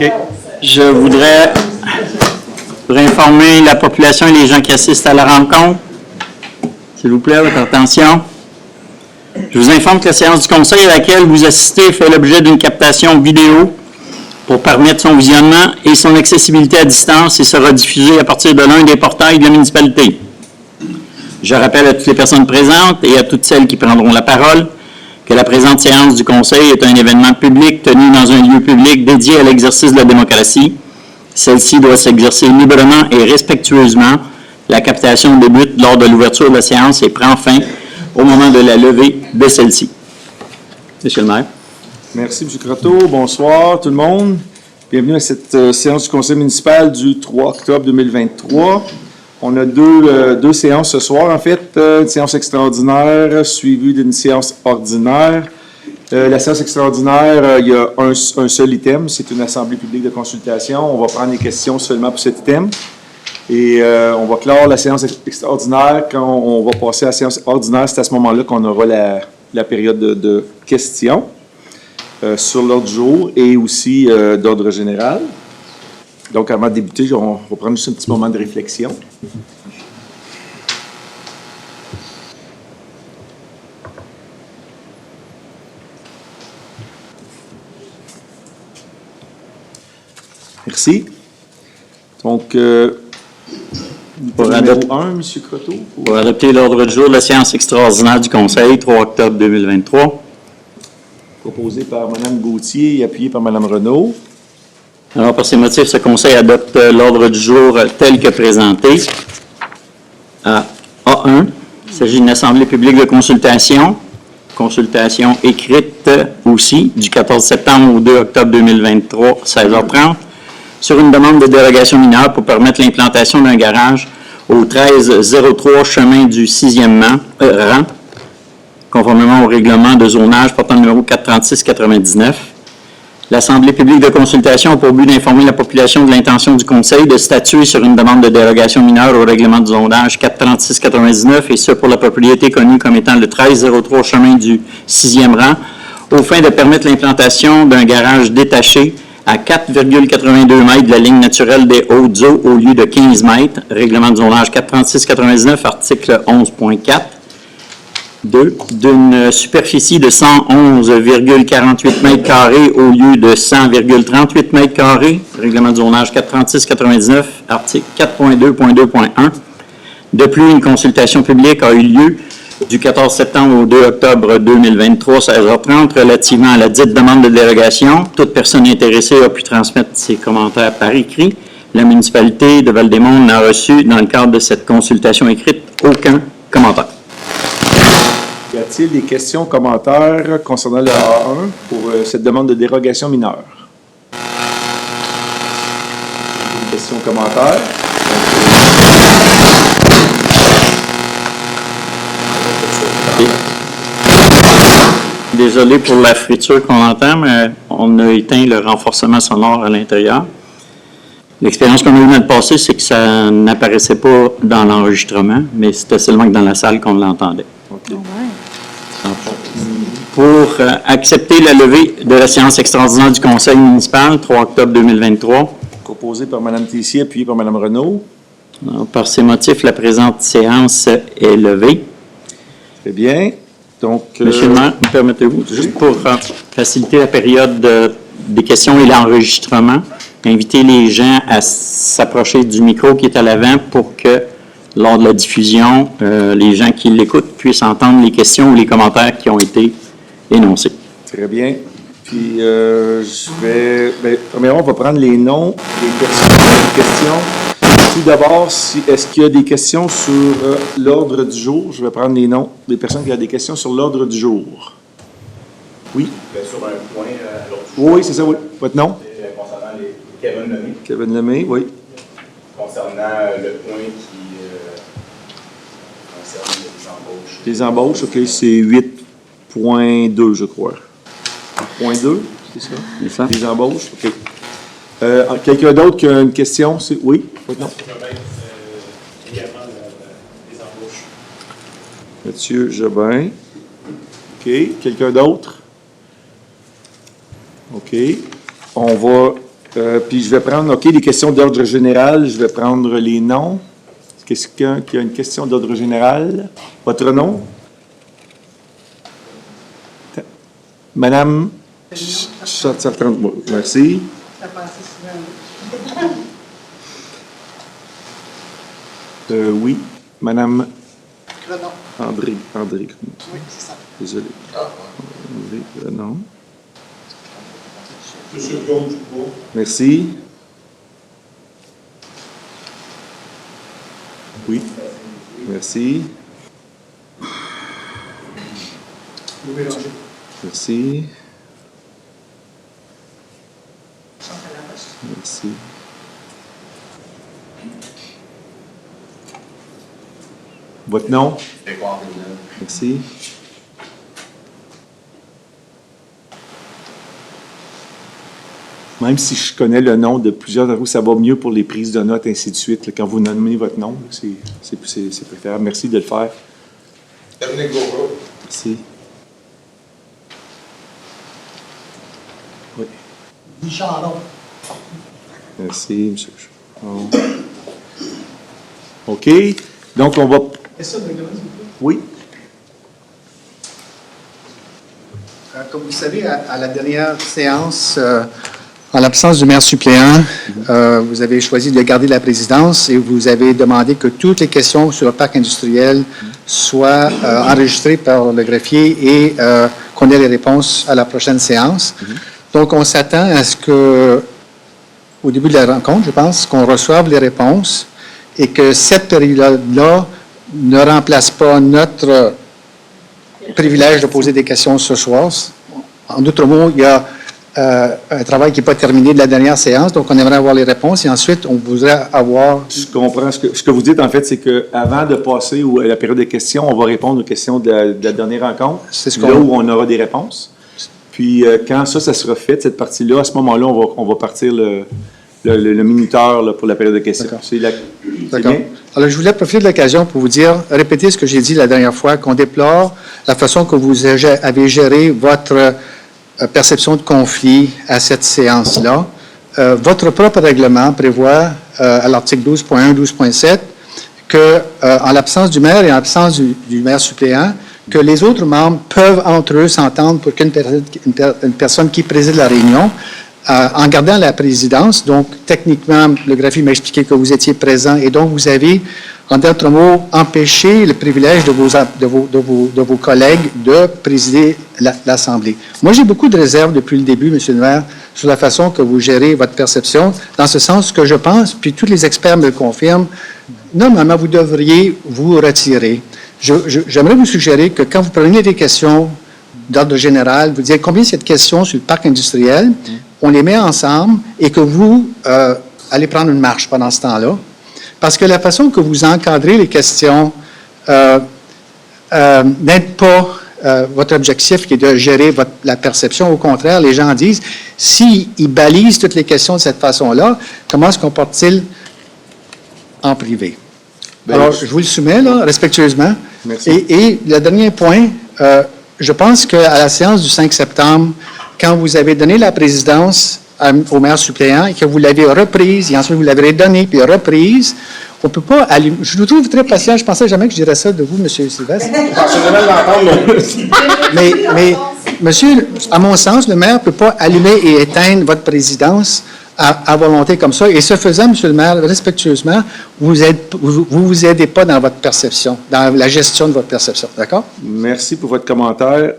OK. Je voudrais informer la population et les gens qui assistent à la rencontre. S'il vous plaît, votre attention. Je vous informe que la séance du conseil à laquelle vous assistez fait l'objet d'une captation vidéo pour permettre son visionnement et son accessibilité à distance et sera diffusée à partir de l'un des portails de la municipalité. Je rappelle à toutes les personnes présentes et à toutes celles qui prendront la parole que la présente séance du conseil est un événement public tenu dans un lieu public dédié à l'exercice de la démocratie. Celle-ci doit s'exercer librement et respectueusement. La captation débute lors de l'ouverture de la séance et prend fin au moment de la levée de celle-ci. Monsieur le maire. Merci, M. Croteau. Bonsoir, tout le monde. Bienvenue à cette séance du conseil municipal du 3 octobre 2023. On a deux séances ce soir, en fait. Une séance extraordinaire suivie d'une séance ordinaire. La séance extraordinaire, il y a un seul item, c'est une assemblée publique de consultation. On va prendre les questions seulement pour cet item. Et on va clore la séance extraordinaire. Quand on va passer à la séance ordinaire, c'est à ce moment-là qu'on aura la période de questions sur l'ordre du jour et aussi d'ordre général. Donc, avant de débuter, on va prendre juste un petit moment de réflexion. Merci. Donc, numéro 1, M. Croteau. Pour adopter l'ordre du jour de la séance extraordinaire du conseil, 3 octobre 2023. Proposé par Mme Gauthier et appuyé par Mme Renaud. Alors, par ces motifs, ce conseil adopte l'ordre du jour tel que présenté. À A1, il s'agit d'une assemblée publique de consultation écrite aussi, du 14 septembre au 2 octobre 2023, 16h30, sur une demande de dérogation mineure pour permettre l'implantation d'un garage au 1303 chemin du 6e rang, conformément au règlement de zonage portant le numéro 436-99. L'Assemblée publique de consultation a pour but d'informer la population de l'intention du Conseil de statuer sur une demande de dérogation mineure au règlement de zonage 436-99, et ce pour la propriété connue comme étant le 1303 chemin du 6e rang, aux fins de permettre l'implantation d'un garage détaché à 4,82 mètres de la ligne naturelle des hautes eaux au lieu de 15 mètres, règlement de zonage 436-99, article 11.4. 2. D'une superficie de 111,48 mètres carrés au lieu de 100,38 mètres carrés, règlement de zonage 436-99, article 4.2.2.1. De plus, une consultation publique a eu lieu du 14 septembre au 2 octobre 2023, 16h30, relativement à la dite demande de dérogation. Toute personne intéressée a pu transmettre ses commentaires par écrit. La municipalité de Val-des-Monts n'a reçu, dans le cadre de cette consultation écrite, aucun commentaire. Y a-t-il des questions, commentaires concernant le A1 pour cette demande de dérogation mineure? Des questions, commentaires? Désolé pour la friture qu'on entend, mais on a éteint le renforcement sonore à l'intérieur. L'expérience qu'on a eue dans le passé, c'est que ça n'apparaissait pas dans l'enregistrement, mais c'était seulement que dans la salle qu'on l'entendait. Okay. Pour accepter la levée de la séance extraordinaire du conseil municipal, 3 octobre 2023. Proposé par Mme Tessier, appuyé par Mme Renaud. Alors, par ces motifs, la présente séance est levée. Très bien. Donc, Monsieur le maire, me permettez-vous, juste pour faciliter la période des questions et l'enregistrement, inviter les gens à s'approcher du micro qui est à l'avant pour que, lors de la diffusion, les gens qui l'écoutent puissent entendre les questions ou les commentaires qui ont été énoncés. Très bien. Puis, premièrement, on va prendre les noms des questions. Tout d'abord, est-ce qu'il y a des questions sur l'ordre du jour? Je vais prendre les noms des personnes qui ont des questions sur l'ordre du jour. Oui? Sur un point à l'autre jour. Oui, c'est ça, oui. Votre nom? Concernant Kevin Lemay. Kevin Lemay, oui. Concernant le point qui concerne les embauches. Les embauches, OK, c'est 8.2, je crois. 8.2, c'est ça? C'est ça? Les embauches, OK. Quelqu'un d'autre qui a une question? Oui? Votre nom? Également les embauches. Mathieu Jobin. OK. Quelqu'un d'autre? OK. On va Puis je vais prendre, OK, les questions d'ordre général. Je vais prendre les noms. Est-ce qu'il y a quelqu'un qui a une question d'ordre général? Votre nom? Madame Sartrand, merci. Oui, Madame André. Oui, c'est ça. Désolé. André, non. Merci. Oui, merci. Merci. Merci. Votre nom? Merci. Même si je connais le nom de plusieurs d'entre vous, ça va mieux pour les prises de notes, ainsi de suite. Là, quand vous nommez votre nom, c'est préférable. Merci de le faire. Merci. Oui. Merci, M. Charon. OK. Donc, on va... Oui. Comme vous savez, à la dernière séance, en l'absence du maire suppléant, vous avez choisi de garder la présidence et vous avez demandé que toutes les questions sur le parc industriel soient enregistrées par le greffier et qu'on ait les réponses à la prochaine séance. Donc, on s'attend à ce que, au début de la rencontre, je pense, qu'on reçoive les réponses et que cette période-là ne remplace pas notre privilège de poser des questions ce soir. En d'autres mots, il y a un travail qui n'est pas terminé de la dernière séance, donc on aimerait avoir les réponses et ensuite on voudrait avoir... Je comprends. Ce que vous dites, en fait, c'est qu'avant de passer à la période de questions, on va répondre aux questions de la dernière rencontre, là où on aura des réponses. Puis quand ça sera fait, cette partie-là, à ce moment-là, on va partir le minuteur là, pour la période de questions. D'accord. Alors, je voulais profiter de l'occasion pour vous dire, répéter ce que j'ai dit la dernière fois, qu'on déplore la façon que vous avez géré votre perception de conflit à cette séance-là. Votre propre règlement prévoit, à l'article 12.1, 12.7, que, en l'absence du maire et en l'absence du maire suppléant, que les autres membres peuvent entre eux s'entendre pour qu'une personne qui préside la réunion, en gardant la présidence, donc techniquement, le greffier m'a expliqué que vous étiez présent et donc vous avez, en d'autres mots, empêché le privilège de vos collègues de présider l'Assemblée. Moi, j'ai beaucoup de réserves depuis le début, M. le maire, sur la façon que vous gérez votre perception, dans ce sens que je pense, puis tous les experts me le confirment, normalement, vous devriez vous retirer. J'aimerais vous suggérer que quand vous prenez des questions d'ordre général, vous dites combien cette question sur le parc industriel, on les met ensemble et que vous allez prendre une marche pendant ce temps-là. Parce que la façon que vous encadrez les questions n'aide pas votre objectif qui est de gérer la perception. Au contraire, les gens disent, s'ils balisent toutes les questions de cette façon-là, comment se comportent-ils en privé? Alors, je vous le soumets, là, respectueusement. Merci. Et le dernier point, je pense qu'à la séance du 5 septembre, quand vous avez donné la présidence au maire suppléant et que vous l'avez reprise, et ensuite vous l'avez redonnée, puis reprise, on ne peut pas allumer. Je vous trouve très patient. Je ne pensais jamais que je dirais ça de vous, M. Sylvestre. mais, monsieur, à mon sens, le maire ne peut pas allumer et éteindre votre présidence à volonté comme ça. Et ce faisant, M. le maire, respectueusement, vous vous aidez pas dans votre perception, dans la gestion de votre perception. D'accord? Merci pour votre commentaire.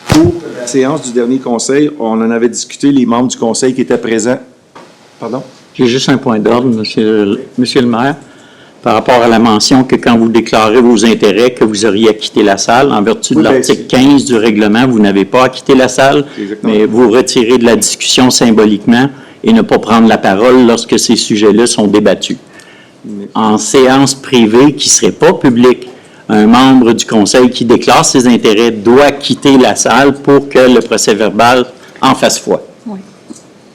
Pour la séance du dernier conseil, on en avait discuté, les membres du conseil qui étaient présents. Pardon? J'ai juste un point d'ordre, monsieur le maire, par rapport à la mention que quand vous déclarez vos intérêts, que vous auriez à quitter la salle. En vertu de l'article 15 du règlement, vous n'avez pas à quitter la salle, mais vous retirez de la discussion symboliquement et ne pas prendre la parole lorsque ces sujets-là sont débattus. En séance privée qui ne serait pas publique, un membre du conseil qui déclare ses intérêts doit quitter la salle pour que le procès-verbal en fasse foi. Oui.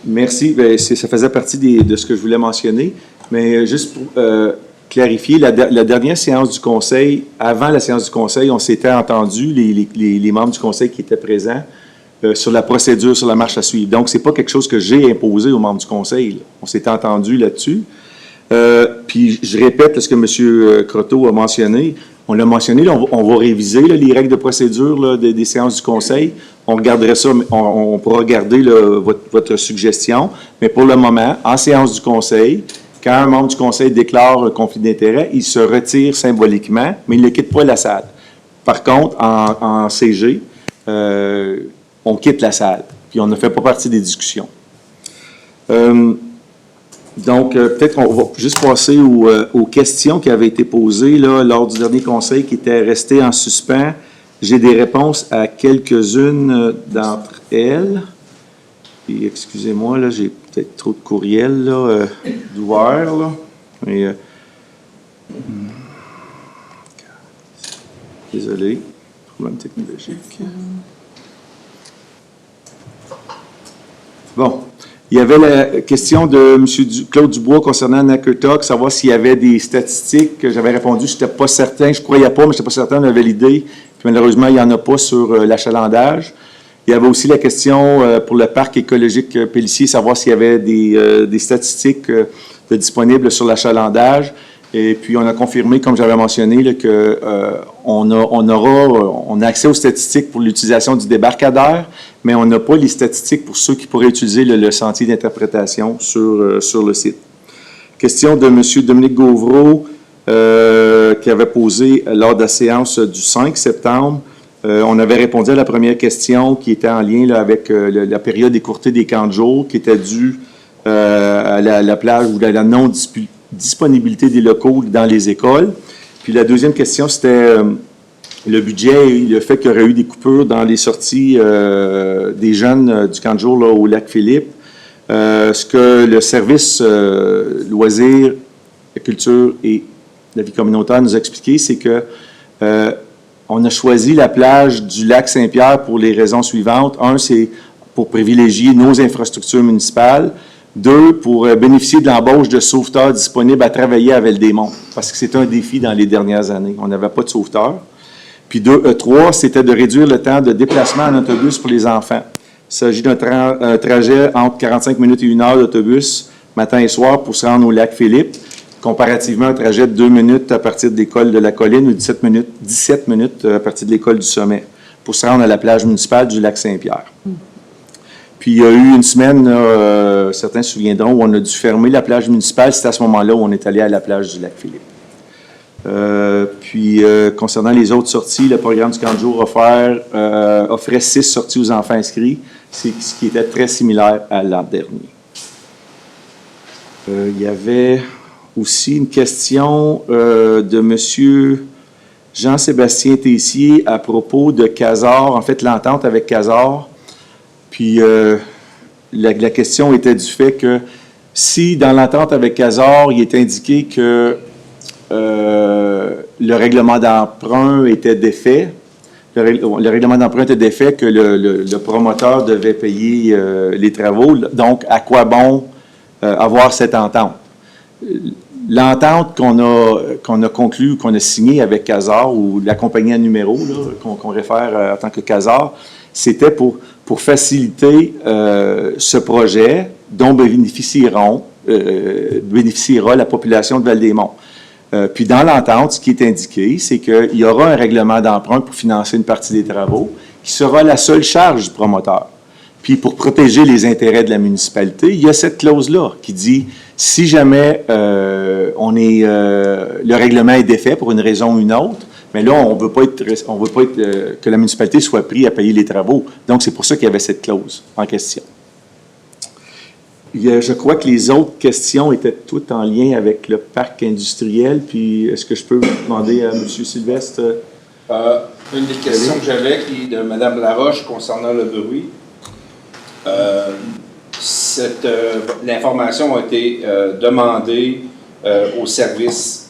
Merci. Bien, ça faisait partie de ce que je voulais mentionner. Mais juste pour clarifier, la dernière séance du conseil, avant la séance du conseil, on s'était entendu, les membres du conseil qui étaient présents, sur la procédure, sur la marche à suivre. Donc, ce n'est pas quelque chose que j'ai imposé aux membres du conseil, là. On s'est entendu là-dessus. Puis, je répète ce que M. Croteau a mentionné. On l'a mentionné, là, on va réviser là, les règles de procédure là, des séances du conseil. On regarderait ça, on pourra regarder là, votre suggestion. Mais pour le moment, en séance du conseil, quand un membre du conseil déclare un conflit d'intérêt, il se retire symboliquement, mais il ne quitte pas la salle. Par contre, en CG, on quitte la salle, puis on ne fait pas partie des discussions. Donc, peut-être qu'on va juste passer aux questions qui avaient été posées là, lors du dernier conseil qui étaient restées en suspens. J'ai des réponses à quelques-unes d'entre elles. Puis, excusez-moi, là, j'ai peut-être trop de courriels là, d'ouverts. Là. Mais, désolé, problème technologique. Bon. Il y avait la question de M. Claude Dubois concernant Nakurtok, savoir s'il y avait des statistiques. J'avais répondu, je n'étais pas certain, je ne croyais pas, mais je n'étais pas certain, on avait l'idée. Puis malheureusement, il n'y en a pas sur l'achalandage. Il y avait aussi la question pour le parc écologique Pélissier, savoir s'il y avait des statistiques disponibles sur l'achalandage. Et puis, on a confirmé, comme j'avais mentionné, qu'on a accès aux statistiques pour l'utilisation du débarcadère, mais on n'a pas les statistiques pour ceux qui pourraient utiliser le sentier d'interprétation sur le site. Question de M. Dominique Gauvreau, qui avait posé lors de la séance du 5 septembre. On avait répondu à la première question qui était en lien là, avec la période écourtée des camps de jour, qui était due à la plage ou à la non-disponibilité des locaux dans les écoles. Puis la deuxième question, c'était le budget et le fait qu'il y aurait eu des coupures dans les sorties des jeunes du camp de jour là, au lac Philippe. Ce que le service loisirs, la culture et la vie communautaire nous a expliqué, c'est que on a choisi la plage du lac Saint-Pierre pour les raisons suivantes. Un, c'est pour privilégier nos infrastructures municipales. Deux, pour bénéficier de l'embauche de sauveteurs disponibles à travailler à Val-des-Monts, parce que c'est un défi dans les dernières années. On n'avait pas de sauveteurs. Puis trois, c'était de réduire le temps de déplacement en autobus pour les enfants. Il s'agit d'un trajet entre 45 minutes et 1 heure d'autobus, matin et soir, pour se rendre au lac Philippe, comparativement à un trajet de 2 minutes à partir de l'école de la Colline ou 17 minutes à partir de l'école du Sommet, pour se rendre à la plage municipale du lac Saint-Pierre. Puis il y a eu une semaine, certains se souviendront, où on a dû fermer la plage municipale. C'est à ce moment-là où on est allé à la plage du lac Philippe. Concernant les autres sorties, le programme du camp de jour offrait 6 sorties aux enfants inscrits, ce qui était très similaire à l'an dernier. Il y avait aussi une question de M. Jean-Sébastien Tessier à propos de Casar, en fait l'entente avec Casar. Puis la question était du fait que si dans l'entente avec Casar, il est indiqué que le règlement d'emprunt était défait, le règlement d'emprunt était défait, que le promoteur devait payer les travaux, donc à quoi bon avoir cette entente? L'entente qu'on a conclue, qu'on a signée avec Casar, ou la compagnie à numéro, qu'on réfère en tant que Casar, c'était pour faciliter ce projet dont bénéficiera la population de Val-des-Monts. Puis dans l'entente, ce qui est indiqué, c'est qu'il y aura un règlement d'emprunt pour financer une partie des travaux qui sera la seule charge du promoteur. Puis pour protéger les intérêts de la municipalité, il y a cette clause-là qui dit si jamais le règlement est défait pour une raison ou une autre, mais là, on ne veut pas que la municipalité soit prise à payer les travaux. Donc, c'est pour ça qu'il y avait cette clause en question. Je crois que les autres questions étaient toutes en lien avec le parc industriel. Puis, est-ce que je peux demander à M. Sylvestre? Une des questions que j'avais, qui est de Mme Laroche concernant le bruit. L'information a été demandée au service.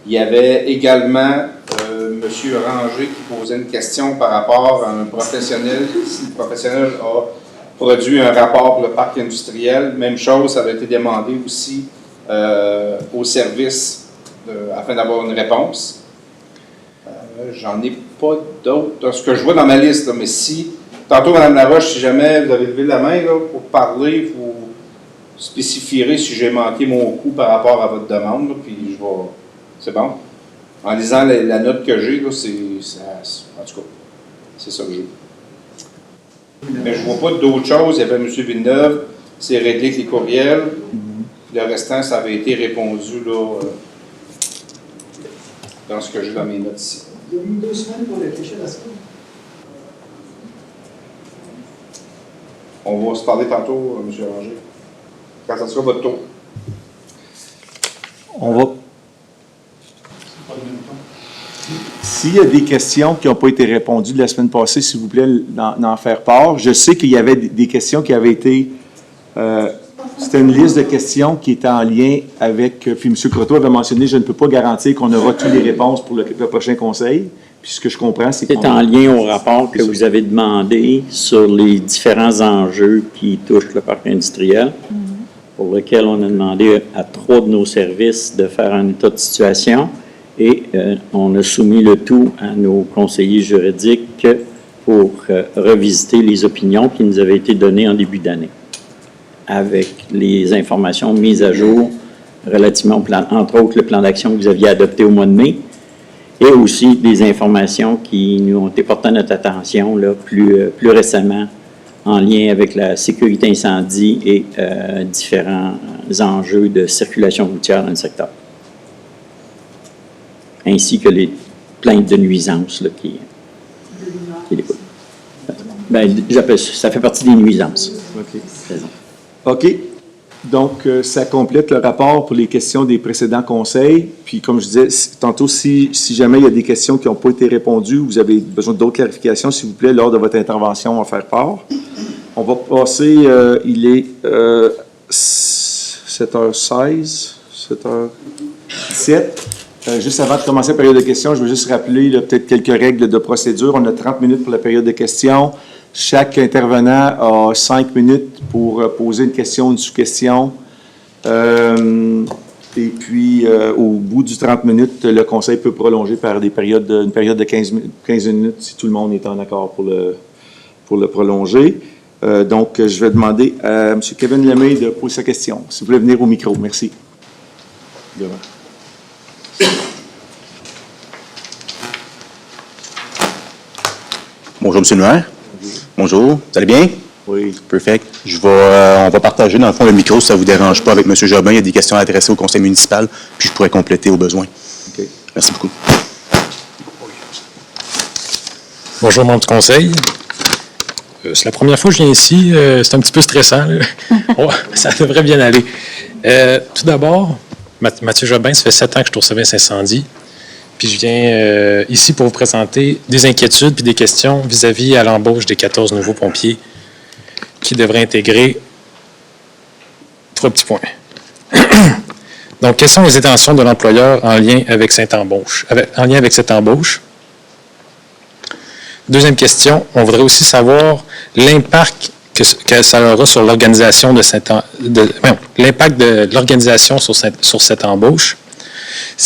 Il y avait également M. Ranger qui posait une question par rapport à un professionnel. Si le professionnel a produit un rapport pour le parc industriel, même chose, ça avait été demandé aussi au service afin d'avoir une réponse. J'en ai pas d'autres. Ce que je vois dans ma liste, là, mais si Tantôt, Mme Laroche, si jamais vous avez levé la main là, pour parler, vous spécifierez si j'ai manqué mon coup par rapport à votre demande, là, puis je vais... C'est bon? En lisant la note que j'ai, là, en tout cas, c'est ça que j'ai. Mais je ne vois pas d'autres choses. Il y avait M. Villeneuve, c'est réglé avec les courriels. Le restant, ça avait été répondu là, dans ce que j'ai dans mes notes ici. Il y a eu 2 semaines pour réfléchir à ça. On va se parler tantôt, M. Ranger. Quand ça sera votre tour. On va. S'il y a des questions qui n'ont pas été répondues de la semaine passée, s'il vous plaît, d'en faire part. Je sais qu'il y avait des questions qui avaient été... c'était une liste de questions qui était en lien avec... Puis M. Croteau avait mentionné, je ne peux pas garantir qu'on aura toutes les réponses pour le prochain conseil. Puis ce que je comprends, c'est C'est en lien au rapport que vous avez demandé sur les différents enjeux qui touchent le parc industriel, pour lequel on a demandé à 3 de nos services de faire un état de situation et on a soumis le tout à nos conseillers juridiques pour revisiter les opinions qui nous avaient été données en début d'année, avec les informations mises à jour relativement au plan, entre autres le plan d'action que vous aviez adopté au mois de mai, et aussi des informations qui nous ont été portées à notre attention là, plus récemment en lien avec la sécurité incendie et différents enjeux de circulation routière dans le secteur, ainsi que les plaintes de nuisances là, qui découlent. Ben, j'appelle ça fait partie des nuisances. OK. Donc, ça complète le rapport pour les questions des précédents conseils. Puis, comme je disais tantôt, si jamais il y a des questions qui n'ont pas été répondues, vous avez besoin d'autres clarifications, s'il vous plaît, lors de votre intervention, en faire part. On va passer, il est 7h16, 7h17. Juste avant de commencer la période de questions, je veux juste rappeler peut-être quelques règles de procédure. On a 30 minutes pour la période de questions. Chaque intervenant a 5 minutes pour poser une question, une sous-question. Et puis, au bout du 30 minutes, le conseil peut prolonger par une période de 15 minutes si tout le monde est en accord pour le prolonger. Donc, je vais demander à M. Kevin Lemay de poser sa question. Si vous voulez venir au micro, merci. Devant. Bonjour, M. le maire. Bonjour. Vous allez bien? Oui. Perfect. On va partager, dans le fond, le micro, si ça ne vous dérange pas, avec M. Jobin. Il y a des questions à adresser au conseil municipal, puis je pourrais compléter au besoin. OK. Merci beaucoup. Bonjour, membre du conseil. C'est la première fois que je viens ici. C'est un petit peu stressant. Oh, ça devrait bien aller. Tout d'abord, Mathieu Jobin, ça fait 7 ans que je suis au service incendie. Puis je viens ici pour vous présenter des inquiétudes puis des questions vis-à-vis à l'embauche des 14 nouveaux pompiers qui devraient intégrer 3 petits points. Donc, quelles sont les intentions de l'employeur en lien avec cette embauche? Deuxième question, on voudrait aussi savoir l'impact que ça aura sur l'organisation l'impact de l'organisation sur cette embauche.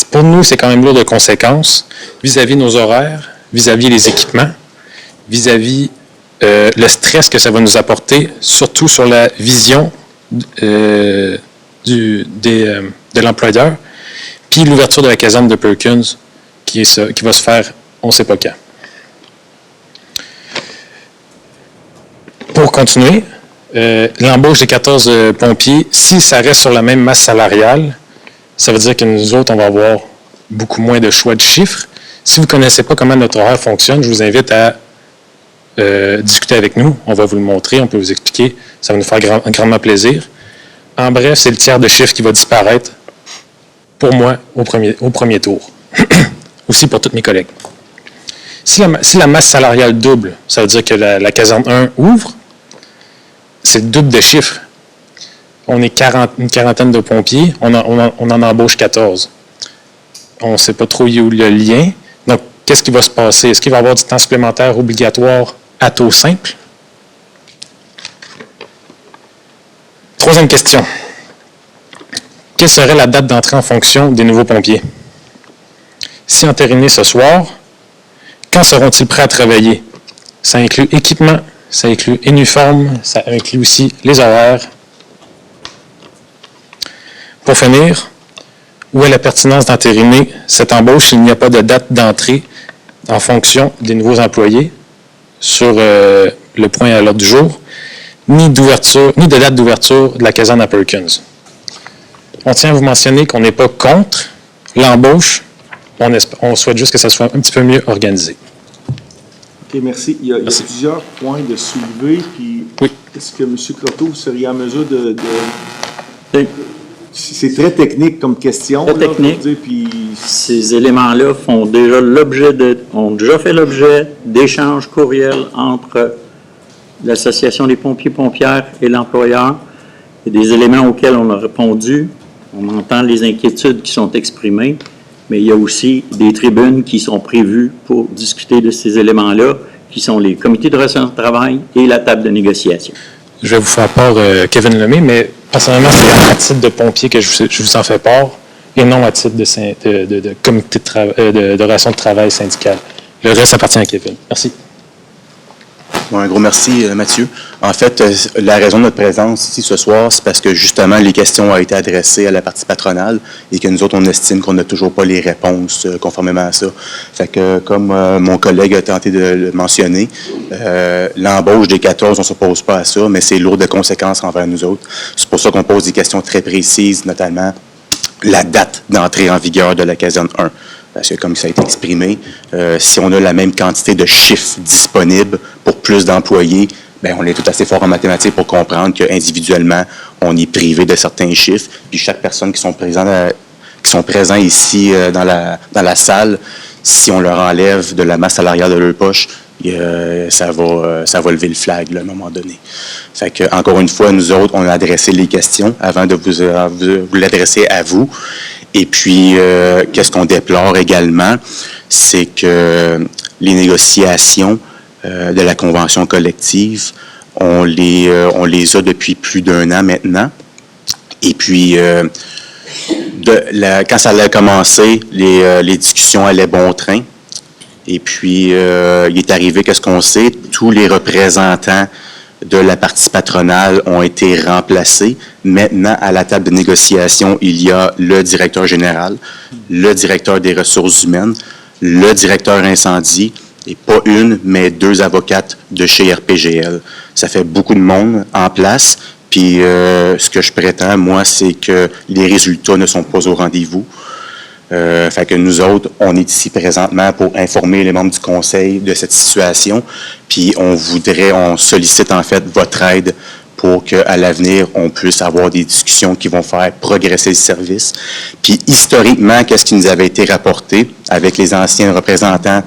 Pour nous, c'est quand même lourd de conséquences vis-à-vis nos horaires, vis-à-vis les équipements, vis-à-vis le stress que ça va nous apporter, surtout sur la vision de l'employeur, puis l'ouverture de la caserne de Perkins qui va se faire on ne sait pas quand. Pour continuer, l'embauche des 14 pompiers, si ça reste sur la même masse salariale, ça veut dire que nous autres, on va avoir beaucoup moins de choix de chiffres. Si vous ne connaissez pas comment notre horaire fonctionne, je vous invite à discuter avec nous. On va vous le montrer, on peut vous expliquer. Ça va nous faire grandement plaisir. En bref, c'est le tiers de chiffre qui va disparaître pour moi au premier tour. Aussi pour tous mes collègues. Si la masse salariale double, ça veut dire que la caserne 1 ouvre, c'est le double de chiffres. On est une quarantaine de pompiers, on en embauche 14. On ne sait pas trop où le lien. Donc, qu'est-ce qui va se passer? Est-ce qu'il va y avoir du temps supplémentaire obligatoire à taux simple? Troisième question. Quelle serait la date d'entrée en fonction des nouveaux pompiers? Si entérinés ce soir, quand seront-ils prêts à travailler? Ça inclut équipement, Ça inclut uniforme, ça inclut aussi les horaires. Pour finir, où est la pertinence d'entériner cette embauche s'il n'y a pas de date d'entrée en fonction des nouveaux employés sur le point à l'ordre du jour, ni de date d'ouverture de la caserne à Perkins? On tient à vous mentionner qu'on n'est pas contre l'embauche, on souhaite juste que ça soit un petit peu mieux organisé. OK, merci. Il y a Merci. plusieurs points de soulever, puis Oui. est-ce que M. Croteau, vous seriez en mesure de... Oui. C'est très technique comme question. Très là, technique. faut dire, puis Ces éléments-là ont déjà fait l'objet d'échanges courriels entre l'Association des pompiers-pompières et l'employeur. Il y a des éléments auxquels on a répondu. On entend les inquiétudes qui sont exprimées, mais il y a aussi des tribunes qui sont prévues pour discuter de ces éléments-là, qui sont les comités de relations de travail et la table de négociation. Je vais vous faire part Kevin Lemay, mais personnellement, c'est à titre de pompier que je vous en fais part et non à titre de comité de relations de travail syndical. Le reste appartient à Kevin. Merci. Bon, un gros merci, Mathieu. En fait, la raison de notre présence ici ce soir, c'est parce que justement, les questions ont été adressées à la partie patronale et que nous autres, on estime qu'on n'a toujours pas les réponses conformément à ça. Fait que, comme mon collègue a tenté de le mentionner, l'embauche des 14, on ne s'oppose pas à ça, mais c'est lourd de conséquences envers nous autres. C'est pour ça qu'on pose des questions très précises, notamment la date d'entrée en vigueur de la caserne 1. Parce que, comme ça a été exprimé, si on a la même quantité de chiffres disponibles pour plus d'employés, bien, on est tout assez fort en mathématiques pour comprendre qu'individuellement, on est privé de certains chiffres. Puis chaque personne qui sont présents ici dans la salle, si on leur enlève de la masse salariale de leur poche, ça va lever le flag là, à un moment donné. Fait que, encore une fois, nous autres, on a adressé les questions avant de vous l'adresser à vous. Et puis, qu'est-ce qu'on déplore également, c'est que les négociations de la convention collective, on les a depuis plus d'1 an maintenant. Et puis, quand ça allait commencer, les discussions allaient bon train. Et puis, il est arrivé, qu'est-ce qu'on sait, tous les représentants de la partie patronale ont été remplacés. Maintenant, à la table de négociation, il y a le directeur général, le directeur des ressources humaines, le directeur incendie, et pas une, mais 2 avocates de chez RPGL. Ça fait beaucoup de monde en place, puis ce que je prétends, moi, c'est que les résultats ne sont pas au rendez-vous. Fait que nous autres, on est ici présentement pour informer les membres du conseil de cette situation, puis on sollicite en fait votre aide pour qu'à l'avenir, on puisse avoir des discussions qui vont faire progresser le service. Puis historiquement, qu'est-ce qui nous avait été rapporté avec les anciens représentants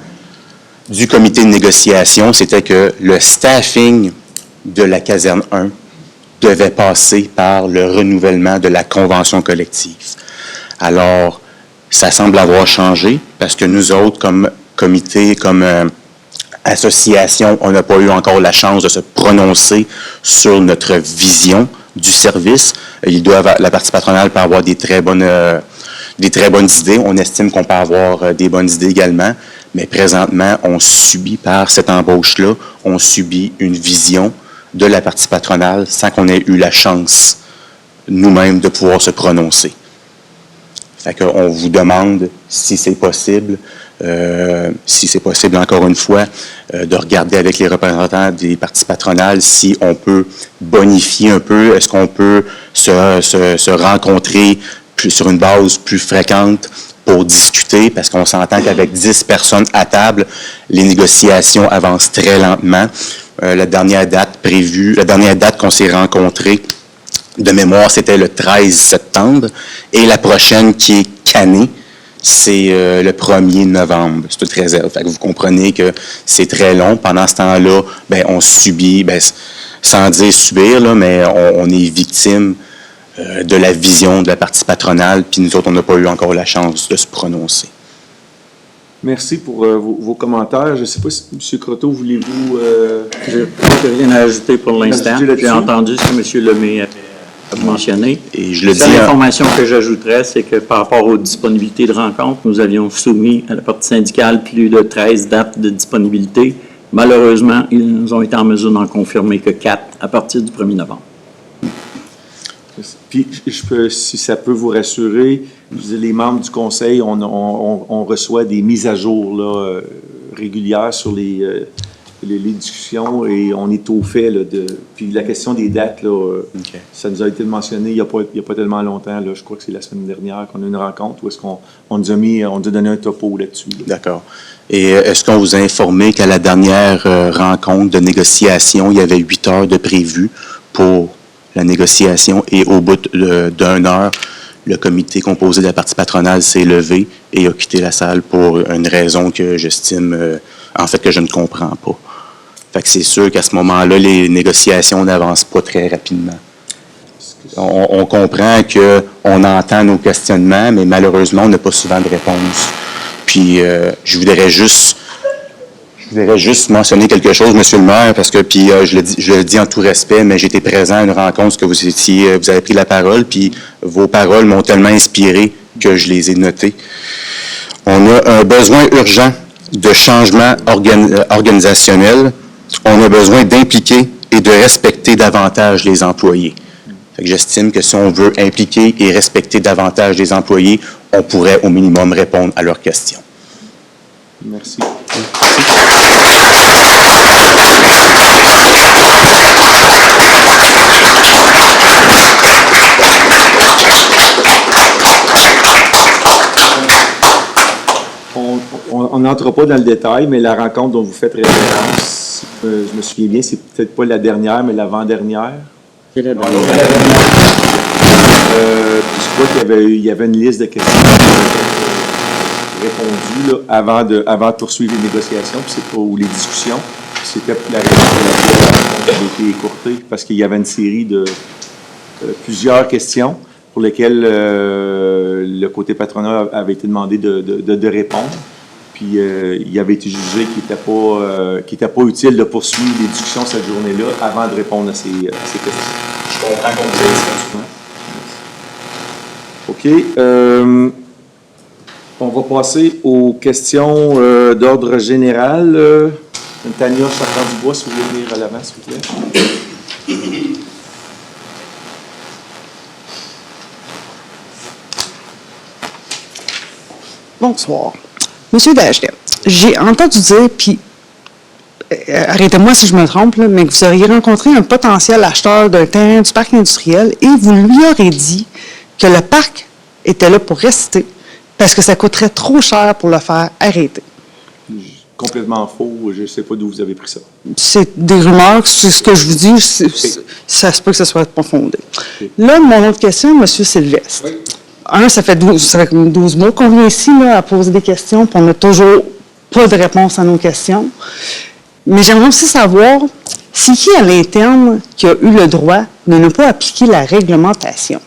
du comité de négociation, c'était que le staffing de la caserne 1 devait passer par le renouvellement de la convention collective. Alors, ça semble avoir changé parce que nous autres, comme comité, comme association, on n'a pas eu encore la chance de se prononcer sur notre vision du service. La partie patronale peut avoir des très bonnes idées. On estime qu'on peut avoir des bonnes idées également. Mais présentement, on subit par cette embauche-là, on subit une vision de la partie patronale sans qu'on ait eu la chance nous-mêmes de pouvoir se prononcer. Fait qu'on vous demande, si c'est possible encore une fois, de regarder avec les représentants des parties patronales si on peut bonifier un peu, est-ce qu'on peut se rencontrer sur une base plus fréquente pour discuter, parce qu'on s'entend qu'avec 10 personnes à table, les négociations avancent très lentement. La dernière date qu'on s'est rencontrés, de mémoire, c'était le 13 septembre, et la prochaine qui est cannée, c'est le 1er novembre. C'est toute réserve. Fait que vous comprenez que c'est très long. Pendant ce temps-là, on subit, sans dire subir, là, mais on est victime de la vision de la partie patronale, puis nous autres, on n'a pas eu encore la chance de se prononcer. merci pour vos commentaires. Je ne sais pas si, M. Croteau, voulez-vous... Je n'ai rien à ajouter pour l'instant. Ajouter là-dessus? J'ai entendu ce que M. Lemay avait mentionné. Et je le dis... L'information que j'ajouterais, c'est que par rapport aux disponibilités de rencontre, nous avions soumis à la partie syndicale plus de 13 dates de disponibilité. Malheureusement, ils nous ont été en mesure d'en confirmer que 4 à partir du 1er novembre. Puis, si ça peut vous rassurer, je veux dire, les membres du conseil, on reçoit des mises à jour là, régulières sur les discussions et on est au fait. Là, puis la question des dates, là, ça nous a été mentionné il n'y a pas tellement longtemps. Là, je crois que c'est la semaine dernière qu'on a eu une rencontre où est-ce qu'on nous a donné un topo là-dessus. Là. D'accord. Et est-ce qu'on vous a informé qu'à la dernière rencontre de négociation, il y avait 8 heures de prévu pour la négociation et au bout d'1 heure, le comité composé de la partie patronale s'est levé et a quitté la salle pour une raison que j'estime, en fait, que je ne comprends pas. Fait que c'est sûr qu'à ce moment-là, les négociations n'avancent pas très rapidement. On comprend qu'on entend nos questionnements, mais malheureusement, on n'a pas souvent de réponse. Puis, je voudrais juste mentionner quelque chose, Monsieur le maire, parce que, puis je le dis en tout respect, mais j'étais présent à une rencontre que vous avez pris la parole, puis vos paroles m'ont tellement inspiré que je les ai notées. On a un besoin urgent de changement organisationnel. On a besoin d'impliquer et de respecter davantage les employés. Fait que j'estime que si on veut impliquer et respecter davantage les employés, on pourrait au minimum répondre à leurs questions. Merci. On n'entre pas dans le détail, mais la rencontre dont vous faites référence, je me souviens bien, c'est peut-être pas la dernière, mais l'avant-dernière. Puis je crois qu'il y avait une liste de questions répondues là, avant de poursuivre les négociations, ou les discussions. C'était la raison pour laquelle la rencontre avait été écourtée, parce qu'il y avait une série de plusieurs questions pour lesquelles le côté patronal avait été demandé de répondre. Puis il avait été jugé qu'il n'était pas utile de poursuivre les discussions cette journée-là avant de répondre à ces questions. Je comprends qu'on vous ait dit. OK. On va passer aux questions d'ordre général. Tania Chartrand-Dubois, si vous voulez venir à l'avant, s'il vous plaît. Bonsoir. Monsieur Dagelet, j'ai entendu dire, puis arrêtez-moi si je me trompe, là, mais que vous auriez rencontré un potentiel acheteur d'un terrain du parc industriel et vous lui aurez dit que le parc était là pour rester parce que ça coûterait trop cher pour le faire arrêter. Complètement faux. Je ne sais pas d'où vous avez pris ça. C'est des rumeurs, c'est ce que je vous dis, ça se peut que ce soit pas fondé. Là, mon autre question, M. Sylvestre. Oui. Ça fait 12 mois qu'on vient ici là, à poser des questions, puis on n'a toujours pas de réponse à nos questions. Mais j'aimerais aussi savoir, c'est qui à l'interne qui a eu le droit de ne pas appliquer la réglementation?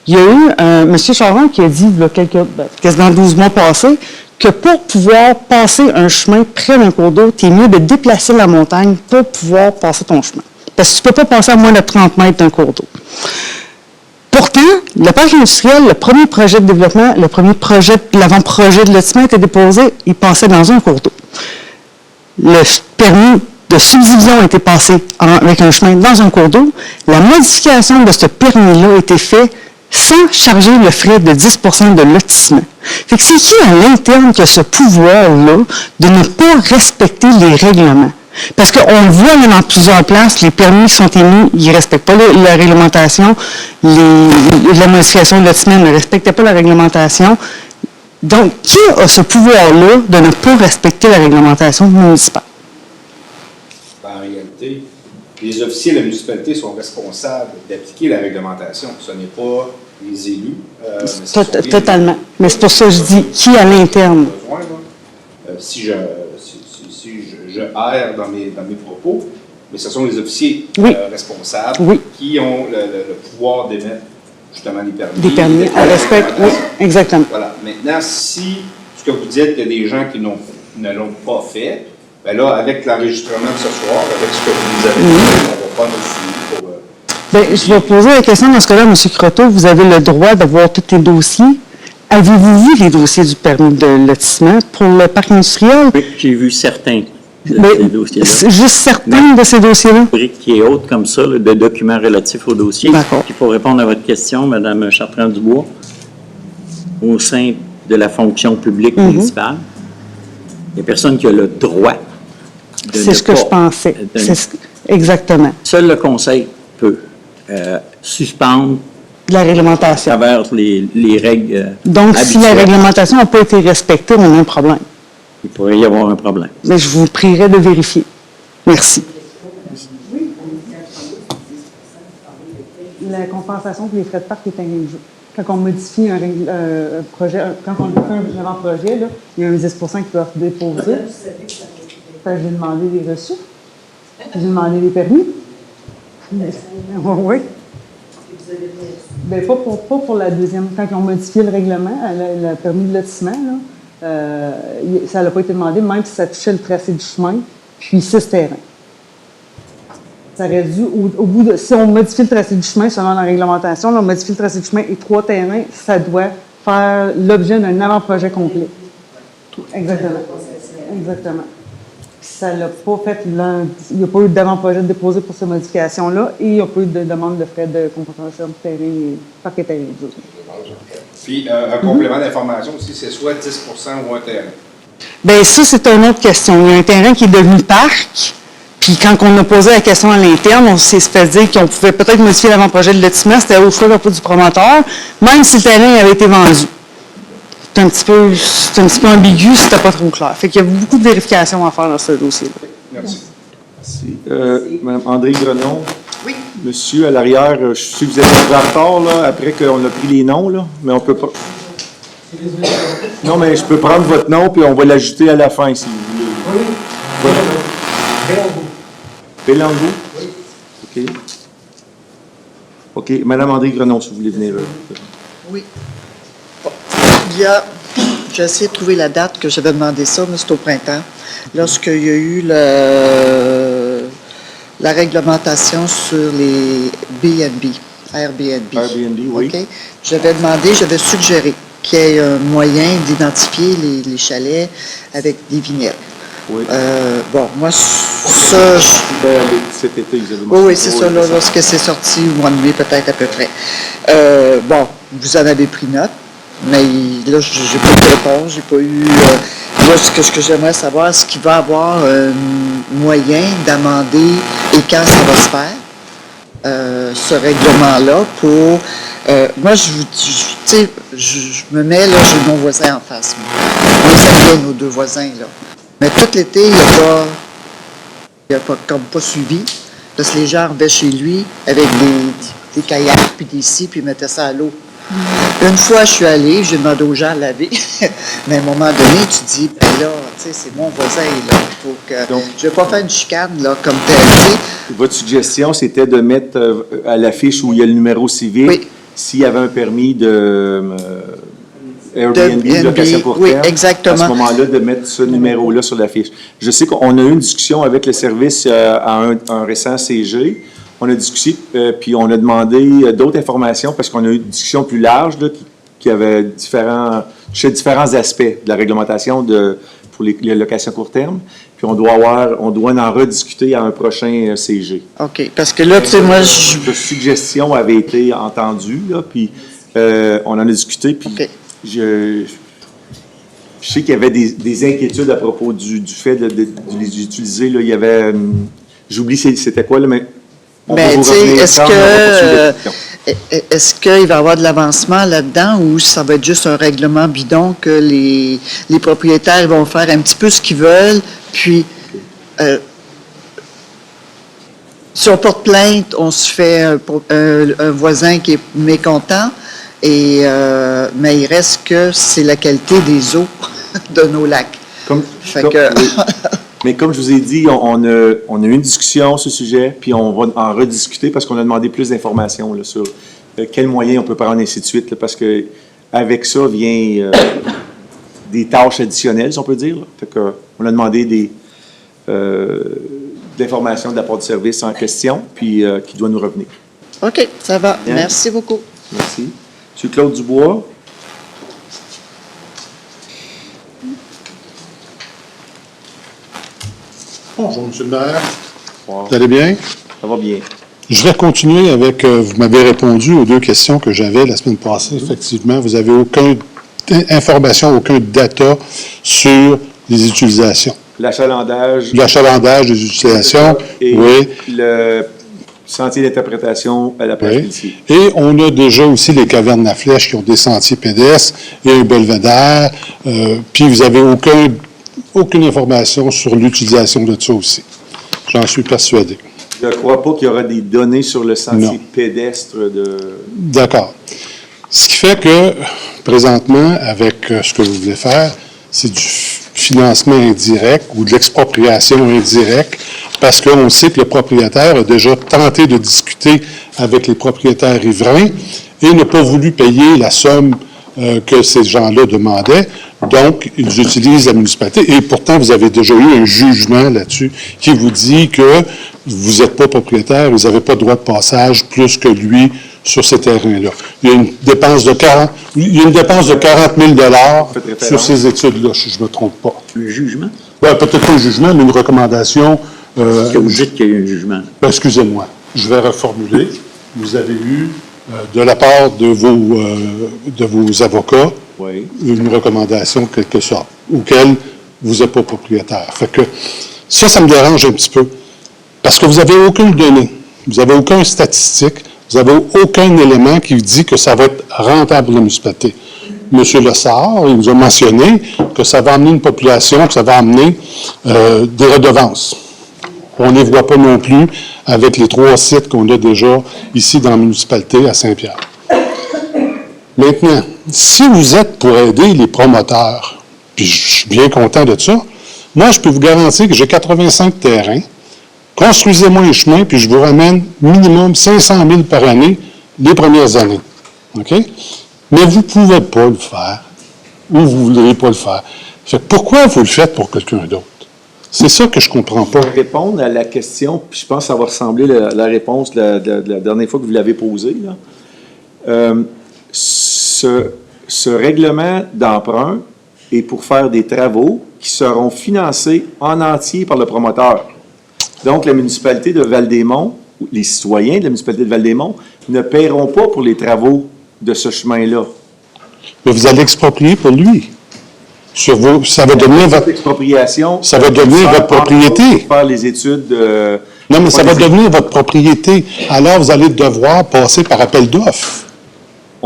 Il y a eu M. Charon qui a dit, il y a quasiment 12 mois passés, que pour pouvoir passer un chemin près d'un cours d'eau, tu es mieux de déplacer la montagne pour pouvoir passer ton chemin. Parce que tu ne peux pas passer à moins de 30 mètres d'un cours d'eau. Pourtant, le parc industriel, le premier projet de développement, l'avant-projet de lotissement était déposé, il passait dans un cours d'eau. Le permis de subdivision a été passé avec un chemin dans un cours d'eau. La modification de ce permis-là a été faite sans charger le frais de 10 % de lotissement. Fait que c'est qui à l'interne qui a ce pouvoir-là de ne pas respecter les règlements? Parce qu'on le voit dans plusieurs places, les permis sont émis, ils ne respectent pas la réglementation, la modification de lotissement ne respectait pas la réglementation. Donc, qui a ce pouvoir-là de ne pas respecter la réglementation municipale? En réalité, les officiers de la municipalité sont responsables d'appliquer la réglementation. Ce n'est pas les élus. Totalement. Mais c'est pour ça que je dis, qui à l'interne? Si je erre dans mes propos, mais ce sont les officiers responsables qui ont le pouvoir d'émettre justement les permis. Des permis, on respecte, oui, exactement. Voilà. Maintenant, si ce que vous dites, il y a des gens qui ne l'ont pas fait, bien là, avec l'enregistrement de ce soir, avec ce que vous nous avez dit, on va pas nous suivre pour... Bien, je vais poser la question dans ce cas-là, M. Croteau, vous avez le droit d'avoir tous les dossiers. Avez-vous vu les dossiers du permis de lotissement pour le parc industriel? Oui, j'ai vu certains. Mais ces dossiers-là. c'est juste certains de ces dossiers-là. Rubrique et autres comme ça, là, de documents relatifs au dossier. D'accord. Puis pour répondre à votre question, Mme Chartrand-Dubois, au sein de la fonction publique municipale, il n'y a personne qui a le droit de C'est ne ce que pas- je pensais. de- Exactement. Seul le conseil peut suspendre De la à réglementation. travers les règles Donc, si la habituelles. réglementation n'a pas été respectée, on a un problème. Il pourrait y avoir un problème. Mais je vous prierai de vérifier. Merci. La compensation pour les frais de parc est un jeu. Quand on modifie un projet, quand on fait un avant-projet, là, il y a un 10 qui peut être déposé. Fait que j'ai demandé les reçus. J'ai demandé les permis. Oui. Ben, pas pour la deuxième. Quand ils ont modifié le règlement, le permis de lotissement, là, ça n'a pas été demandé, même si ça touchait le tracé du chemin, puis 6 terrains. Ça aurait dû, au bout de. Si on modifie le tracé du chemin, selon la réglementation, là, on modifie le tracé du chemin et 3 terrains, ça doit faire l'objet d'un avant-projet complet. Exactement. Exactement. Ça l'a pas fait lundi. Il n'y a pas eu d'avant-projet déposé pour cette modification-là et il n'y a pas eu de demande de frais de compensation de terrain et parc et terrain. Puis, un complément d'information aussi, c'est soit 10 ou un terrain. Bien, ça, c'est une autre question. Il y a un terrain qui est devenu parc, puis quand on a posé la question à l'interne, on s'est fait dire qu'on pouvait peut-être modifier l'avant-projet de lotissement, c'était au choix du promoteur, même si le terrain avait été vendu. C'est un petit peu ambigu, c'était pas trop clair. Fait qu'il y a beaucoup de vérifications à faire dans ce dossier-là. Merci. Merci. Mme André Grenon. Oui. Monsieur, à l'arrière, je sais que vous êtes un peu en retard, là, après qu'on a pris les noms, là, mais on peut pas. Non, mais je peux prendre votre nom, puis on va l'ajouter à la fin, si vous voulez. Oui. Bélango. Oui. OK. OK. Madame André Grenon, si vous voulez venir. Oui. J'ai essayé de trouver la date que j'avais demandé ça, mais c'est au printemps, lorsqu'il y a eu la réglementation sur les B&B, Airbnb. Airbnb, oui. OK? J'avais suggéré qu'il y ait un moyen d'identifier les chalets avec des vignettes. Oui. Bon, moi, ça, Cet été, vous avez oui, c'est ça, là, lorsque c'est sorti, au mois de mai, peut-être à peu près. Bon, vous en avez pris note, mais là, j'ai pas eu de réponse, j'ai pas eu... Moi, ce que j'aimerais savoir, est-ce qu'il va y avoir un moyen d'amender et quand ça va se faire, ce règlement-là, pour... moi, je me mets, là, j'ai mon voisin en face. On les aime bien, nos deux voisins, là. Mais tout l'été, il n'a pas suivi, parce que les gens arrivaient chez lui avec des kayaks, puis des scies, puis ils mettaient ça à l'eau. Une fois, je suis allée, j'ai demandé aux gens de laver, mais à un moment donné, tu te dis, ben là, tu sais, c'est mon voisin, là, faut que... Donc, je ne vais pas faire une chicane, là, comme tel, tu sais. Votre suggestion, c'était de mettre à l'affiche où il y a le numéro civique, Oui. s'il y avait un permis de Airbnb, de location pour oui, terme, exactement. à ce moment-là, de mettre ce numéro-là sur l'affiche. Je sais qu'on a eu une discussion avec le service à un récent CG. On a discuté, puis on a demandé d'autres informations parce qu'on a eu une discussion plus large là, qui avait différents aspects de la réglementation pour les locations court terme. Puis on doit en rediscuter à un prochain CG. OK, parce que là, tu sais, moi, Votre suggestion avait été entendue, là, puis on en a discuté, puis OK. je sais qu'il y avait des inquiétudes à propos du fait de les utiliser. Là. Il y avait... j'oublie c'était quoi, là, mais... Ben, tu sais, est-ce qu'il va y avoir de l'avancement là-dedans ou ça va être juste un règlement bidon que les propriétaires vont faire un petit peu ce qu'ils veulent, puis si on porte plainte, on se fait un voisin qui est mécontent, mais il reste que c'est la qualité des eaux de nos lacs. Oui. Mais comme je vous ai dit, on a eu une discussion sur ce sujet, puis on va en rediscuter parce qu'on a demandé plus d'informations là, sur quels moyens on peut prendre, ainsi de suite, là, parce que avec ça vient des tâches additionnelles, si on peut dire. Là. Fait que, on a demandé de l'information de la part du service en question, puis qui doit nous revenir. OK, ça va. Bien. Merci beaucoup. Merci. M. Claude Dubois. Bonjour, M. le maire. Vous allez bien? Ça va bien. Je vais continuer avec, vous m'avez répondu aux 2 questions que j'avais la semaine passée. Effectivement, vous n'avez aucune information, aucun data sur les utilisations. L'achalandage. L'achalandage des utilisations, Et oui. le sentier d'interprétation à la plage Oui. Pelletier. Et on a déjà aussi les cavernes à flèches qui ont des sentiers pédestres et un belvédère. Puis vous n'avez aucune information sur l'utilisation de ça aussi. J'en suis persuadé. Je ne crois pas qu'il y aura des données sur le sentier Non. pédestre de... D'accord. Ce qui fait que, présentement, avec ce que vous voulez faire, c'est du financement indirect ou de l'expropriation indirecte, parce qu'on sait que le propriétaire a déjà tenté de discuter avec les propriétaires riverains et n'a pas voulu payer la somme que ces gens-là demandaient. Donc, ils utilisent la municipalité. Et pourtant, vous avez déjà eu un jugement là-dessus qui vous dit que vous n'êtes pas propriétaire, vous n'avez pas de droit de passage plus que lui sur ces terrains-là. Il y a une dépense de 40 000 sur ces études-là, si je ne me trompe pas. Un jugement? Oui, peut-être pas un jugement, mais une recommandation. Est-ce que vous dites qu'il y a eu un jugement? Excusez-moi, je vais reformuler. Vous avez eu, de la part de vos avocats, Oui. une recommandation, quelque sorte, auquel vous n'êtes pas propriétaire. Fait que ça me dérange un petit peu. Parce que vous n'avez aucune donnée, vous n'avez aucun statistique, vous n'avez aucun élément qui dit que ça va être rentable pour la municipalité. M. Lessard, il nous a mentionné que ça va amener une population, que ça va amener des redevances. On ne les voit pas non plus avec les 3 sites qu'on a déjà ici dans la municipalité à Saint-Pierre. Maintenant, si vous êtes pour aider les promoteurs, puis je suis bien content de ça, moi, je peux vous garantir que j'ai 85 terrains. Construisez-moi un chemin, puis je vous ramène minimum 500 000 par année les premières années. OK? Mais vous ne pouvez pas le faire, ou vous ne voudrez pas le faire. Fait que pourquoi vous le faites pour quelqu'un d'autre? C'est ça que je ne comprends pas. Pour répondre à la question, puis je pense que ça va ressembler à la réponse de la dernière fois que vous l'avez posée, là. Ce règlement d'emprunt est pour faire des travaux qui seront financés en entier par le promoteur. Donc, la municipalité de Val-des-Monts, les citoyens de la municipalité de Val-des-Monts, ne paieront pas pour les travaux de ce chemin-là. Mais vous allez exproprier pour lui. Ça va devenir votre expropriation. Ça va devenir votre propriété. Pour faire les études. Non, mais ça va devenir votre propriété. Alors, vous allez devoir passer par appel d'offres.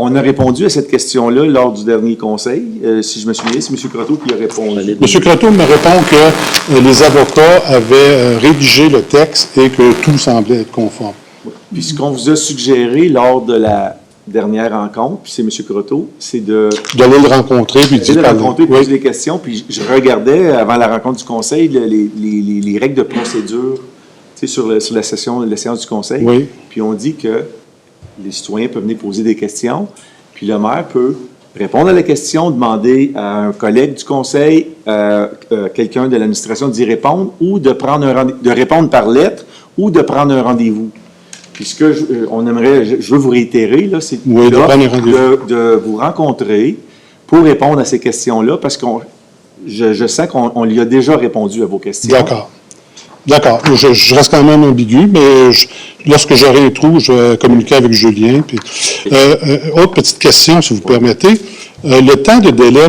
On a répondu à cette question-là lors du dernier conseil. Si je me souviens, c'est M. Croteau qui a répondu. M. Croteau me répond que les avocats avaient rédigé le texte et que tout semblait être conforme. Puis ce qu'on vous a suggéré lors de la dernière rencontre, puis c'est M. Croteau, c'est d'aller le rencontrer, puis de le rencontrer, poser des questions. Puis je regardais, avant la rencontre du conseil, les règles de procédure, tu sais, sur la séance du conseil. Oui. Puis on dit que les citoyens peuvent venir poser des questions, puis le maire peut répondre à la question, demander à un collègue du conseil, quelqu'un de l'administration d'y répondre, ou de répondre par lettre, ou de prendre un rendez-vous. Puis ce que je veux vous réitérer, là, c'est de vous rencontrer pour répondre à ces questions-là, parce que je sens qu'on lui a déjà répondu à vos questions. D'accord. Je reste quand même ambigu, mais lorsque j'aurai un trou, je vais communiquer avec Julien. Puis, autre petite question, si vous permettez. Le temps de délai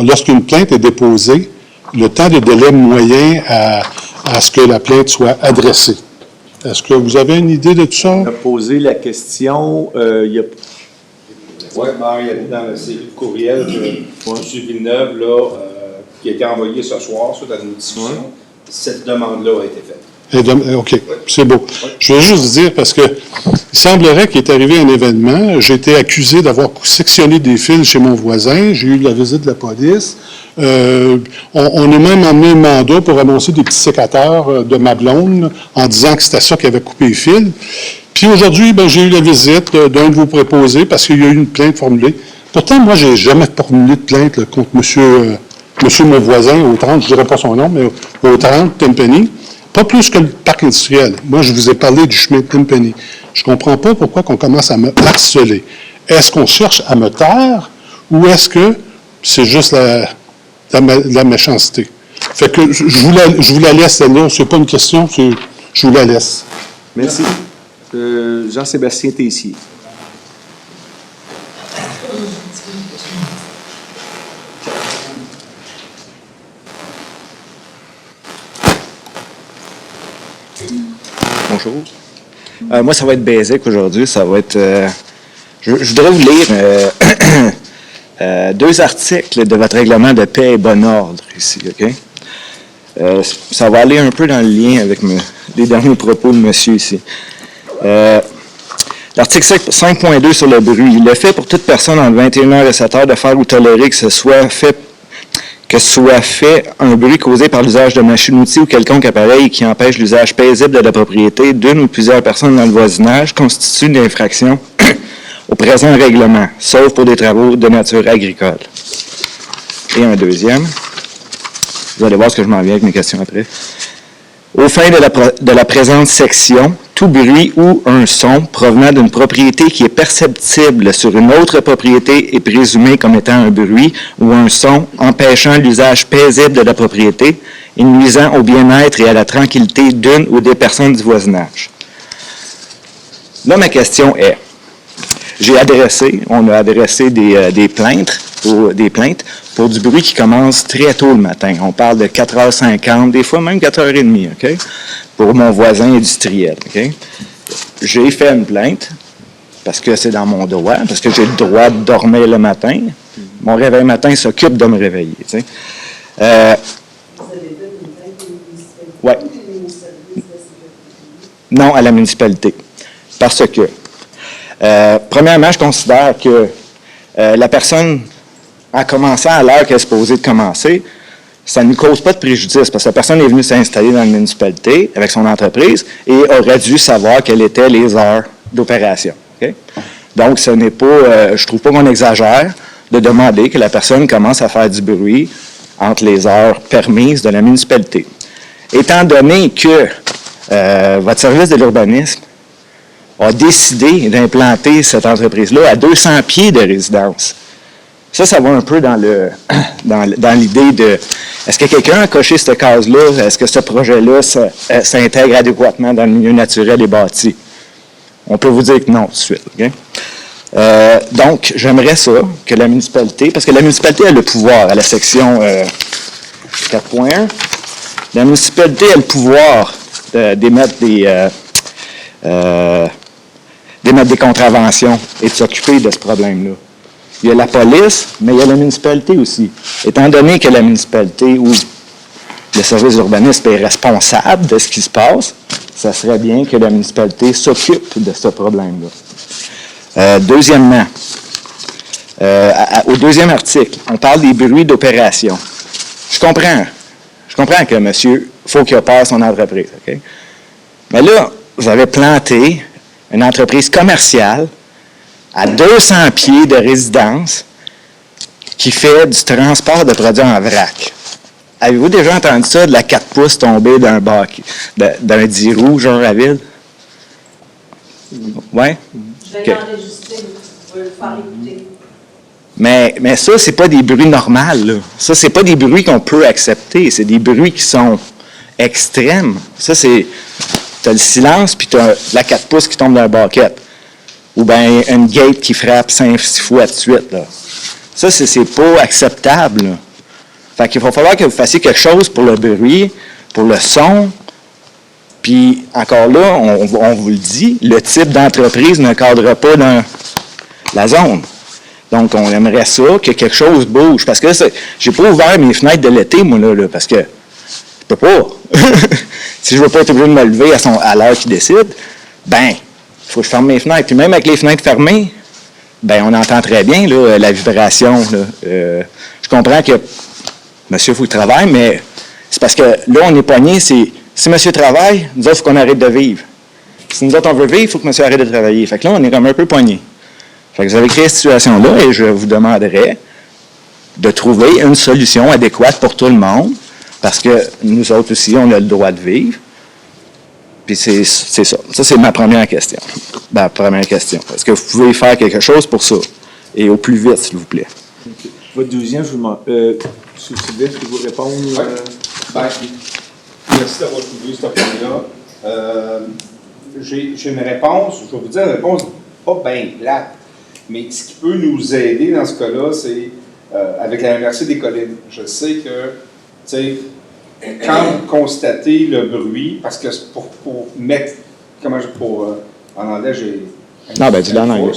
lorsqu'une plainte est déposée, le temps de délai moyen à ce que la plainte soit adressée. Est-ce que vous avez une idée de tout ça? On a posé la question, il y a... Oui, il y a dans la série de courriels que M. Villeneuve, là, qui a été envoyé ce soir suite à nos discussions, cette demande-là a été faite. OK, c'est beau. Je veux juste dire, parce que il semblerait qu'il est arrivé un événement. J'ai été accusé d'avoir sectionné des fils chez mon voisin. J'ai eu la visite de la police. On a même emmené un mandat pour annoncer des petits sécateurs de ma blonde en disant que c'était ça qui avait coupé les fils. Puis aujourd'hui, j'ai eu la visite d'un de vos préposés parce qu'il y a eu une plainte formulée. Pourtant, moi, j'ai jamais formulé de plainte contre monsieur mon voisin au 30, je ne dirais pas son nom, mais au 30 Timpany. Pas plus que le parc industriel. Moi, je vous ai parlé du chemin de Timpany. Je ne comprends pas pourquoi on commence à me harceler. Est-ce qu'on cherche à me taire ou est-ce que c'est juste la méchanceté? Fait que je vous la laisse, celle-là. C'est pas une question, je vous la laisse. Merci. Jean-Sébastien Tessier. Bonjour. Moi, ça va être basique aujourd'hui. Ça va être. Je voudrais vous lire 2 articles de votre règlement de paix et bon ordre ici, OK? Ça va aller un peu dans le lien avec les derniers propos de monsieur ici. L'article 5.2 sur le bruit. Le fait pour toute personne entre 21h et 7h de faire ou tolérer que ce soit fait un bruit causé par l'usage de machines-outils ou quelconque appareil qui empêche l'usage paisible de la propriété d'une ou plusieurs personnes dans le voisinage constitue une infraction au présent règlement, sauf pour des travaux de nature agricole. Et un deuxième. Vous allez voir ce que je m'en viens avec mes questions après. Aux fins de la présente section, tout bruit ou un son provenant d'une propriété qui est perceptible sur une autre propriété est présumé comme étant un bruit ou un son empêchant l'usage paisible de la propriété et nuisant au bien-être et à la tranquillité d'une ou des personnes du voisinage. Là, ma question est, on a adressé des plaintes pour du bruit qui commence très tôt le matin. On parle de 4h50, des fois même 4h30, OK? Pour mon voisin industriel, OK? J'ai fait une plainte, parce que c'est dans mon droit, parce que j'ai le droit de dormir le matin. Mon réveil matin s'occupe de me réveiller, tu sais. Ouais. Non, à la municipalité. Parce que, premièrement, je considère que la personne, en commençant à l'heure qu'elle est supposée de commencer, ça ne nous cause pas de préjudice, parce que la personne est venue s'installer dans la municipalité avec son entreprise et aurait dû savoir quelles étaient les heures d'opération. Okay? Donc, ce n'est pas, je trouve pas qu'on exagère de demander que la personne commence à faire du bruit entre les heures permises de la municipalité. Étant donné que votre service de l'urbanisme a décidé d'implanter cette entreprise-là à 200 pieds de résidence, ça va un peu dans l'idée de est-ce que quelqu'un a coché cette case-là? Est-ce que ce projet-là s'intègre adéquatement dans le milieu naturel et bâti? On peut vous dire que non tout de suite. Okay? Donc, j'aimerais ça, que la municipalité, parce que la municipalité a le pouvoir à la section 4.1, la municipalité a le pouvoir d'émettre des contraventions et de s'occuper de ce problème-là. Il y a la police, mais il y a la municipalité aussi. Étant donné que la municipalité ou le service d'urbanisme est responsable de ce qui se passe, ça serait bien que la municipalité s'occupe de ce problème-là. Deuxièmement, au deuxième article, on parle des bruits d'opération. Je comprends que monsieur, il faut qu'il opère son entreprise. Okay? Mais là, vous avez planté une entreprise commerciale à 200 pieds de résidence qui fait du transport de produits en vrac. Avez-vous déjà entendu ça, de la 4 pouces tombée d'un bac, d'un 10 roues, genre à vide? Oui? Je vais l'enregistrer, je vais le faire écouter. Mais ça, c'est pas des bruits normaux, là. Ça, c'est pas des bruits qu'on peut accepter. C'est des bruits qui sont extrêmes. Ça, c'est... T'as le silence, puis t'as la 4 pouces qui tombe d'un baquette. Ou bien une gate qui frappe 5-6 fois de suite, là. Ça, c'est pas acceptable, là. Fait qu'il va falloir que vous fassiez quelque chose pour le bruit, pour le son. Puis, encore là, on vous le dit, le type d'entreprise ne cadre pas dans la zone. Donc, on aimerait ça, que quelque chose bouge. Parce que j'ai pas ouvert mes fenêtres de l'été, moi, là, parce que je peux pas. Si je veux pas être obligé de me lever à l'heure qu'il décide, ben, il faut que je ferme mes fenêtres. Puis même avec les fenêtres fermées, ben, on entend très bien là, la vibration. Là. Je comprends que monsieur, il faut qu'il travaille, mais c'est parce que là, on est pogné, si monsieur travaille, nous autres, il faut qu'on arrête de vivre. Si nous autres, on veut vivre, il faut que monsieur arrête de travailler. Fait que là, on est comme un peu pogné. Fait que vous avez créé cette situation-là et je vous demanderais de trouver une solution adéquate pour tout le monde, parce que nous autres aussi, on a le droit de vivre. Puis c'est ça. Ça, c'est ma première question. Ma première question. Est-ce que vous pouvez faire quelque chose pour ça? Et au plus vite, s'il vous plaît. Okay. Votre deuxième, je vous demande. M. Sylvain, est-ce que vous répondre? Merci d'avoir trouvé ce point-là. J'ai une réponse, je vais vous dire une réponse pas bien plate, mais ce qui peut nous aider dans ce cas-là, c'est avec la MRC des Collines. Je sais que, tu sais, quand vous constatez le bruit, parce que pour mettre, en anglais, j'ai... Non, ben dis-le en anglais.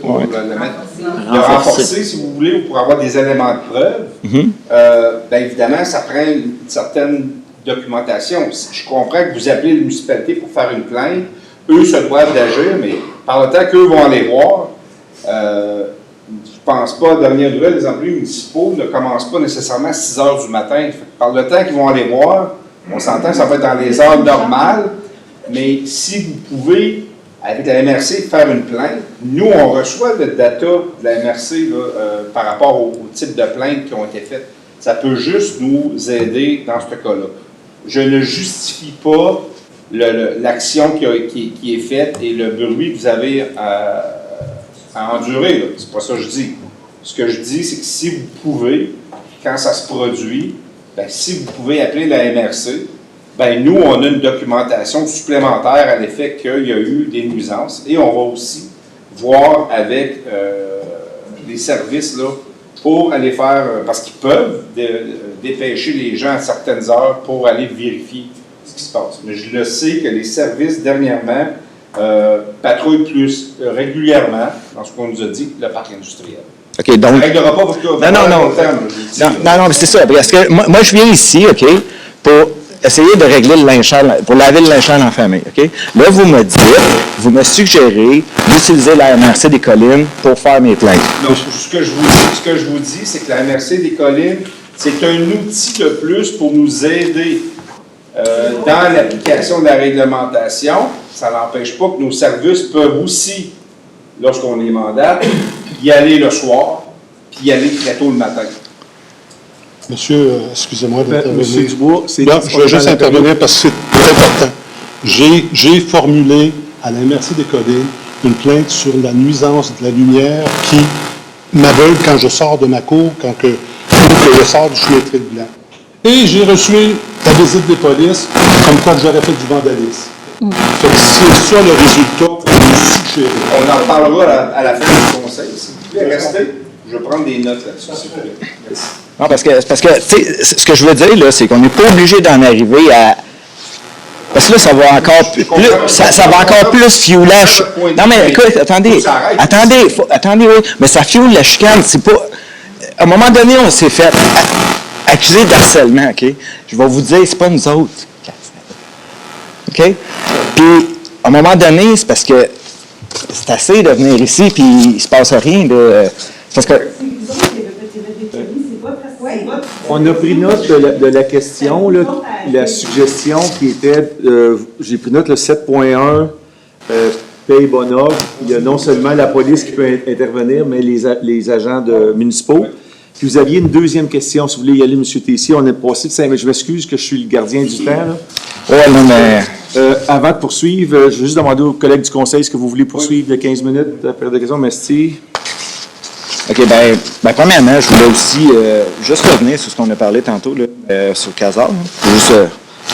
Pour le mettre, le renforcer, si vous voulez, ou pour avoir des éléments de preuve, bien évidemment, ça prend une certaine documentation. Je comprends que vous appelez la municipalité pour faire une plainte, eux se doivent d'agir, mais par le temps qu'eux vont aller voir, je ne pense pas, dernière nouvelle, les employés municipaux ne commencent pas nécessairement à 6 heures du matin. Par le temps qu'ils vont aller voir, on s'entend que ça va être dans les heures normales, mais si vous pouvez, avec la MRC, faire une plainte, nous, on reçoit le data de la MRC là, par rapport au type de plaintes qui ont été faites. Ça peut juste nous aider dans ce cas-là. Je ne justifie pas l'action qui est faite et le bruit que vous avez à endurer. C'est pas ça que je dis. Ce que je dis, c'est que si vous pouvez, quand ça se produit, bien, si vous pouvez appeler la MRC, bien, nous, on a une documentation supplémentaire à l'effet qu'il y a eu des nuisances. Et on va aussi voir avec les services là, pour aller faire, parce qu'ils peuvent dépêcher les gens à certaines heures pour aller vérifier ce qui se passe. Mais je le sais que les services, dernièrement, patrouillent plus régulièrement, dans ce qu'on nous a dit, le parc industriel. OK, donc... Ça ne réglera pas votre Non, mais c'est ça. Parce que moi, je viens ici, OK, pour essayer de régler le linge sale, pour laver le linge sale en famille, OK? Là, vous me suggérez d'utiliser la MRC des Collines pour faire mes plaintes. Non, ce que je vous dis, c'est que la MRC des Collines, c'est un outil de plus pour nous aider dans l'application de la réglementation. Ça n'empêche pas que nos services peuvent aussi, lorsqu'on les mandate, y aller le soir, puis y aller très tôt le matin. Monsieur, excusez-moi d'intervenir. Monsieur Dubois, c'est... Là, je veux juste intervenir parce que c'est très important. J'ai formulé à la MRC des Collines une plainte sur la nuisance de la lumière qui m'aveugle quand je sors de ma cour, quand je sors du chouetterie de blanc. Et j'ai reçu la visite des polices comme quoi j'aurais fait du vandalisme. Fait que c'est ça le résultat pour nous suggérer. On en reparlera à la fin du conseil. S'il vous plaît, restez. Je vais prendre des notes là-dessus, s'il vous plaît. Merci. Non, parce que tu sais, ce que je veux dire, là, c'est qu'on n'est pas obligé d'en arriver à... Parce que là, ça va encore plus, ça va encore plus fioler la... Non, mais écoute, attendez, oui, mais ça fioule la chicane, c'est pas... À un moment donné, on s'est fait accuser d'harcèlement, OK? Je vais vous dire, c'est pas nous autres. OK? Puis, à un moment donné, c'est parce que c'est assez de venir ici, puis il se passe rien, là. C'est parce que... On a pris note de la question, là, la suggestion qui était, j'ai pris note le 7.1, paye bon ordre. Il y a non seulement la police qui peut intervenir, mais les agents municipaux. Puis vous aviez une deuxième question, si vous voulez y aller, M. Tessier. On est passé de 5 minutes. Je m'excuse que je suis le gardien du temps. Là. Ouais, non, mais... Avant de poursuivre, je vais juste demander aux collègues du conseil, est-ce que vous voulez poursuivre de 15 minutes après la question? Merci. OK, ben premièrement, je voulais aussi juste revenir sur ce qu'on a parlé tantôt, là, sur Casar.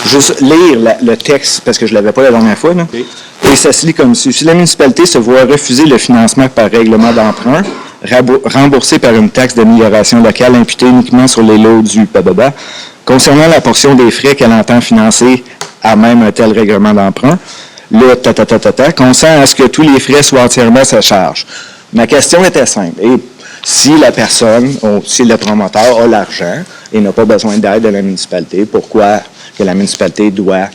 Juste lire le texte, parce que je ne l'avais pas la dernière fois. Là. Okay. Et ça se lit comme suit. Si la municipalité se voit refuser le financement par règlement d'emprunt, remboursé par une taxe d'amélioration locale imputée uniquement sur les lots du PABABA, concernant la portion des frais qu'elle entend financer à même un tel règlement d'emprunt, le consent à ce que tous les frais soient entièrement à sa charge. Ma question était simple. Et si la personne, ou si le promoteur a l'argent et n'a pas besoin d'aide de la municipalité, pourquoi que la municipalité doit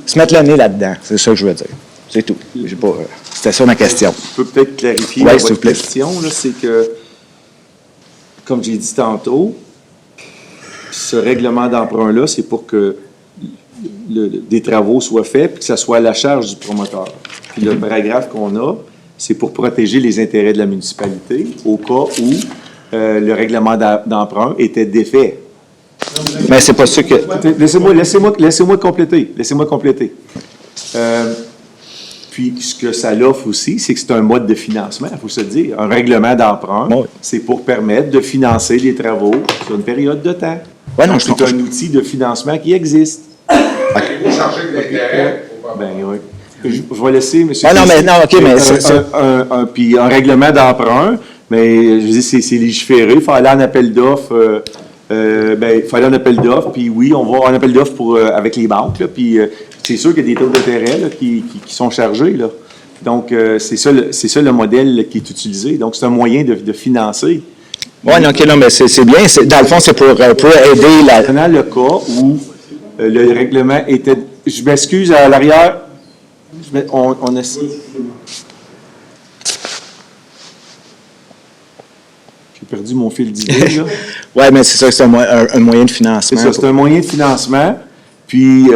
se mettre le nez là-dedans? C'est ça que je veux dire. C'est tout. C'était ça ma question. Je peux peut-être clarifier votre question. C'est que, comme j'ai dit tantôt, ce règlement d'emprunt-là, c'est pour que des travaux soient faits et que ça soit à la charge du promoteur. Puis le paragraphe qu'on a, c'est pour protéger les intérêts de la municipalité au cas où le règlement d'emprunt était défait. Mais c'est pas sûr que... Laissez-moi compléter. Puis, ce que ça l'offre aussi, c'est que c'est un mode de financement, il faut se dire. Un règlement d'emprunt, c'est pour permettre de financer des travaux sur une période de temps. Ouais, non, Donc, je c'est comprends. un outil de financement qui existe. Vous chargez de l'intérêt. Ben oui. Je vais laisser M. Ah non, mais non, OK, mais Puis un règlement d'emprunt, mais je dis, c'est légiféré. Il faut aller en appel d'offres. Il faut aller en appel d'offres. Puis oui, on va en appel d'offres avec les banques. Là, puis c'est sûr qu'il y a des taux d'intérêt là, qui sont chargés. Là. Donc, c'est ça le modèle là, qui est utilisé. Donc, c'est un moyen de financer. Oui, non, OK, non, mais c'est bien. Dans le fond, c'est pour aider la... Prenant le cas où le règlement était... Je m'excuse, à l'arrière, on essaie... J'ai perdu mon fil d'idée, là. Oui, mais c'est ça, c'est un moyen de financement. C'est ça, c'est un moyen de financement. Puis,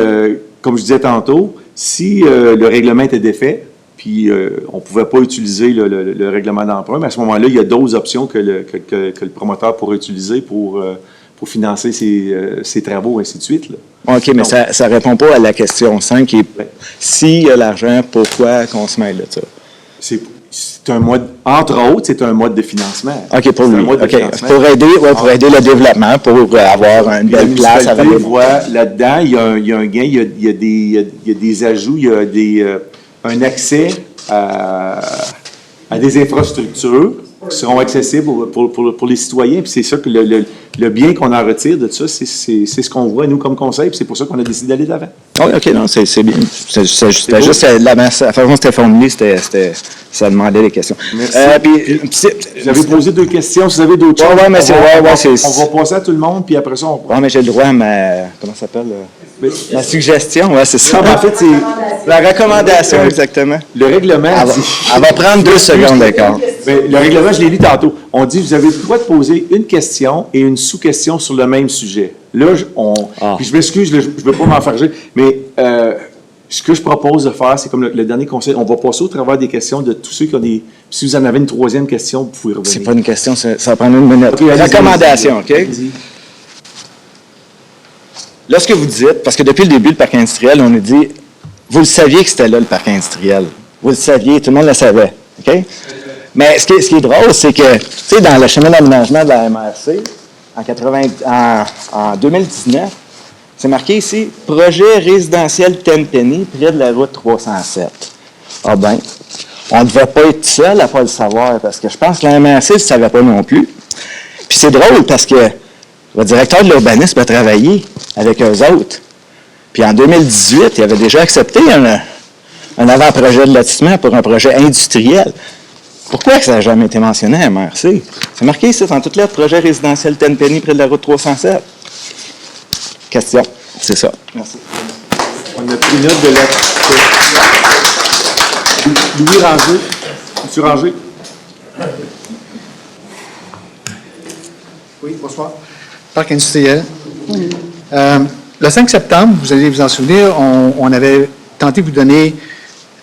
comme je disais tantôt, si le règlement était défait, puis on ne pouvait pas utiliser le règlement d'emprunt, mais à ce moment-là, il y a d'autres options que le promoteur pourrait utiliser pour financer ses travaux, ainsi de suite. Là. OK, mais ça ne répond pas à la question 5 qui est s'il y a l'argent, pourquoi qu'on se mêle de ça? C'est un mode, entre autres, c'est un mode de financement. OK, pour C'est un lui. mode de OK. financement. Pour aider le développement, pour avoir une belle place à La revenir. voit là-dedans, il y a un gain, il y a des ajouts, il y a un accès à des infrastructures qui seront accessibles pour les citoyens. Puis c'est ça que le bien qu'on en retire de ça, c'est ce qu'on voit, nous, comme conseil, puis c'est pour ça qu'on a décidé d'aller de l'avant. Oui, OK, non, c'est bien. C'était juste la façon dont c'était formulé, ça demandait des questions. Merci. Puis, Vous avez posé 2 questions, si vous avez d'autres choses. Ouais, mais on va passer à tout le monde, puis après ça, on... Oui, mais j'ai le droit à ma... Comment ça s'appelle? Ma suggestion, oui, c'est ça. Non, mais en fait, c'est... La recommandation, exactement. Le règlement Elle va prendre 2 secondes d'accord. Le règlement, je l'ai lu tantôt. On dit, vous avez le droit de poser une question et une sous-question sur le même sujet. Là, puis je m'excuse, je ne veux pas m'enfarger, mais ce que je propose de faire, c'est comme le dernier conseil, on va passer au travers des questions de tous ceux qui ont des... Si vous en avez une 3e question, vous pouvez revenir. C'est pas une question, ça va prendre 1 minute. Okay, recommandation, OK? Là, ce que vous dites, parce que depuis le début, le parc industriel, on nous dit, vous le saviez que c'était là, le parc industriel. Vous le saviez, tout le monde le savait, OK? Mais ce qui est drôle, c'est que, tu sais, dans le chemin d'aménagement de la MRC, en 2019, c'est marqué ici, projet résidentiel Tenpenny, près de la route 307. Ah ben, on ne devait pas être seul à ne pas le savoir, parce que je pense que la MRC ne le savait pas non plus. Puis c'est drôle, parce que le directeur de l'urbanisme a travaillé avec eux autres. Puis en 2018, il avait déjà accepté un avant-projet de lotissement pour un projet industriel. Pourquoi ça n'a jamais été mentionné à MRC? C'est marqué ici, en toutes lettres, projet résidentiel Tenpenny près de la route 307. Question, c'est ça. Merci. On a pris note de la... Louis Ranger. M. Ranger. Oui, bonsoir. Parc industriel. Le 5 septembre, vous allez vous en souvenir, on avait tenté de vous donner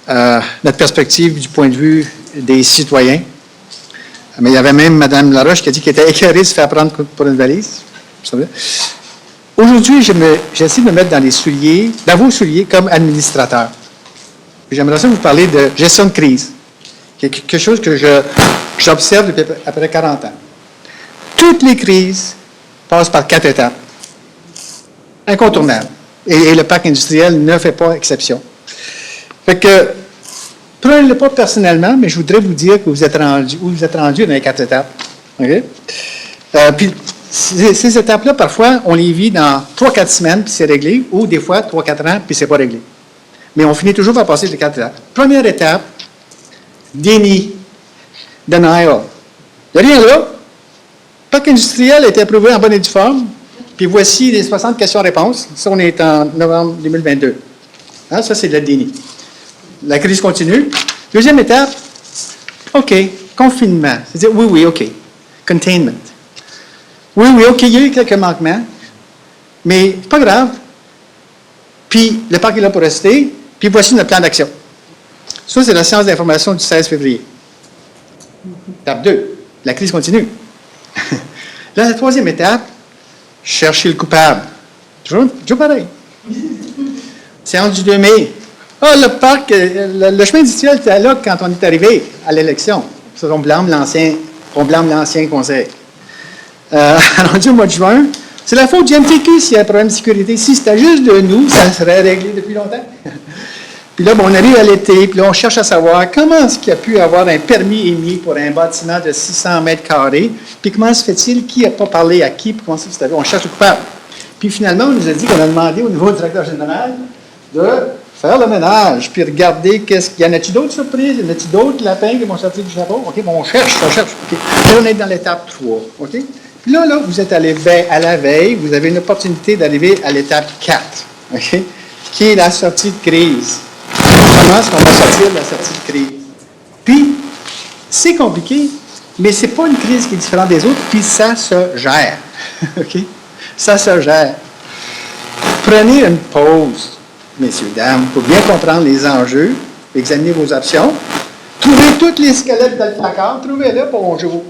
notre perspective du point de vue des citoyens. Mais il y avait même Mme Laroche qui a dit qu'elle était écœurée de se faire prendre pour une valise. Vous savez. Aujourd'hui, j'essaie de me mettre dans vos souliers comme administrateur. J'aimerais ça vous parler de gestion de crise, qui est quelque chose que j'observe depuis après 40 ans. Toutes les crises passent par 4 étapes, incontournables. Et le parc industriel ne fait pas exception. Fait que, prenez-le pas personnellement, mais je voudrais vous dire que vous êtes rendu dans les 4 étapes. OK? Puis, ces étapes-là, parfois, on les vit dans 3-4 semaines, puis c'est réglé, ou des fois 3-4 ans, puis c'est pas réglé. Mais on finit toujours par passer les 4 étapes. Première étape, déni, denial. Il n'y a rien là. Le parc industriel a été approuvé en bonne et due forme, puis voici les 60 questions-réponses. Ça, on est en novembre 2022. Hein, ça, c'est le déni. La crise continue. Deuxième étape, OK, confinement. C'est-à-dire, oui, OK. Containment. Oui, OK, il y a eu quelques manquements, mais c'est pas grave. Puis, le parc est là pour rester, puis voici notre plan d'action. Ça, c'est la séance d'information du 16 février. Étape 2, la crise continue. Là, la troisième étape, chercher le coupable. Toujours pareil. Séance du 2 mai. Ah, le parc, le chemin industriel était là quand on est arrivé à l'élection. On blâme l'ancien conseil. Rendu au mois de juin, C'est la faute du MTQ s'il y a un problème de sécurité. Si c'était juste de nous, ça serait réglé depuis longtemps. Puis là, bon, on arrive à l'été, puis là, on cherche à savoir comment est-ce qu'il y a pu avoir un permis émis pour un bâtiment de 600 mètres carrés, puis comment se fait-il, qui n'a pas parlé à qui, puis comment ça se fait. On cherche le coupable. Puis finalement, on nous a dit qu'on a demandé au niveau du directeur général de faire le ménage, puis regarder qu'est-ce qu'il y en a-t-il d'autres surprises, y en a-t-il d'autres lapins qui vont sortir du chapeau. OK, bon, on cherche. OK. Là, on est dans l'étape 3. OK? Puis là, vous êtes allé à la veille, vous avez une opportunité d'arriver à l'étape 4. OK? Qui est la sortie de crise. Comment est-ce qu'on va sortir de la sortie de crise? Puis, c'est compliqué, mais ce n'est pas une crise qui est différente des autres, puis ça se gère. OK? Ça se gère. Prenez une pause, messieurs, dames, pour bien comprendre les enjeux, examinez vos options, trouvez tous les squelettes dans le placard, trouvez-les, bonjour.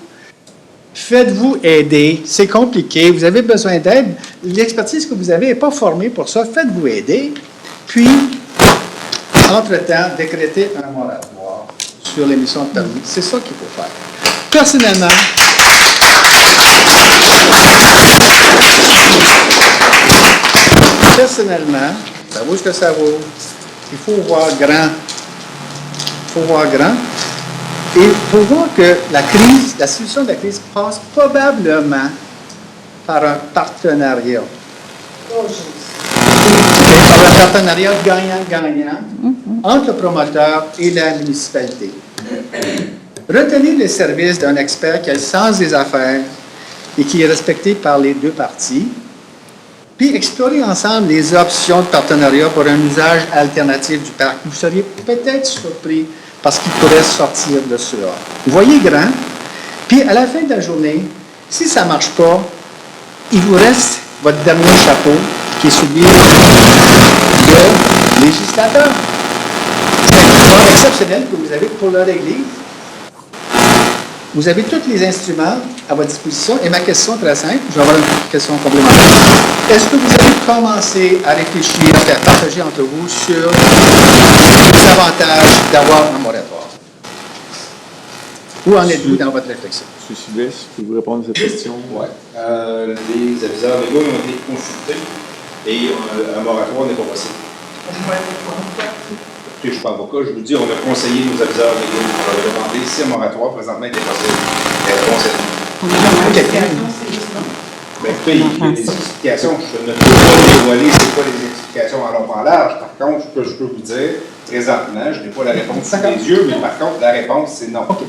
Faites-vous aider, c'est compliqué, vous avez besoin d'aide, l'expertise que vous avez n'est pas formée pour ça, faites-vous aider, puis, entre-temps, décrétez un moratoire sur l'émission de permis. C'est ça qu'il faut faire. Personnellement, ça vaut ce que ça vaut. Il faut voir grand. Et il faut voir que la solution de la crise passe probablement par un partenariat. Par un partenariat gagnant-gagnant entre le promoteur et la municipalité. Retenez les services d'un expert qui a le sens des affaires et qui est respecté par les deux parties. Puis explorer ensemble les options de partenariat pour un usage alternatif du parc. Vous seriez peut-être surpris parce qu'il pourrait sortir de cela. Voyez grand, puis à la fin de la journée, si ça ne marche pas, il vous reste votre dernier chapeau qui est celui de législateur. C'est un pouvoir exceptionnel que vous avez pour le régler. Vous avez tous les instruments à votre disposition. Et ma question est très simple, je vais avoir une question complémentaire. Est-ce que vous avez commencé à réfléchir, à partager entre vous sur les avantages d'avoir un moratoire? Où en êtes-vous dans votre réflexion? M. Sylvestre, pouvez-vous répondre à cette question? Oui. Les aviseurs légaux ont été consultés et un moratoire n'est pas possible. Je ne suis pas avocat, je vous dis, on a conseillé nos aviseurs légaux pour leur demander si un moratoire présentement était possible. La réponse est non. Ben, écoutez, il y a des explications. Je ne peux pas dévoiler c'est quoi les explications en long en large. Par contre, ce que je peux vous dire, présentement, je n'ai pas la réponse sous les yeux, mais par contre, la réponse, c'est non. Okay.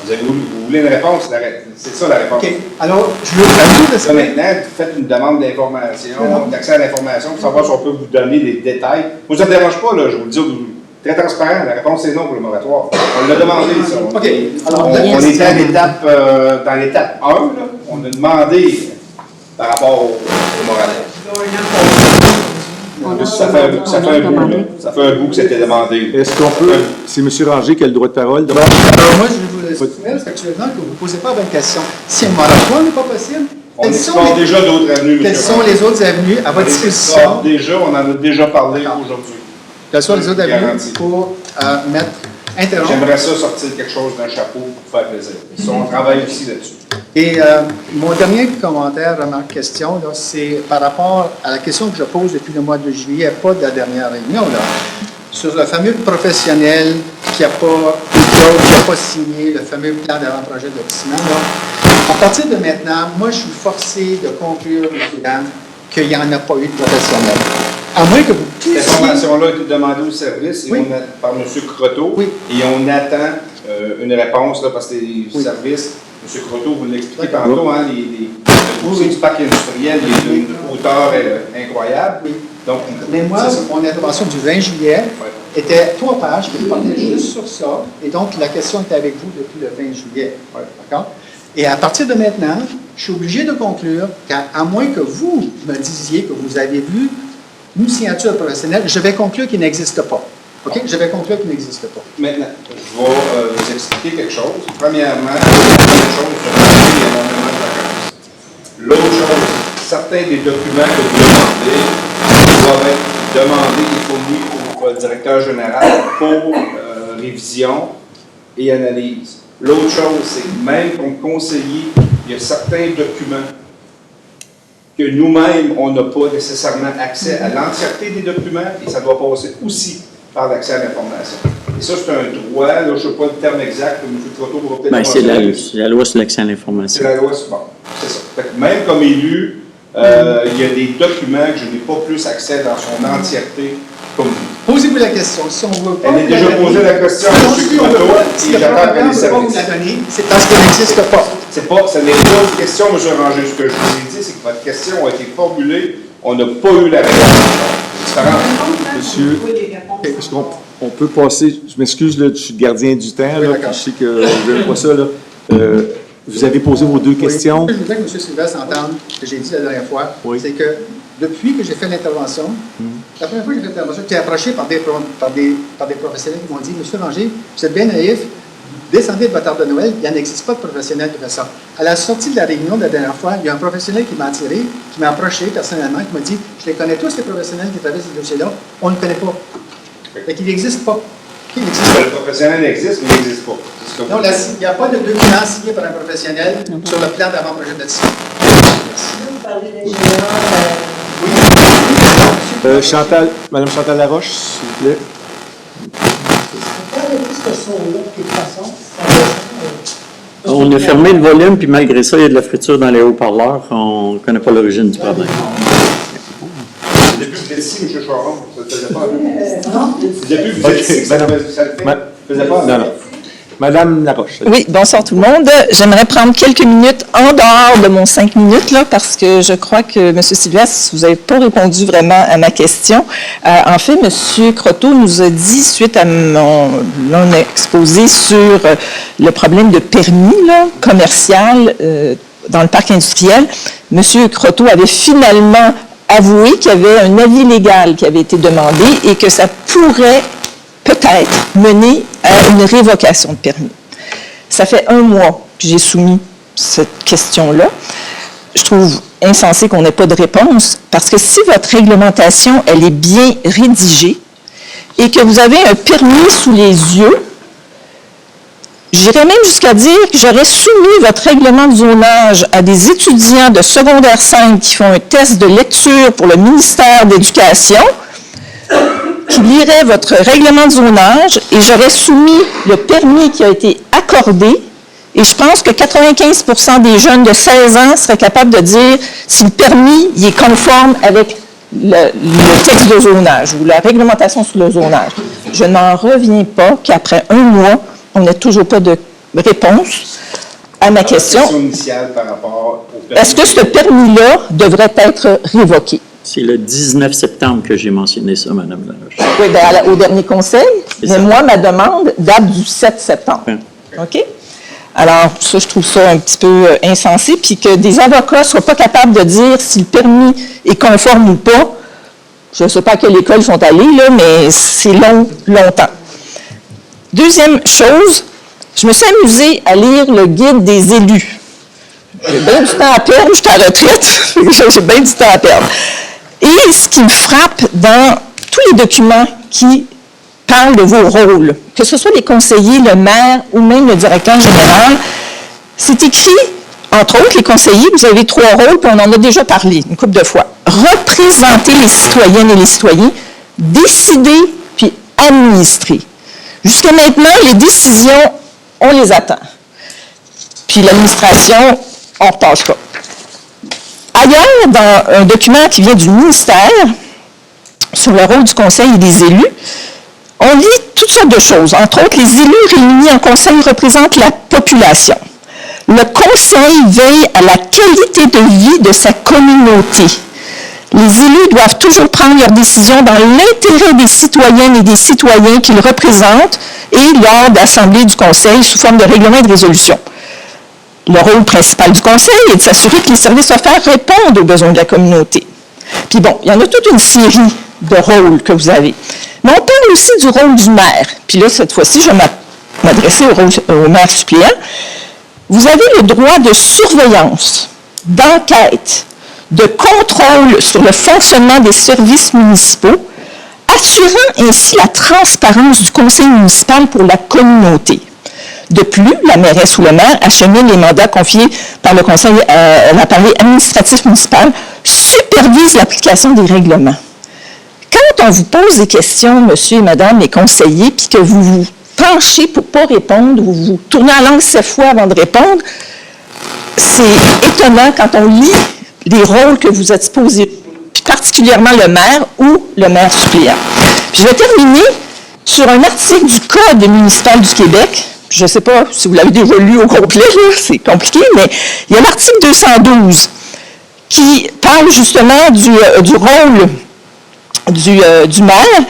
Vous voulez une réponse? C'est ça la réponse. OK. Alors, je veux ajoute de ça. Maintenant, vous faites une demande d'information, d'accès à l'information, pour savoir si on peut vous donner des détails. Moi, ça ne me dérange pas, là, je vous le dis, très transparent. La réponse est non pour le moratoire. On l'a demandé, ça. OK. Alors, on était à l'étape, dans l'étape 1, là, on a demandé par rapport au moratoire. Ça fait un bout que c'était demandé. Est-ce qu'on peut... C'est M. Ranger qui a le droit de parole. Alors, moi, je vais vous soumettre actuellement que vous ne posez pas la bonne question. Si un moratoire n'est pas possible, on explore déjà d'autres avenues. Quelles sont les autres avenues à votre disposition? On en a déjà parlé aujourd'hui. Quelles sont les autres avenues pour interrompre? J'aimerais ça sortir quelque chose d'un chapeau pour faire plaisir. On travaille aussi là-dessus. Et mon dernier commentaire, remarque, question, c'est par rapport à la question que je pose depuis le mois de juillet, pas de la dernière réunion, là, sur le fameux professionnel qui n'a pas signé le fameux plan d'avant-projet de lotissement. À partir de maintenant, moi, je suis forcé de conclure, mesdames, dames, qu'il n'y en a pas eu de professionnel. À moins que vous puissiez... Cette information-là a été demandée au service par M. Croteau, et on attend une réponse là, parce que les services... M. Croteau, vous l'expliquez tantôt, hein, le dossier du parc industriel, il y a une hauteur incroyable. Oui. Donc, mais moi, mon intervention du 20 juillet était 3 pages qui portaient juste sur ça. Et donc, la question était avec vous depuis le 20 juillet. D'accord? Et à partir de maintenant, je suis obligé de conclure qu'à moins que vous me disiez que vous avez vu une signature professionnelle, je vais conclure qu'il n'existe pas. OK? Je vais conclure qu'il n'existe pas. Maintenant, je vais vous expliquer quelque chose. Premièrement, l'autre chose, certains des documents que vous demandez doivent être demandés et fournis au directeur général pour révision et analyse. L'autre chose, c'est que même comme conseiller, il y a certains documents que nous-mêmes, on n'a pas nécessairement accès à l'entièreté des documents et ça doit passer aussi par l'accès à l'information. Et ça, c'est un droit, là, je ne sais pas le terme exact, M. Croteau pourra peut-être... Bien, c'est la loi sur l'accès à l'information. C'est la loi, c'est bon, c'est ça. Fait que même comme élu, il y a des documents que je n'ai pas plus accès dans son entièreté comme vous. Posez-vous la question. Si on veut pas... Elle est déjà posée la question à M. Croteau Si et le j'attends qu'elle programme ait ne sa peut pas vous la donner, c'est parce qu'elle n'existe pas. ça n'est pas une question, M. Ranger. Ce que je vous ai dit, c'est que votre question a été formulée, on n'a pas eu la réponse. C'est différent. Monsieur, est-ce qu'on peut passer, je m'excuse, là, je suis le gardien du temps, Oui, là, d'accord. puis je sais que vous n'aimez pas ça, là. Vous avez posé vos deux questions. Ce que je voudrais que M. Sylvestre entende, que j'ai dit la dernière fois, c'est que depuis que j'ai fait l'intervention, la première fois que j'ai fait l'intervention, j'ai été approché par des professionnels qui m'ont dit, M. Ranger, vous êtes bien naïf, descendez de votre arbre de Noël, il n'existe pas de professionnel qui fait ça. À la sortie de la réunion de la dernière fois, il y a un professionnel qui m'a attiré, qui m'a approché personnellement, qui m'a dit, je les connais tous, les professionnels qui travaillent ces dossiers-là, on ne le connaît pas. Fait qu'il n'existe pas. Le professionnel existe, mais il n'existe pas. Non, il n'y a pas de document signé par un professionnel sur le plan d'avant-projet de décision. Vous parlez d'ingénieur, Madame Chantal Laroche, s'il vous plaît. Regardez tout ce son-là, de toute façon, On a fermé le volume, puis malgré ça, il y a de la friture dans les haut-parleurs. On ne connaît pas l'origine du problème. Depuis que vous êtes ici, M. Charon, ça ne faisait pas. non? Depuis que vous êtes ici, ça ne faisait pas. Non. Madame Laroche. Oui, bonsoir tout le monde. J'aimerais prendre quelques minutes en dehors de mon 5 minutes, là, parce que je crois que M. Sylvestre, vous n'avez pas répondu vraiment à ma question. En fait, M. Croteau nous a dit, suite à mon exposé sur le problème de permis là, commercial dans le parc industriel, M. Croteau avait finalement avoué qu'il y avait un avis légal qui avait été demandé et que ça pourrait peut-être mener à une révocation de permis. Ça fait 1 mois que j'ai soumis cette question-là. Je trouve insensé qu'on n'ait pas de réponse, parce que si votre réglementation, elle est bien rédigée et que vous avez un permis sous les yeux, j'irais même jusqu'à dire que j'aurais soumis votre règlement de zonage à des étudiants de secondaire 5 qui font un test de lecture pour le ministère de l'Éducation, qui lirait votre règlement de zonage et j'aurais soumis le permis qui a été accordé et je pense que 95% des jeunes de 16 ans seraient capables de dire si le permis il est conforme avec le texte de zonage ou la réglementation sur le zonage. Je n'en reviens pas qu'après 1 mois, on n'a toujours pas de réponse à ma question. Initiale par rapport au permis. Est-ce que ce permis-là devrait être révoqué? C'est le 19 septembre que j'ai mentionné ça, Mme Laroche. Oui, bien, au dernier conseil, mais moi, ma demande date du 7 septembre. OK? Alors, ça, je trouve ça un petit peu insensé, puis que des avocats ne soient pas capables de dire si le permis est conforme ou pas. Je ne sais pas à quelle école ils sont allés, là, mais c'est longtemps. Deuxième chose, je me suis amusée à lire le guide des élus. J'ai bien du temps à perdre, je suis en retraite, j'ai bien du temps à perdre. Et ce qui me frappe dans tous les documents qui parlent de vos rôles, que ce soit les conseillers, le maire ou même le directeur général, c'est écrit, entre autres, les conseillers, vous avez 3 rôles, puis on en a déjà parlé une couple de fois. Représenter les citoyennes et les citoyens, décider, puis administrer. Jusqu'à maintenant, les décisions, on les attend. Puis l'administration, on ne repasse pas. Ailleurs, dans un document qui vient du ministère, sur le rôle du conseil et des élus, on lit toutes sortes de choses. Entre autres, les élus réunis en conseil représentent la population. Le conseil veille à la qualité de vie de sa communauté. Les élus doivent toujours prendre leurs décisions dans l'intérêt des citoyennes et des citoyens qu'ils représentent et lors d'assemblées du conseil sous forme de règlement et de résolution. Le rôle principal du conseil est de s'assurer que les services offerts répondent aux besoins de la communauté. Puis bon, il y en a toute une série de rôles que vous avez. Mais on parle aussi du rôle du maire. Puis là, cette fois-ci, je vais m'adresser au maire suppléant. Vous avez le droit de surveillance, d'enquête, de contrôle sur le fonctionnement des services municipaux, assurant ainsi la transparence du conseil municipal pour la communauté. De plus, la mairesse ou le maire achemine les mandats confiés par le conseil à l'appareil administratif municipal supervise l'application des règlements. Quand on vous pose des questions, monsieur et madame les conseillers, puis que vous vous penchez pour ne pas répondre, ou vous tournez la langue 7 fois avant de répondre, c'est étonnant quand on lit les rôles que vous êtes supposés, puis particulièrement le maire ou le maire suppléant. Puis je vais terminer sur un article du Code municipal du Québec. Je ne sais pas si vous l'avez déjà lu au complet, là, c'est compliqué, mais il y a l'article 212 qui parle justement du rôle du maire,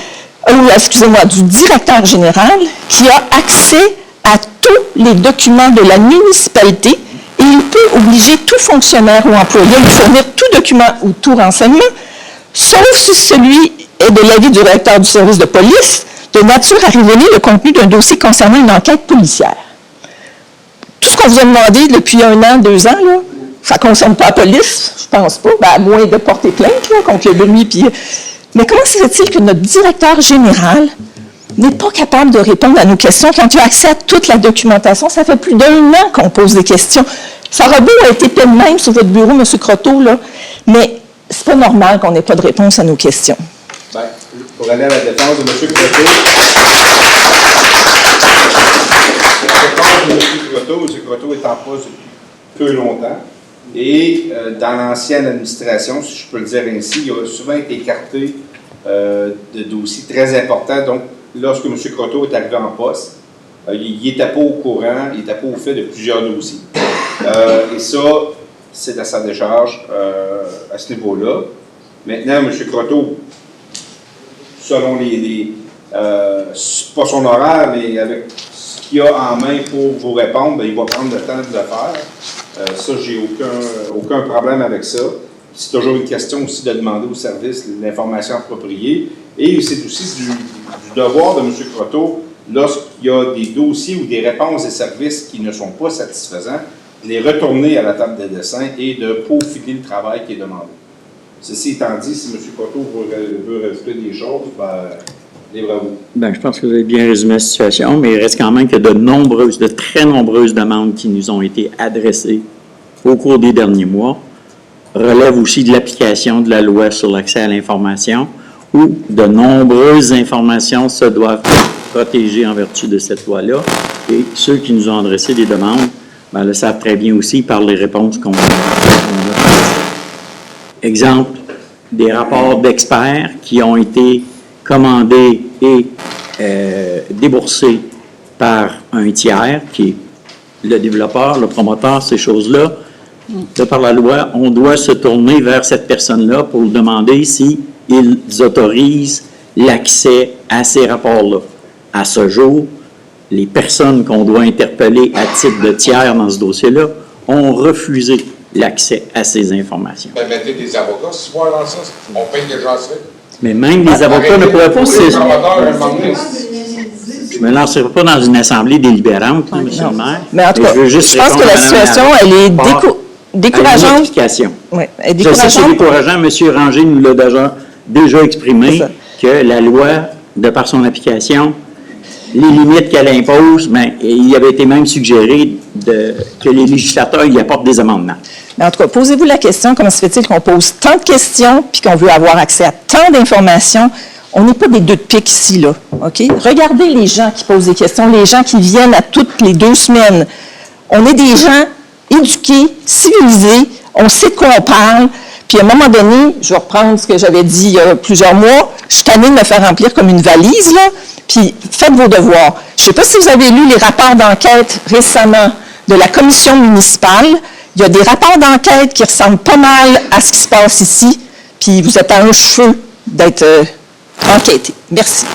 excusez-moi, du directeur général, qui a accès à tous les documents de la municipalité et il peut obliger tout fonctionnaire ou employé à lui fournir tout document ou tout renseignement, sauf si celui est de l'avis du directeur du service de police, de nature à révéler le contenu d'un dossier concernant une enquête policière. Tout ce qu'on vous a demandé depuis 1 an, 2 ans, là, ça ne concerne pas la police, je ne pense pas, à moins de porter plainte là, contre le bruit. Mais comment se fait-il que notre directeur général n'est pas capable de répondre à nos questions quand il a accès à toute la documentation? Ça fait plus d'1 an qu'on pose des questions. Ça aurait beau a été peine même sur votre bureau, M. Croteau, là, mais c'est pas normal qu'on n'ait pas de réponse à nos questions. Bien, pour aller à la défense de M. Croteau, M. Croteau est en poste depuis peu longtemps. Et dans l'ancienne administration, si je peux le dire ainsi, il a souvent été écarté de dossiers très importants. Donc, lorsque M. Croteau est arrivé en poste, il n'était pas au courant, il n'était pas au fait de plusieurs dossiers. Et ça, c'est à sa décharge à ce niveau-là. Maintenant, M. Croteau, selon pas son horaire, mais avec ce qu'il a en main pour vous répondre, bien, il va prendre le temps de le faire. Ça, j'ai aucun problème avec ça. C'est toujours une question aussi de demander au service l'information appropriée. Et c'est aussi du devoir de M. Croteau, lorsqu'il y a des dossiers ou des réponses des services qui ne sont pas satisfaisants, de les retourner à la table de dessin et de peaufiner le travail qui est demandé. Ceci étant dit, si M. Croteau veut rajouter des choses, libre à vous. Bien, je pense que vous avez bien résumé la situation, mais il reste quand même que de très nombreuses demandes qui nous ont été adressées au cours des derniers mois relèvent aussi de l'application de la loi sur l'accès à l'information, où de nombreuses informations se doivent protéger en vertu de cette loi-là. Et ceux qui nous ont adressé des demandes le savent très bien aussi par les réponses qu'on a faites. Exemple, des rapports d'experts qui ont été commandés et déboursés par un tiers, qui est le développeur, le promoteur, ces choses-là. De par la loi, on doit se tourner vers cette personne-là pour demander s'ils autorisent l'accès à ces rapports-là. À ce jour, les personnes qu'on doit interpeller à titre de tiers dans ce dossier-là ont refusé l'accès à ces informations. Mettez des avocats, si vous voulez dans ça, on paye déjà ça. Mais même les avocats ne pourraient pas... Je ne me lancerai pas dans une assemblée délibérante, M. le maire. Mais en tout cas, je pense que la situation, elle est décourageante. Oui, je sais que c'est décourageant. M. Ranger nous l'a déjà exprimé que la loi, de par son application, les limites qu'elle impose, il avait été même suggéré que les législateurs y apportent des amendements. Mais en tout cas, posez-vous la question, comment se fait-il qu'on pose tant de questions puis qu'on veut avoir accès à tant d'informations? On n'est pas des deux de pique ici, là, OK? Regardez les gens qui posent des questions, les gens qui viennent à toutes les 2 semaines. On est des gens éduqués, civilisés, on sait de quoi on parle, puis à un moment donné, je vais reprendre ce que j'avais dit il y a plusieurs mois, je suis tannée de me faire remplir comme une valise, là, puis faites vos devoirs. Je ne sais pas si vous avez lu les rapports d'enquête récemment de la commission municipale. Il y a des rapports d'enquête qui ressemblent pas mal à ce qui se passe ici, puis vous êtes à un cheveu d'être enquêté. Merci.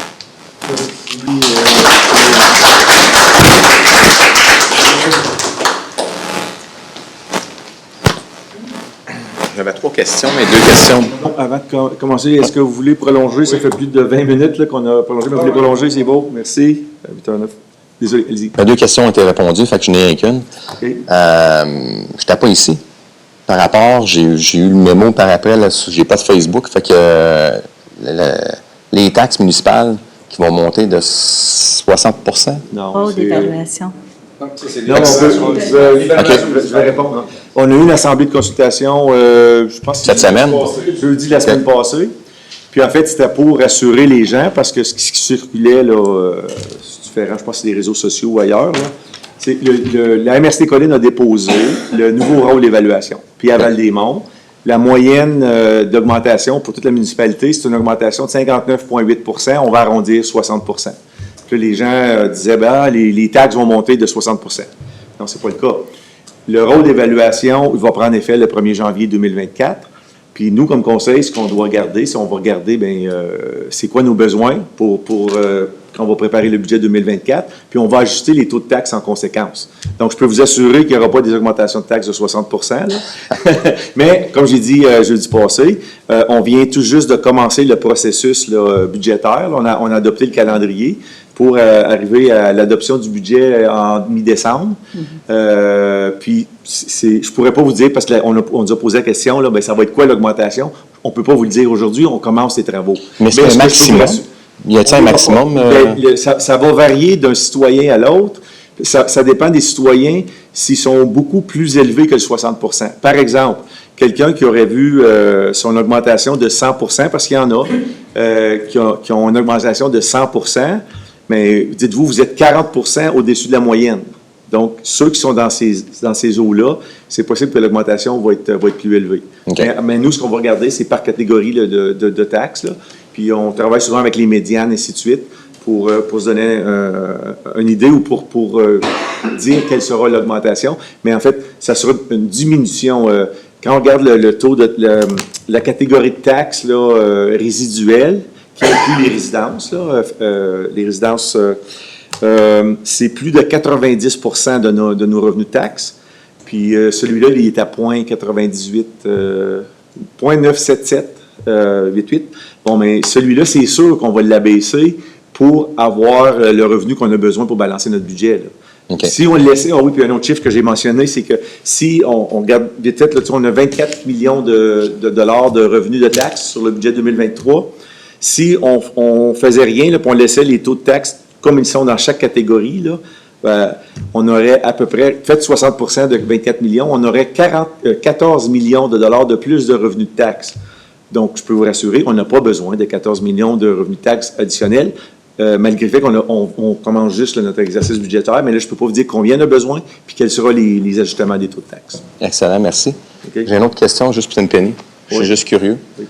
J'avais 3 questions, mais 2 questions. Avant de commencer, est-ce que vous voulez prolonger? Ça fait plus de 20 minutes là, qu'on a prolongé, mais vous voulez prolonger, c'est beau. Merci. 8h09. Désolé, allez-y. Les 2 questions ont été répondues, fait que je n'ai rien qu'une. Okay. Je n'étais pas ici. Par rapport, j'ai eu le mémo par après, j'ai pas de Facebook, fait que les taxes municipales qui vont monter de 60 Non, d'évaluation. Non, ça, c'est Non, je vais répondre. On a eu une assemblée de consultation, je pense que Cette semaine? jeudi la semaine passée. Puis en fait, c'était pour rassurer les gens parce que ce qui circulait, là, c'est différent, je pense que c'est des réseaux sociaux ou ailleurs, là. C'est la MRC Colline a déposé le nouveau rôle d'évaluation. Puis à Val-des-Monts, la moyenne d'augmentation pour toute la municipalité, c'est une augmentation de 59,8 %. On va arrondir 60 %. Puis là, les gens disaient, les taxes vont monter de 60 %. Non, c'est pas le cas. Le rôle d'évaluation, il va prendre effet le 1er janvier 2024. Puis nous, comme conseil, ce qu'on doit regarder, c'est on va regarder, c'est quoi nos besoins pour quand on va préparer le budget 2024, puis on va ajuster les taux de taxes en conséquence. Donc, je peux vous assurer qu'il n'y aura pas des augmentations de taxes de 60 % là. Mais, comme j'ai dit jeudi passé, on vient tout juste de commencer le processus là, budgétaire. Là, on a adopté le calendrier pour arriver à l'adoption du budget en mi-décembre. Puis, je pourrais pas vous dire, parce qu'on nous a posé la question, là, ça va être quoi l'augmentation? On ne peut pas vous le dire aujourd'hui, on commence les travaux. Mais c'est un maximum? Y a-t-il un maximum? Ça va varier d'un citoyen à l'autre. Ça dépend des citoyens s'ils sont beaucoup plus élevés que le 60 %. Par exemple, quelqu'un qui aurait vu son augmentation de 100 % parce qu'il y en a qui ont une augmentation de 100 %, mais dites-vous, vous êtes 40 % au-dessus de la moyenne. Donc, ceux qui sont dans ces eaux-là, c'est possible que l'augmentation va être plus élevée. Okay. Mais nous, ce qu'on va regarder, c'est par catégorie là, de taxes. Là. Puis on travaille souvent avec les médianes, et ainsi de suite, pour se donner une idée ou pour dire quelle sera l'augmentation. Mais en fait, ça sera une diminution. Quand on regarde le taux de la catégorie de taxes là, résiduelles, qui inclut les résidences, là, c'est plus de 90 % de nos revenus de taxes. Puis celui-là, il est à 0,98, 0,97788. Bon, mais celui-là, c'est sûr qu'on va l'abaisser pour avoir le revenu qu'on a besoin pour balancer notre budget. Là. Okay. Si on le laissait, oui, puis un autre chiffre que j'ai mentionné, c'est que si on regarde vite fait, là, on a 24 millions de dollars de revenus de taxes sur le budget 2023. Si on faisait rien, là, puis on laissait les taux de taxes comme ils sont dans chaque catégorie, là, on aurait à peu près, fait 60 % de 24 millions, on aurait 14 millions de dollars de plus de revenus de taxes. Donc, je peux vous rassurer, on n'a pas besoin de 14 millions de revenus de taxes additionnels, malgré le fait qu'on commence juste là, notre exercice budgétaire, mais là, je ne peux pas vous dire combien on a besoin, puis quels seront les ajustements des taux de taxes. Excellent, merci. Okay. J'ai une autre question, juste pour une penny. Je suis juste curieux. Oui.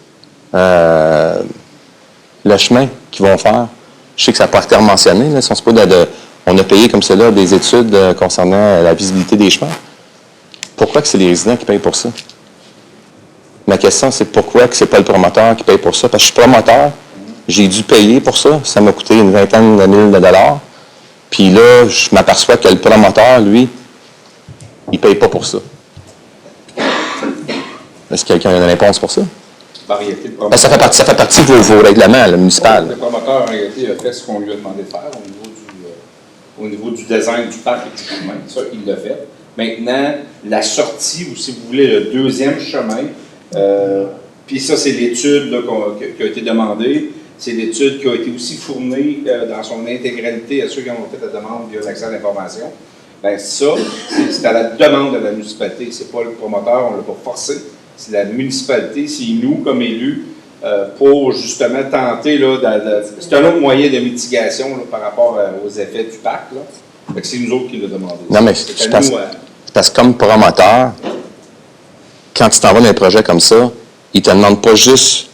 Le chemin qu'ils vont faire, je sais que ça n'a pas été mentionné, là, si on a payé comme cela des études concernant la visibilité des chemins. Pourquoi que c'est les résidents qui payent pour ça? Ma question, c'est pourquoi que c'est pas le promoteur qui paye pour ça? Parce que je suis promoteur, j'ai dû payer pour ça. Ça m'a coûté une vingtaine de mille de dollars. Puis là, je m'aperçois que le promoteur, lui, il paye pas pour ça. Est-ce que quelqu'un a une réponse pour ça? Variété de Ça fait partie de vos règlements là, municipaux. Le promoteur, en réalité, a fait ce qu'on lui a demandé de faire au niveau du design du parc et du chemin. Ça, il l'a fait. Maintenant, la sortie, ou si vous voulez, le deuxième chemin, puis ça, c'est l'étude là, qui a été demandée. C'est l'étude qui a été aussi fournie dans son intégralité à ceux qui ont fait la demande via l'accès à l'information. Bien, ça, c'est à la demande de la municipalité. C'est pas le promoteur, on ne l'a pas forcé. C'est la municipalité, c'est nous, comme élus, pour justement tenter, là, c'est un autre moyen de mitigation là, par rapport aux effets du parc. Là. Fait que c'est nous autres qui l'avons demandé. Non, mais c'est parce que comme promoteur, quand tu t'en vas dans un projet comme ça, ils ne te demandent pas juste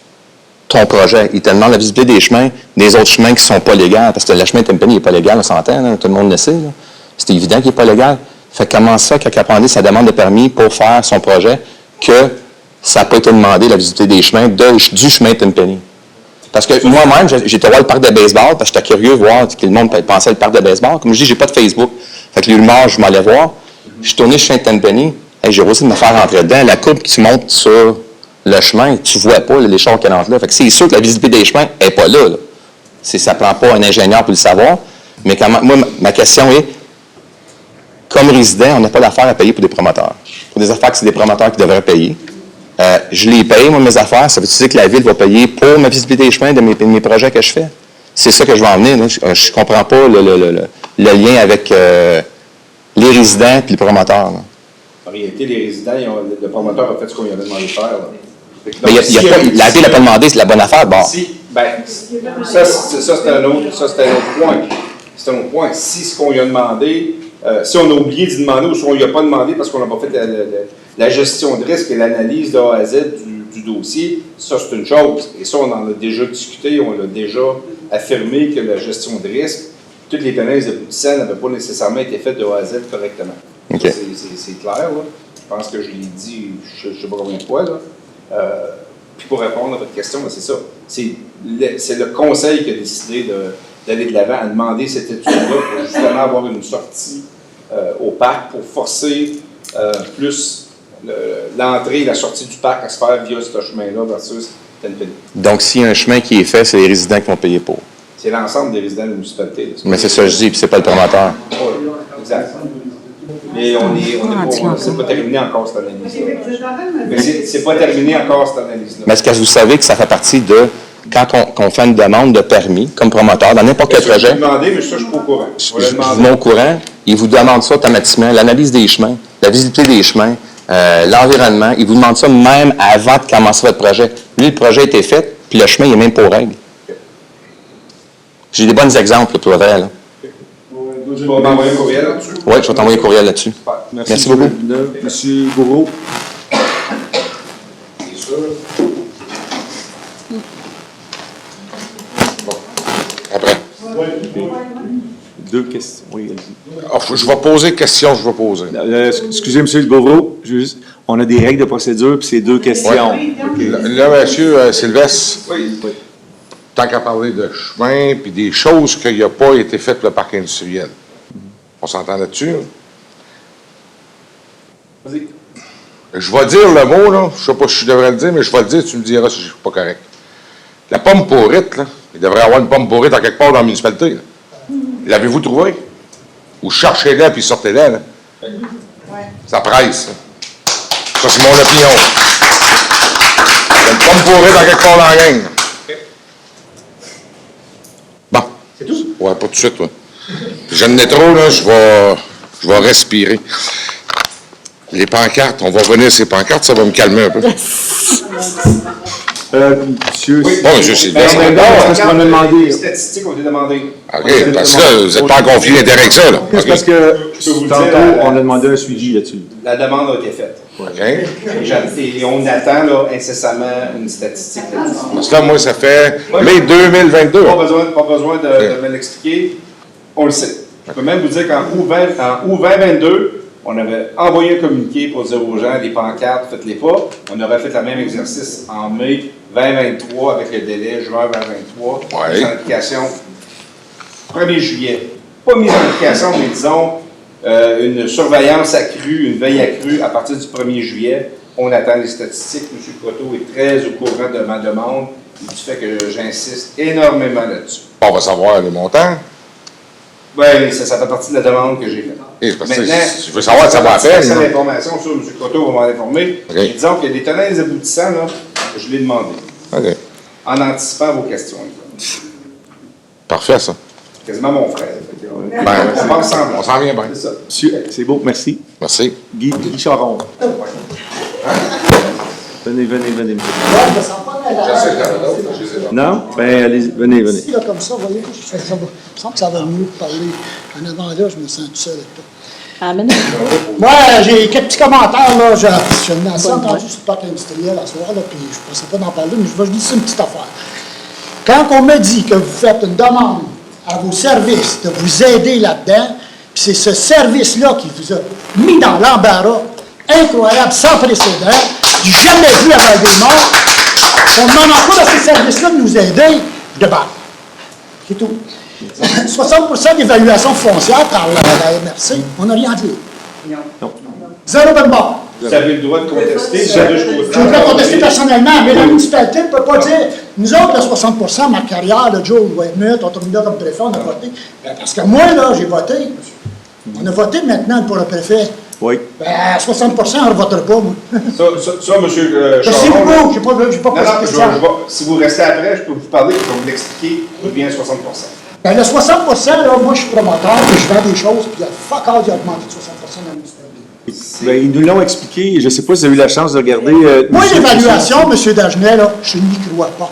ton projet, ils te demandent la visibilité des chemins, des autres chemins qui ne sont pas légaux, parce que le chemin Tempany n'est pas légal, on s'entend, là, tout le monde le sait. Là. C'est évident qu'il n'est pas légal. Fait comment ça, quand il a demandé sa demande de permis pour faire son projet, que ça n'a pas été demandé, la visibilité des chemins du chemin Tempany. Parce que moi-même, j'ai été voir le parc de baseball, parce que j'étais curieux de voir que le monde pensait le parc de baseball. Comme je dis, j'ai pas de Facebook. Fait que les rumeurs, je m'allais voir. Je suis tourné chez Tempany. J'ai réussi de me faire rentrer dedans. La coupe qui se monte sur le chemin, tu ne vois pas les chars qui rentrent là. Fait que c'est sûr que la visibilité des chemins n'est pas là. Ça ne prend pas un ingénieur pour le savoir. Mais moi, ma question est, comme résident, on n'a pas d'affaires à payer pour des promoteurs. Pour des affaires que c'est des promoteurs qui devraient payer. Je les paye, moi, mes affaires. Ça veut dire que la Ville va payer pour ma visibilité des chemins de mes projets que je fais? C'est ça que je vais en venir. Là. Je ne comprends pas le lien avec les résidents et les promoteurs. Là. En réalité, les résidents, le promoteur a fait ce qu'on lui avait demandé de faire. Là. Mais la ville n'a pas demandé, c'est la bonne affaire. Bon. Ça, c'est un autre point. C'est un autre point. Si ce qu'on lui a demandé, si on a oublié d'y demander ou si on ne lui a pas demandé parce qu'on n'a pas fait la gestion de risque et l'analyse de A à Z du dossier, ça, c'est une chose. Et ça, on en a déjà discuté, on a déjà affirmé que la gestion de risque, toutes les tenants aboutissants n'avaient pas nécessairement été faites de A à Z correctement. Okay. C'est clair, là. Je pense que je l'ai dit, je ne sais pas combien de fois, là. Puis pour répondre à votre question, c'est ça. C'est le conseil qui a décidé d'aller de l'avant à demander cette étude-là pour justement avoir une sortie au parc pour forcer plus l'entrée et la sortie du parc à se faire via ce chemin-là versus Tenpenny. Donc, s'il y a un chemin qui est fait, c'est les résidents qui vont payer pour. C'est l'ensemble des résidents de la municipalité. Mais c'est ça que je dis, puis c'est pas le promoteur. Oui, exact. Mais c'est pas terminé encore cette analyse-là. Mais c'est pas terminé encore cette analyse-là. Mais est-ce que vous savez que ça fait partie de, quand on fait une demande de permis, comme promoteur, dans n'importe quel projet? Je vais demander, mais ça, je suis pas au courant. Je suis pas au courant. Ils vous demandent ça automatiquement, l'analyse des chemins, la visibilité des chemins, l'environnement. Ils vous demandent ça même avant de commencer votre projet. Lui, le projet a été fait, puis le chemin, il est même pas aux règles. J'ai des bons exemples, là, pour le vrai, là. Tu vas m'envoyer un courriel là-dessus? Oui, je vais t'envoyer un courriel là-dessus. Merci beaucoup. Monsieur Bourreau. Après. Deux questions. Oui, allez-y. Oh, je vais poser question, je vais poser. Excusez, M. Bourreau, on a des règles de procédure, puis c'est deux questions. Okay. Là, M. Sylvestre, tant qu'à parler de chemin, puis des choses qui n'ont pas été faites pour le parc industriel. On s'entend là-dessus? Vas-y. Je vais dire le mot, là. Je ne sais pas si je devrais le dire, mais je vais le dire, tu me diras si je ne suis pas correct. La pomme pourrite, là. Il devrait y avoir une pomme pourrite à quelque part dans la municipalité, là. L'avez-vous trouvé? Ou cherchez-la puis sortez-la, là. Ça presse, là. Ça, c'est mon opinion. Il y a une pomme pourrite à quelque part dans la gang. Bon. C'est tout? Ouais, pas tout de suite, ouais. Je n'ai trop, là, je vais respirer. Les pancartes, on va revenir sur les pancartes, ça va me calmer un peu. Monsieur... Oui. Bon, monsieur Sylvestre. Parce qu'on a demandé... Les statistiques ont été demandées. OK, parce que là, vous n'êtes pas en conflit d'intérêt avec ça, là. C'est parce que tantôt, on a demandé un suivi là-dessus. La demande a été faite. OK. Et on attend là, incessamment une statistique là-dessus. Parce que là, moi, ça fait mai 2022. Pas besoin de me l'expliquer. On le sait. Je peux même vous dire qu'en août 2022, on avait envoyé un communiqué pour dire aux gens, les pancartes, faites-les pas. On aurait fait le même exercice en mai 2023 avec le délai juin 2023. Ouais. Mise en application 1er juillet. Pas mise en application, mais disons une surveillance accrue, une veille accrue à partir du 1er juillet. On attend les statistiques. M. Croteau est très au courant de ma demande et du fait que j'insiste énormément là-dessus. On va savoir les montants. Oui, ça fait partie de la demande que j'ai faite. Parce que Maintenant, je veux savoir ça va à peine. C'est l'information sur M. Croteau va m'en informer. Okay. Disons que les tenants et les aboutissants, là, je l'ai demandé. OK. En anticipant vos questions. Parfait, ça. Quasiment mon frère. On s'en vient bien. C'est ça. Monsieur, c'est beau, merci. Merci. Guy Charon. Venez, monsieur. Non? Ben, allez, venez. Ici, là, comme ça, vous voyez, il me semble que ça va mieux parler. En avant, là, je me sens tout seul avec toi. Moi, j'ai quelques petits commentaires, là. Je n'ai assez entendu sur le parc industriel à soir, là, puis je ne pensais pas d'en parler, mais je vais juste dire une petite affaire. Quand on me dit que vous faites une demande à vos services de vous aider là-dedans, puis c'est ce service-là qui vous a mis dans l'embarras incroyable, sans précédent, j'ai jamais vu avec des morts. On demande encore à ces services-là de nous aider de base. C'est tout. 60% d'évaluation foncière par la MRC, on n'a rien dit. Non. Zéro bonne barre. Vous avez le droit de contester. Je ne peux pas contester personnellement, mais la municipalité ne peut pas dire, nous autres, le 60%, ma carrière, le Joe Whitmut, on termine là comme préfet, on a voté. Parce que moi, là, j'ai voté. On a voté maintenant pour le préfet. Oui. Ben, 60%, on ne votera pas, moi. Ça, monsieur Je sais Charon, beaucoup, j'ai pas posé de question. si vous restez après, je peux vous parler, je vais vous l'expliquer d'où vient 60%. Ben, le 60 là, moi, je suis promoteur, puis je vends des choses, puis il y a fuck all, il a augmenté de 60 dans le municipalité. Ben, ils nous l'ont expliqué. Je ne sais pas si vous avez eu la chance de regarder. Moi, l'évaluation, M. Dagenet, là, je n'y crois pas.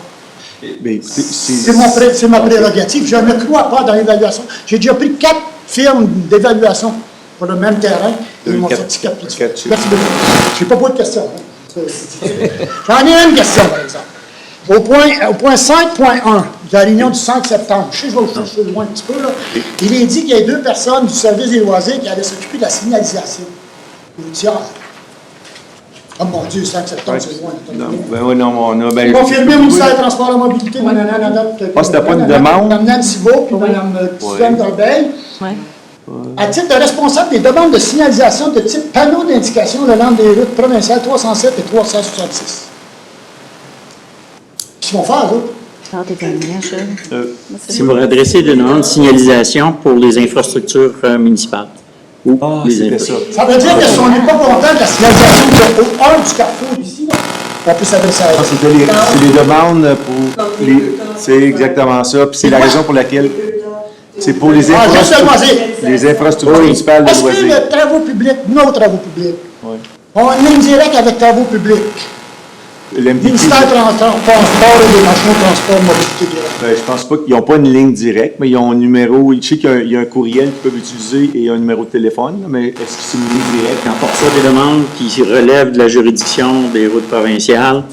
Ben, C'est ma prérogative. Je ne crois pas dans l'évaluation. J'ai déjà pris 4 firmes d'évaluation pour le même terrain et ils m'ont sorti 4 petits. Merci beaucoup. Je n'ai pas beaucoup de questions. Hein. J'en ai une question, par exemple. Au point 5.1 de la réunion du 5 septembre, je sais que je vais vous chercher loin un petit peu, là, il est dit qu'il y a 2 personnes du service des loisirs qui allaient s'occuper de la signalisation routière. Oh mon Dieu, 5 septembre, c'est loin. Non, ben oui, non, on a... Ben, confirmé au ministère des Transports et de la Mobilité, c'était pas une demande. Mme Nancy Vaud, puis Mme Sylvaine Corbeil. À titre de responsable des demandes de signalisation de type panneau d'indication le long des routes provinciales 307 et 366. Qu'est-ce qu'ils vont faire, eux? Si vous redressez des demandes de signalisation pour les infrastructures municipales. Ou les ça. Ça veut dire que si on n'est pas content de la signalisation au 1 du carrefour ici, là, on peut s'adresser à eux. C'est les demandes pour les... C'est exactement ça. Puis c'est la raison pour laquelle... C'est pour les infrastructures municipales de loisirs. Est-ce que les travaux publics, nos travaux publics, ont une ligne directe avec travaux publics? Ministère du Transport et des machines de transport mobilité directe. Je ne pense pas qu'ils n'ont pas une ligne directe, mais ils ont un numéro. Je sais qu'il y a un courriel qu'ils peuvent utiliser et un numéro de téléphone, mais est-ce que c'est une ligne directe? Quand on reçoit des demandes qui relèvent de la juridiction des routes provinciales,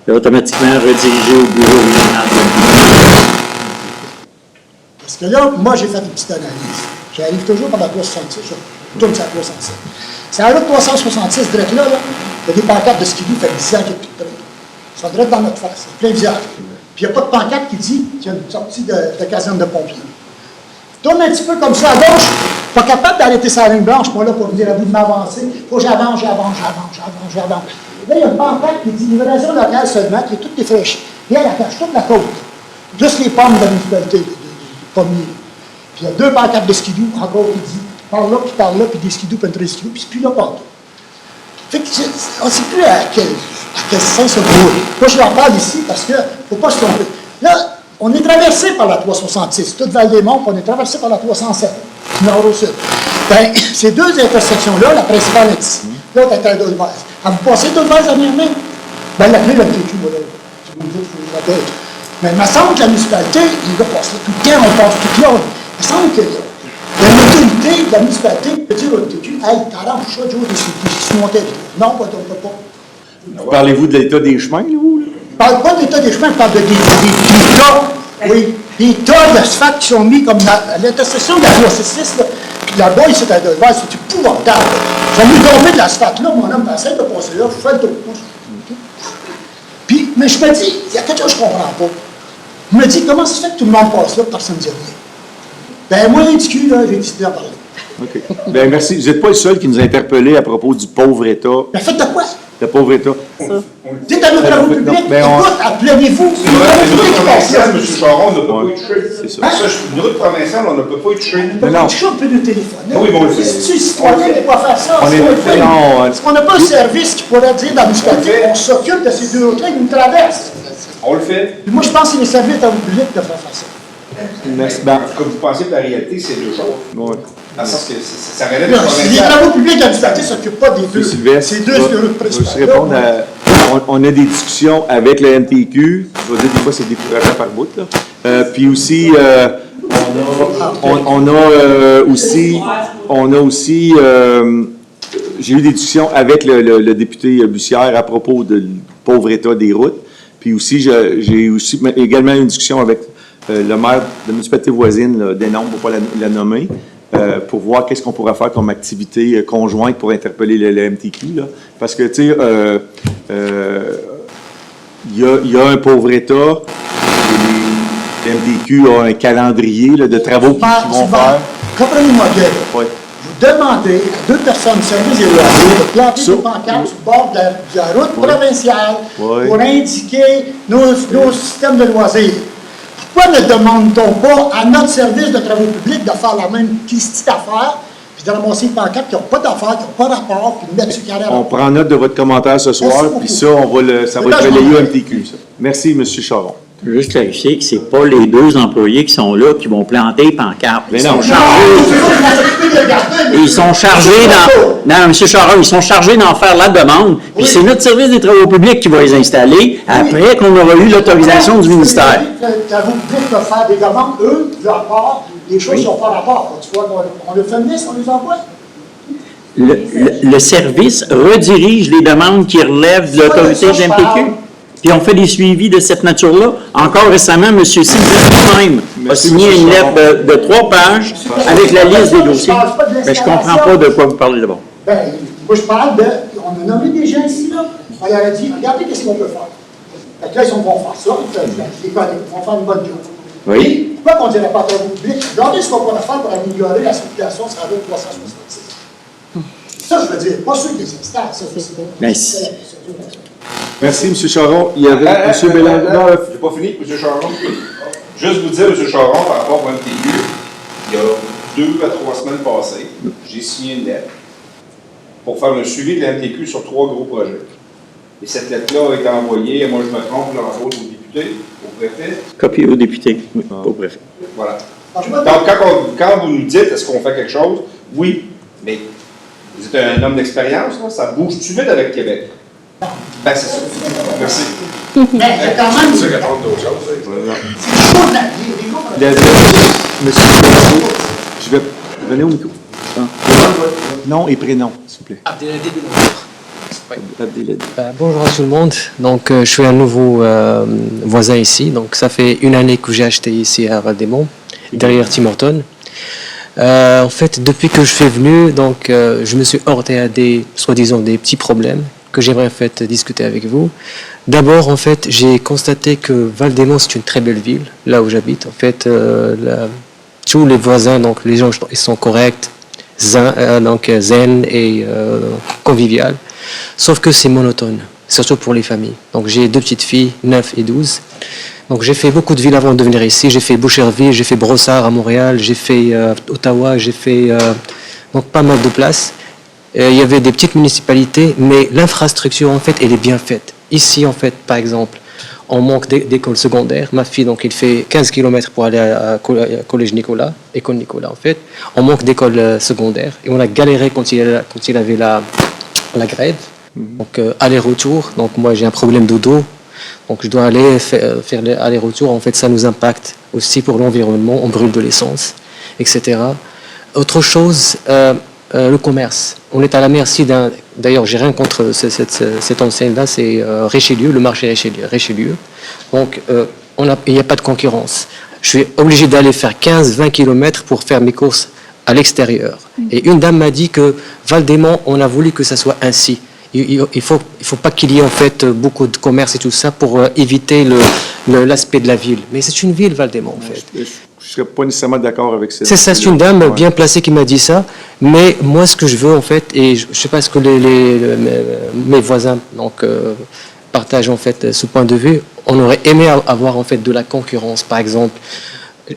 c'est automatiquement redirigé au bureau régional. Parce que là, moi, j'ai fait une petite analyse. J'arrive toujours par la 366, je tourne sur la 367. C'est la route 366, direct là, il y a des pancartes de skidoo, fait 10 ans qu'il n'y a plus de train. Ils sont direct dans notre face, c'est plein de visage. Puis il n'y a pas de pancarte qui dit qu'il y a une sortie de caserne de pompiers. Tourne un petit peu comme ça à gauche, pas capable d'arrêter sa ligne blanche, moi là, pour venir à bout de m'avancer. Il faut que j'avance. Là, il y a une pancarte qui dit livraison locale seulement, qui est toute défraîchie. Et elle cache toute la côte. Juste les pommes de la municipalité, des pommiers. Puis il y a 2 pancartes de skidoo, encore qui dit par là, puis des skidoo, puis un trait skidoo, puis c'est plus là partout. Fait que on ne sait plus à quel sens se trouve. Moi, je leur parle ici parce qu'il ne faut pas se tromper. Là, on est traversé par la 366, toute Val-des-Monts, puis on est traversé par la 307, du nord au sud. Bien, ces 2 intersections-là, la principale est ici, l'autre est à Dolvez. À vous passer Dolvez dernièrement? Bien, la clé, la TQ, moi, là. Si vous me dites, je vous la donne. Mais il me semble que la municipalité, il va passer tout le temps, on passe tout là. Il me semble que l'autorité de la municipalité peut dire au TQ, hey, t'arranges ça, Joe, des montaient. Non, pas pas. Parlez-vous de l'état des chemins, là, vous? Je ne parle pas de l'état des chemins, je parle de des tas. Oui, des tas d'asphalte qui sont mis comme à l'intersection de la 366, là. Puis là-bas, il s'est à Dolvez, c'est épouvantable. J'ai mis tomber de l'asphalte là, mon homme essaie de passer là, je fais le tour. Puis, mais je me dis, il y a quelque chose que je ne comprends pas. Je me dis, comment ça se fait que tout le monde passe là, personne ne dit rien? Ben, moi, l'indicu, là, j'ai décidé d'en parler. OK. Bien, merci. Vous n'êtes pas le seul qui nous a interpellés à propos du pauvre État. Ben, faites de quoi? Le pauvre État. Dites à nos travaux publics, écoute, appelez-vous. C'est une route provinciale, M. Charon, on ne peut pas y toucher. C'est ça. Une route provinciale, on ne peut pas y toucher. On peut pas toucher, on peut nous téléphoner. Oui, bon, Si tu es citoyen, tu ne peux pas faire ça. Est-ce qu'on n'a pas un service qui pourrait dire dans la municipalité, on s'occupe de ces 2 routes-là, ils nous traversent. On le fait. Puis moi, je pense que les services de travaux publics devraient faire ça. Merci. Comme vous pensez que la réalité, c'est 2 choses. Oui. Dans le sens que ça relève du Les provincial. travaux publics de la municipalité ne s'occupent pas des 2. C'est 2 sur route principale. Répondre on a des discussions avec le MTQ. Je vais dire, des fois, c'est décourageant par bout. Là. Puis aussi, on a aussi j'ai eu des discussions avec le député Bussière à propos du pauvre état des routes. Puis aussi, j'ai aussi également eu une discussion avec le maire de la municipalité voisine, Denombre, pour ne pas la nommer, pour voir qu'est-ce qu'on pourrait faire comme activité conjointe pour interpeller le MTQ. Là. Parce que, tu sais, il y a un pauvre état, le MTQ a un calendrier là, de travaux qu'ils vont faire. Comprenez-moi bien. Oui. Vous demandez à 2 personnes, services et loisirs, de planter des pancartes sur le bord de la route provinciale pour indiquer nos systèmes de loisirs. Pourquoi ne demande-t-on pas à notre service de travaux publics de faire la même petite affaire, puis de ramasser des pancartes qui n'ont pas d'affaires, qui n'ont pas rapport, puis de mettre sur carré? On prend note de votre commentaire ce soir, puis ça, ça va être relayé au MTQ. Ça. Merci, M. Charon. Je veux juste clarifier que c'est pas les 2 employés qui sont là qui vont planter les pancartes. Mais Ils non. sont chargés. Ils sont chargés dans. Non, M. Charon, ils sont chargés d'en faire la demande. Puis c'est notre service des travaux publics qui va les installer après qu'on aura eu l'autorisation du ministère. Les travaux publics peuvent faire des demandes, eux, de leur part, les choses qui n'ont pas rapport. Tu vois, on le fait venir, on les envoie. Le service redirige les demandes qui relèvent de l'autorité de l'MPQ. Puis on fait des suivis de cette nature-là. Encore récemment, M. Sylvain lui-même a signé une lettre de 3 pages avec la liste des dossiers. Mais je ne comprends pas de quoi vous parlez d'abord. Ben, moi, je parle de. On a nommé des gens ici, là. On leur a dit, regardez qu'est-ce qu'on peut faire. Fait que là, ils vont faire ça. Ils vont faire une bonne job. Oui. Et pourquoi qu'on ne dirait pas à travaux publics? Regardez ce qu'on pourrait faire pour améliorer la circulation sur la route 366. Ça, je veux dire, pas ceux qui s'installent. Ça, Merci. Merci, M. Charon. Il y avait M. Bélanger. Non, J'ai pas fini, M. Charon. Juste vous dire, M. Charon, par rapport au MTQ, il y a 2 à 3 semaines passées, j'ai signé une lettre pour faire un suivi de la MTQ sur 3 gros projets. Et cette lettre-là a été envoyée, moi je me trompe, là, entre autres, au député, au préfet. Copie au député, oui, au préfet. Voilà. Donc, quand vous nous dites, est-ce qu'on fait quelque chose? Oui, mais vous êtes un homme d'expérience, là, ça bouge-tu vite avec Québec? Ben, c'est ça. Merci. Mais il y a quand même. C'est répondre d'autres choses. Monsieur, je vais venir au micro. Nom et prénom, s'il vous plaît. Bonjour à tout le monde. Donc, je suis un nouveau voisin ici. Donc, ça fait 1 année que j'ai acheté ici à Val-des-Monts, derrière Tim Hortons. En fait, depuis que je suis venu, donc, je me suis heurté à soi-disant, des petits problèmes que j'aimerais en fait discuter avec vous. D'abord, en fait, j'ai constaté que Val-des-Monts, c'est une très belle ville, là où j'habite. En fait, tous les voisins, donc les gens, ils sont corrects, zen et convivial. Sauf que c'est monotone, surtout pour les familles. Donc j'ai 2 petites filles, 9 et 12. Donc j'ai fait beaucoup de villes avant de venir ici. J'ai fait Boucherville, j'ai fait Brossard à Montréal, j'ai fait Ottawa, j'ai fait donc pas mal de places. Il y avait des petites municipalités, mais l'infrastructure, en fait, elle est bien faite. Ici, en fait, par exemple, on manque d'écoles secondaires. Ma fille, donc, il fait 15 km pour aller à Collège Nicolas, École Nicolas, en fait. On manque d'écoles secondaires. Et on a galéré quand il avait la grève. Donc, aller-retour. Donc, moi, j'ai un problème de dos. Donc, je dois aller faire l'aller-retour. En fait, ça nous impacte aussi pour l'environnement. On brûle de l'essence, etc. Autre chose, le commerce. On est à la merci d'un... D'ailleurs, j'ai rien contre cette enseigne-là, c'est Richelieu, le marché Richelieu. Donc, il n'y a pas de concurrence. Je suis obligé d'aller faire 15-20 km pour faire mes courses à l'extérieur. Et une dame m'a dit que Val-des-Monts, on a voulu que ça soit ainsi. Il faut pas qu'il y ait en fait beaucoup de commerce et tout ça pour éviter l'aspect de la ville. Mais c'est une ville, Val-des-Monts, en fait. Je ne serais pas nécessairement d'accord avec ça. C'est ça, c'est une dame bien placée qui m'a dit ça. Mais moi, ce que je veux, en fait, et je ne sais pas ce que mes voisins donc, partagent en fait ce point de vue, on aurait aimé avoir en fait de la concurrence, par exemple.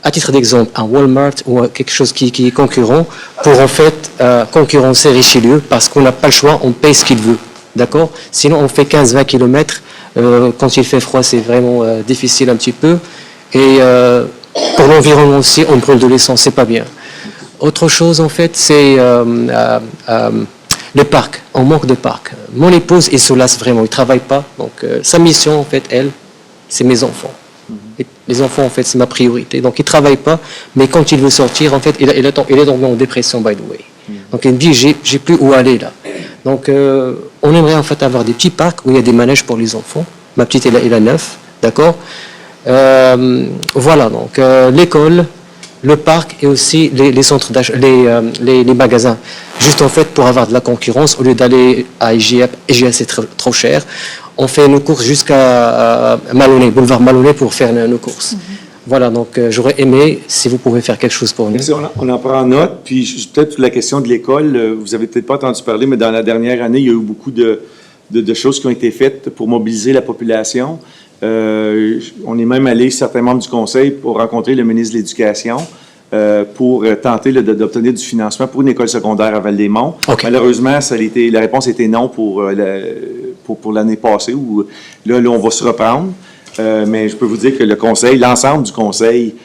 À titre d'exemple, un Walmart ou quelque chose qui est concurrent pour en fait concurrencer Richelieu parce qu'on n'a pas le choix, on paye ce qu'il veut. D'accord? Sinon, on fait 15-20 km. Quand il fait froid, c'est vraiment difficile un petit peu. Et pour l'environnement aussi, on brûle de l'essence, c'est pas bien. Autre chose, en fait, c'est les parcs. On manque de parcs. Mon épouse, elle se lasse vraiment, elle ne travaille pas. Donc, sa mission, en fait, elle, c'est mes enfants. Et les enfants, en fait, c'est ma priorité. Donc, il ne travaille pas, mais quand il veut sortir, en fait, il est tombé en dépression, by the way. Donc, il me dit, j'ai plus où aller, là. Donc, on aimerait, en fait, avoir des petits parcs où il y a des manèges pour les enfants. Ma petite, elle a 9, d'accord? Voilà, donc, l'école, le parc et aussi les centres d'achat, les magasins. Juste, en fait, pour avoir de la concurrence, au lieu d'aller à IGA, c'est trop cher. On fait nos courses jusqu'à Maloney, boulevard Maloney, pour faire nos courses. Voilà, donc j'aurais aimé si vous pouvez faire quelque chose pour nous. Merci, on en prend note. Puis peut-être la question de l'école, vous avez peut-être pas entendu parler, mais dans la dernière année, il y a eu beaucoup de choses qui ont été faites pour mobiliser la population. On est même allé, certains membres du conseil, pour rencontrer le ministre de l'Éducation pour tenter d'obtenir du financement pour une école secondaire à Val-des-Monts. Okay. Malheureusement, la réponse était non pour l'année passée, où là, on va se reprendre. Mais je peux vous dire que le conseil, l'ensemble du conseil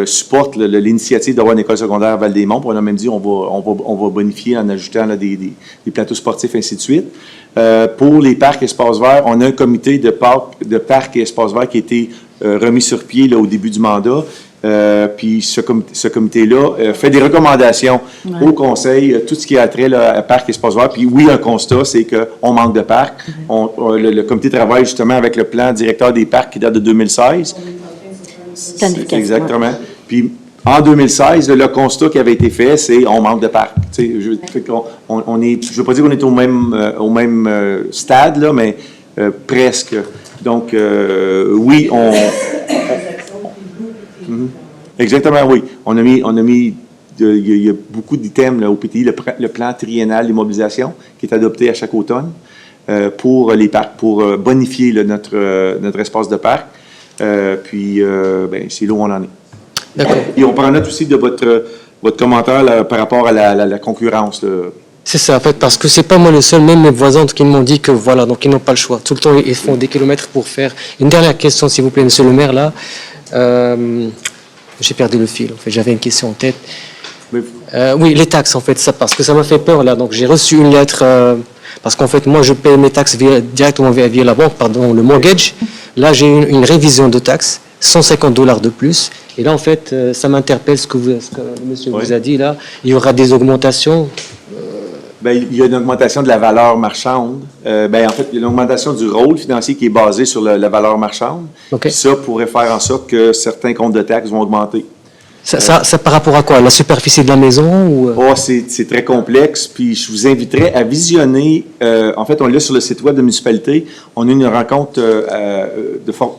supporte l'initiative d'avoir une école secondaire à Val-des-Monts. On a même dit on va bonifier en ajoutant là, des plateaux sportifs, ainsi de suite. Pour les parcs et espaces verts, on a un comité de parcs et espaces verts qui a été remis sur pied là, au début du mandat. Puis ce comité-là fait des recommandations au conseil, tout ce qui a trait là, à parcs et espaces verts. Puis oui, un constat, c'est qu'on manque de parcs. Le comité travaille justement avec le plan directeur des parcs qui date de 2016. Exactement. Puis en 2016, le constat qui avait été fait, c'est on manque de parcs. Je ne veux pas dire qu'on est au même stade, là, mais presque. Donc, oui, exactement, oui. On a mis il y a beaucoup d'items au PTI, le plan triennal d'immobilisation qui est adopté à chaque automne pour les parcs, pour bonifier notre espace de parc. Puis, c'est là où on en est. D'accord. Et on prend note aussi de votre commentaire là, par rapport à la concurrence. Là. C'est ça, en fait, parce que c'est pas moi le seul, même mes voisins qui m'ont dit que voilà, donc ils n'ont pas le choix. Tout le temps, ils font des kilomètres pour faire. Une dernière question, s'il vous plaît, monsieur le maire, là. J'ai perdu le fil, en fait, j'avais une question en tête. Oui, les taxes, en fait, ça, parce que ça m'a fait peur, là. Donc, j'ai reçu une lettre, parce qu'en fait, moi, je paye mes taxes directement via la banque, pardon, le mortgage. Là, j'ai une révision de taxes, $150 de plus. Et là, en fait, ça m'interpelle ce que le monsieur vous a dit, là. Il y aura des augmentations. Il y a une augmentation de la valeur marchande. En fait, il y a une augmentation du rôle financier qui est basé sur la valeur marchande. Okay. Ça pourrait faire en sorte que certains comptes de taxes vont augmenter. Ça par rapport à quoi? La superficie de la maison? Ou... c'est très complexe. Puis je vous inviterais à visionner. En fait, on l'a sur le site web de la municipalité. On a eu une rencontre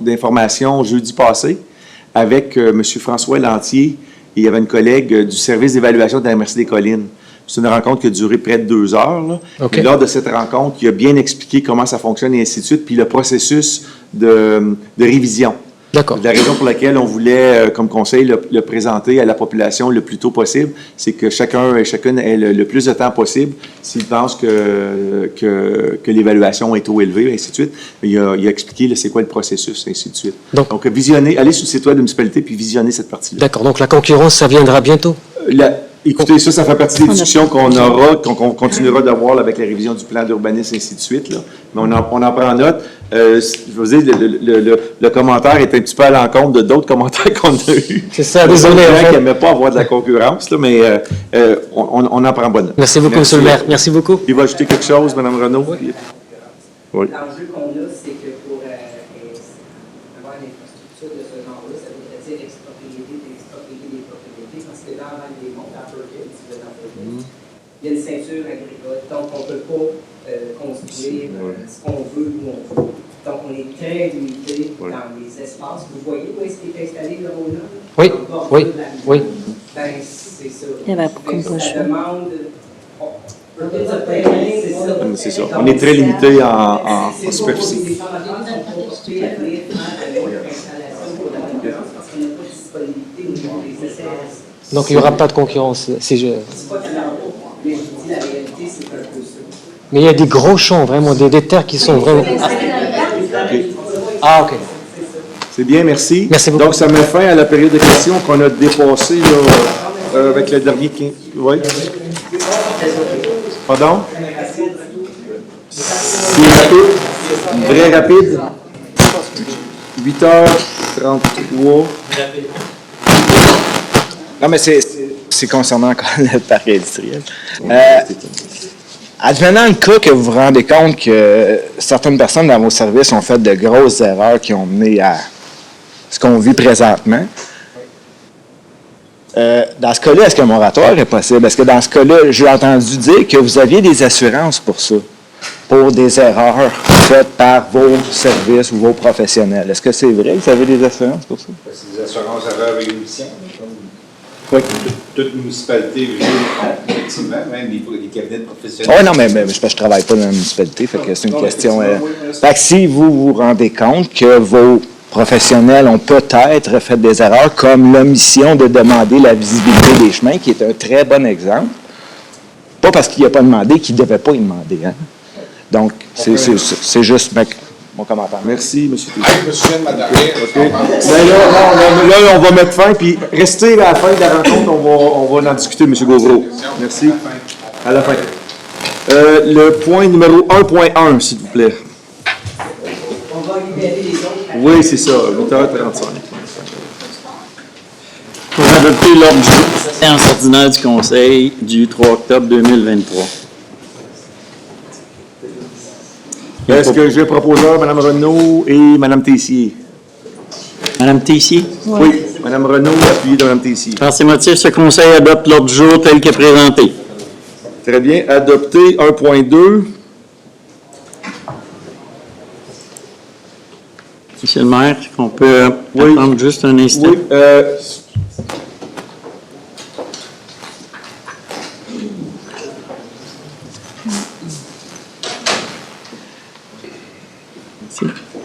d'information jeudi passé avec M. François Lantier. Et il y avait une collègue du service d'évaluation de la MRC des Collines. C'est une rencontre qui a duré près de 2 heures. Là. Okay. Lors de cette rencontre, il a bien expliqué comment ça fonctionne et ainsi de suite, puis le processus de révision. D'accord. La raison pour laquelle on voulait, comme conseil, le présenter à la population le plus tôt possible, c'est que chacun et chacune ait le plus de temps possible s'il pense que l'évaluation est trop élevée, ainsi de suite. Il a expliqué c'est quoi le processus, ainsi de suite. Donc visionnez, allez sur le site web de la municipalité puis visionnez cette partie-là. D'accord. Donc la concurrence, ça viendra bientôt? Écoutez, ça fait partie des discussions qu'on aura, qu'on continuera d'avoir avec la révision du plan d'urbanisme, et ainsi de suite. Là. Mais on en prend note. Je veux dire, le commentaire est un petit peu à l'encontre d'autres commentaires qu'on a eus. C'est ça, désolé. Qui n'aimaient pas avoir de la concurrence, là, mais on en prend bonne note. Merci beaucoup, monsieur le maire. Merci beaucoup. Il va ajouter quelque chose, Mme Renaud? Oui. Oui. L'enjeu qu'on a, c'est que pour avoir une infrastructure de ce genre-là, ça voudrait dire exproprier des propriétés, parce que dans Val-des-Monts, dans Perkins, il y a une ceinture agricole, donc on ne peut pas construire ce qu'on veut où on veut. Donc on est très limité dans les espaces. Vous voyez où est-ce qu'il est installé le rôle-là? Oui, oui. Ben, c'est ça. Il y avait beaucoup de ça demande... C'est ça. On est très limité en superficie. Donc il n'y aura pas de concurrence. Mais il y a des gros champs, vraiment, des terres qui sont vraiment... Ah, OK. C'est bien, merci. Merci beaucoup. Donc, ça met fin à la période de questions qu'on a dépassée là, avec le dernier... Oui. Pardon? C'est rapide. Très rapide. 8h33. Non, mais c'est concernant encore le parc industriel. Advenant le cas que vous vous rendez compte que certaines personnes dans vos services ont fait de grosses erreurs qui ont mené à ce qu'on vit présentement, dans ce cas-là, est-ce qu'un moratoire est possible? Est-ce que dans ce cas-là, j'ai entendu dire que vous aviez des assurances pour ça, pour des erreurs faites par vos services ou vos professionnels? Est-ce que c'est vrai que vous avez des assurances pour ça? C'est des assurances erreurs et émissions. Oui. Toute municipalité vit, effectivement, même les cabinets professionnels. Oui, non, mais je ne travaille pas dans la municipalité, fait que c'est une question. Fait que si vous vous rendez compte que vos professionnels ont peut-être fait des erreurs, comme l'omission de demander la visibilité des chemins, qui est un très bon exemple, pas parce qu'il n'a pas demandé qu'il ne devait pas y demander. Hein? Donc, c'est juste mon commentaire. Merci, M. Tessier. Hey, je me souviens de ma dernière. OK. Ben là, on va mettre fin, puis restez à la fin de la rencontre, on va en discuter, M. Gauvreau. Merci. À la fin. Le point numéro 1.1, s'il vous plaît. On va libérer les autres. Oui, c'est ça, 8h35. Pour adopter l'ordre du jour de la séance ordinaire du Conseil du 3 octobre 2023. Est-ce que j'ai proposeur Mme Renaud et Mme Tessier? Mme Tessier? Oui. Mme Renaud, appuyée de Mme Tessier. Par ces motifs, ce Conseil adopte l'ordre du jour tel que présenté. Très bien. Adopté 1.2. Monsieur le maire, est-ce qu'on peut attendre juste un instant? Oui.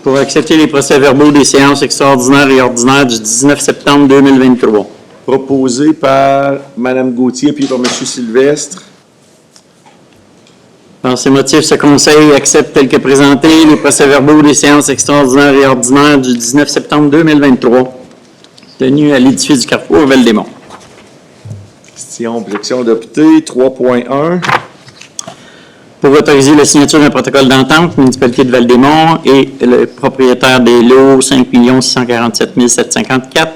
Pour accepter les procès-verbaux des séances extraordinaires et ordinaires du 19 septembre 2023. Proposé par Mme Gauthier puis par M. Sylvestre. Par ces motifs, ce Conseil accepte tel que présenté les procès-verbaux des séances extraordinaires et ordinaires du 19 septembre 2023, tenues à l'édifice du Carrefour Val-des-Monts. Question, objection adoptée. 3.1. Pour autoriser la signature d'un protocole d'entente, municipalité de Val-des-Monts et le propriétaire des lots 5 647 754,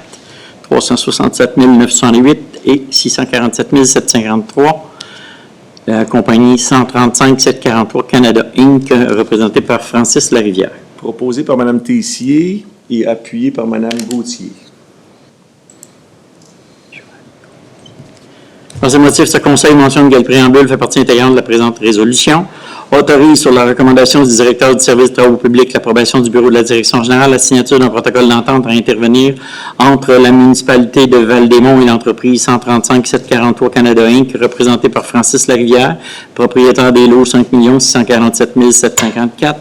367 908 et 647 753, la compagnie 135 743 Canada Inc., représentée par Francis Larivière. Proposé par Mme Tessier et appuyé par Mme Gauthier. Par ces motifs, ce Conseil mentionne que le préambule fait partie intégrante de la présente résolution, autorise sur la recommandation du directeur du service de travaux publics l'approbation du bureau de la direction générale, la signature d'un protocole d'entente à intervenir entre la municipalité de Val-des-Monts et l'entreprise 135 743 Canada Inc., représentée par Francis Larivière, propriétaire des lots 5 647 754,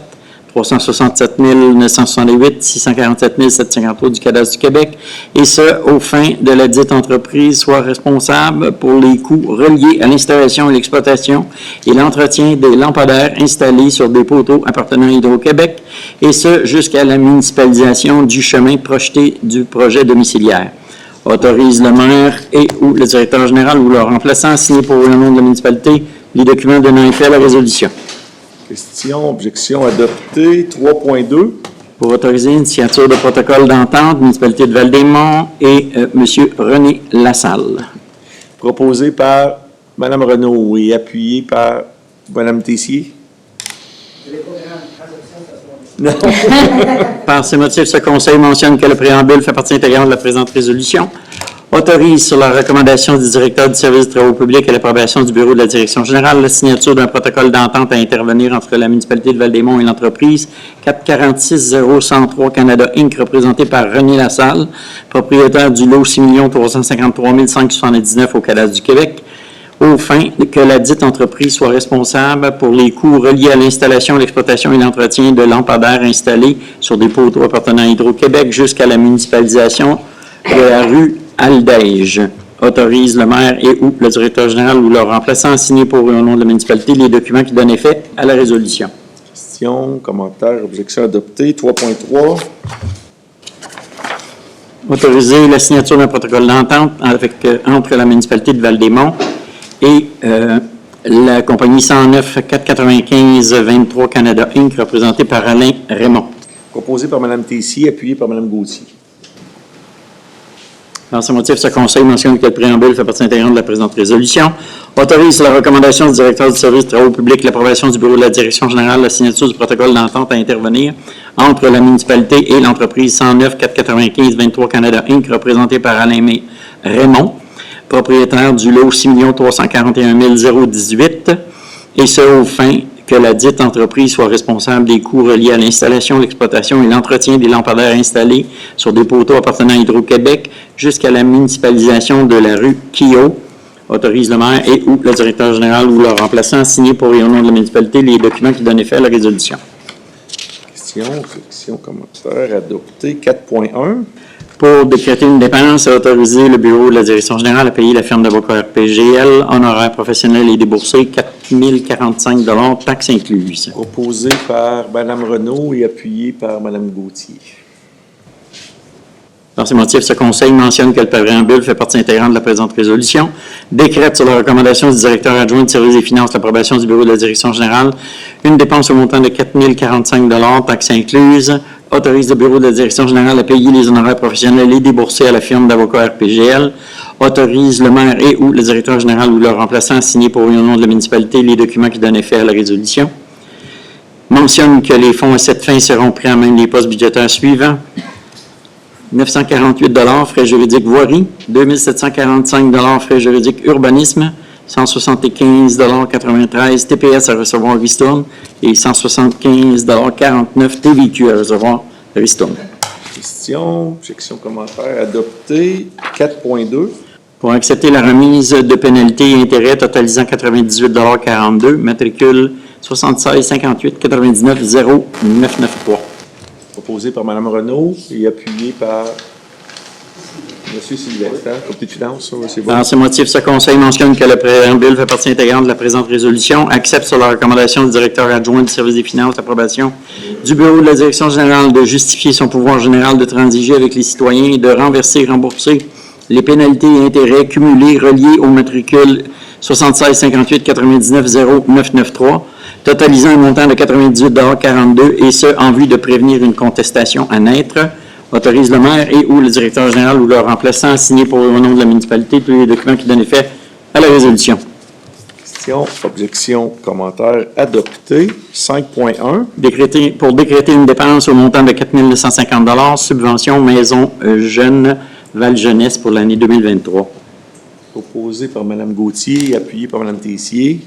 367 968, 647 753 du cadastre du Québec, et ce, aux fins de la dite entreprise soit responsable pour les coûts reliés à l'installation et l'exploitation et l'entretien des lampadaires installés sur des poteaux appartenant à Hydro-Québec, et ce, jusqu'à la municipalisation du chemin projeté du projet domiciliaire. Autorise le maire et ou le directeur général ou leur remplaçant à signer pour le nom de la municipalité les documents donnant effet à la résolution. Question, objection adoptée. 3.2. Pour autoriser une signature de protocole d'entente, municipalité de Val-des-Monts et M. René Lassalle. Proposé par Mme Renaud et appuyé par Mme Tessier. Non. Par ces motifs, ce Conseil mentionne que le préambule fait partie intégrante de la présente résolution, autorise sur la recommandation du directeur du service de travaux publics et l'approbation du bureau de la direction générale la signature d'un protocole d'entente à intervenir entre la municipalité de Val-des-Monts et l'entreprise 446 0103 Canada Inc., représentée par René Lassalle, propriétaire du lot 6 353 579 au cadastre du Québec, aux fins que la dite entreprise soit responsable pour les coûts reliés à l'installation, l'exploitation et l'entretien de lampadaires installés sur des poteaux appartenant à Hydro-Québec jusqu'à la municipalisation de la rue Aldège. Autorise le maire et ou le directeur général ou leur remplaçant à signer pour le nom de la municipalité les documents qui donnent effet à la résolution. Question, commentaire, objection adoptée. 3.3. Autoriser la signature d'un protocole d'entente entre la municipalité de Val-des-Monts et la compagnie 109 495 23 Canada Inc., représentée par Alain Raymond. Proposé par Mme Tessier, appuyé par Mme Gauthier. Dans ce motif, ce Conseil mentionne que le préambule fait partie intégrante de la présente résolution, autorise la recommandation du directeur du service de travaux publics l'approbation du bureau de la direction générale, la signature du protocole d'entente à intervenir entre la municipalité et l'entreprise 109 495 23 Canada Inc., représentée par Alain Raymond, propriétaire du lot 6 341 018, et ce, aux fins que la dite entreprise soit responsable des coûts reliés à l'installation, l'exploitation et l'entretien des lampadaires installés sur des poteaux appartenant à Hydro-Québec jusqu'à la municipalisation de la rue Kio. Autorise le maire et ou le directeur général ou leur remplaçant à signer pour et au nom de la municipalité les documents qui donnent effet à la résolution. Question, section, commentaire adopté. 4.1. Pour décréter une dépense, autoriser le bureau de la direction générale à payer la firme d'avocats RPGL, honoraires professionnels et déboursés, 045 taxes incluses. Proposé par Mme Renaud et appuyé par Mme Gauthier. Par ces motifs, ce Conseil mentionne que le préambule fait partie intégrante de la présente résolution, décrète sur la recommandation du directeur adjoint du service des finances l'approbation du bureau de la direction générale, une dépense au montant de 4 045 taxes incluses, autorise le bureau de la direction générale à payer les honoraires professionnels et déboursés à la firme d'avocats RPGL, autorise le maire et ou le directeur général ou leur remplaçant à signer pour et au nom de la municipalité les documents qui donnent effet à la résolution, mentionne que les fonds à cette fin seront pris en main des postes budgétaires suivants. 948 frais juridiques voirie, 2745 frais juridiques urbanisme, 175,93 TPS à recevoir ristourne et 175,49 TVQ à recevoir ristourne. Question, objection, commentaire, adopté. 4.2. Pour accepter la remise de pénalités et intérêts totalisant 98,42 matricule 76 58 99 0993. Proposé par Mme Renaud et appuyé par M. Sylvestre. Comité de finances, c'est bon. Dans ce motif, ce Conseil mentionne que le préambule fait partie intégrante de la présente résolution, accepte sur la recommandation du directeur adjoint du service des finances l'approbation du bureau de la direction générale de justifier son pouvoir général de transiger avec les citoyens et de renverser et rembourser les pénalités et intérêts cumulés reliés au matricule 76 58 99 0993, totalisant un montant de 98,42 et ce, en vue de prévenir une contestation à naître, autorise le maire et ou le directeur général ou leur remplaçant à signer pour au nom de la municipalité tous les documents qui donnent effet à la résolution. Question, objection, commentaire, adopté. 5.1. Pour décréter une dépense au montant de 4 950 subvention Maison Jeune Val-Jeunesse pour l'année 2023. Proposé par Mme Gauthier et appuyé par Mme Tessier.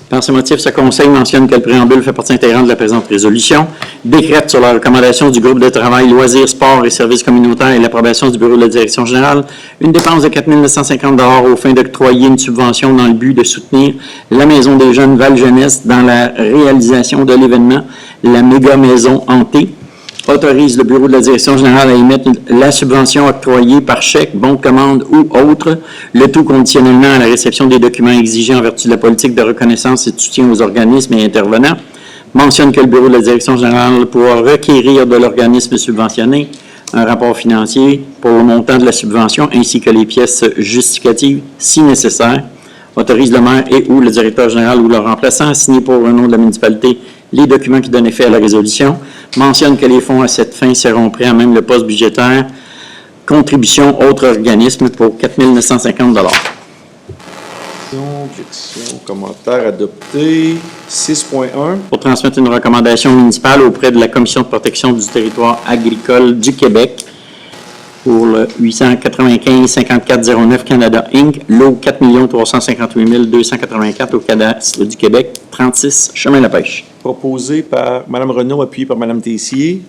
Par ce motif, ce Conseil mentionne que le préambule fait partie intégrante de la présente résolution, décrète sur la recommandation du groupe de travail Loisirs, Sports et Services communautaires et l'approbation du bureau de la direction générale, une dépense de 4 950 aux fins d'octroyer une subvention dans le but de soutenir la Maison des Jeunes Val-Jeunesse dans la réalisation de l'événement La Méga Maison Hantée, autorise le bureau de la direction générale à émettre la subvention octroyée par chèque, bon de commande ou autre, le tout conditionnellement à la réception des documents exigés en vertu de la politique de reconnaissance et de soutien aux organismes et intervenants, mentionne que le bureau de la direction générale pourra requérir de l'organisme subventionné un rapport financier pour le montant de la subvention ainsi que les pièces justificatives si nécessaire, autorise le maire et ou le directeur général ou leur remplaçant à signer pour le nom de la municipalité les documents qui donnent effet à la résolution, mentionne que les fonds à cette fin seront pris en même le poste budgétaire, contribution autres organismes pour 4 950 Objection, commentaire, adopté. 6.1. Pour transmettre une recommandation municipale auprès de la Commission de protection du territoire agricole du Québec pour le 895-5409 Canada Inc., lot 4 358 284 au cadastre du Québec, 36 Chemin La Pêche. Proposé par Mme Renaud, appuyé par Mme Tessier.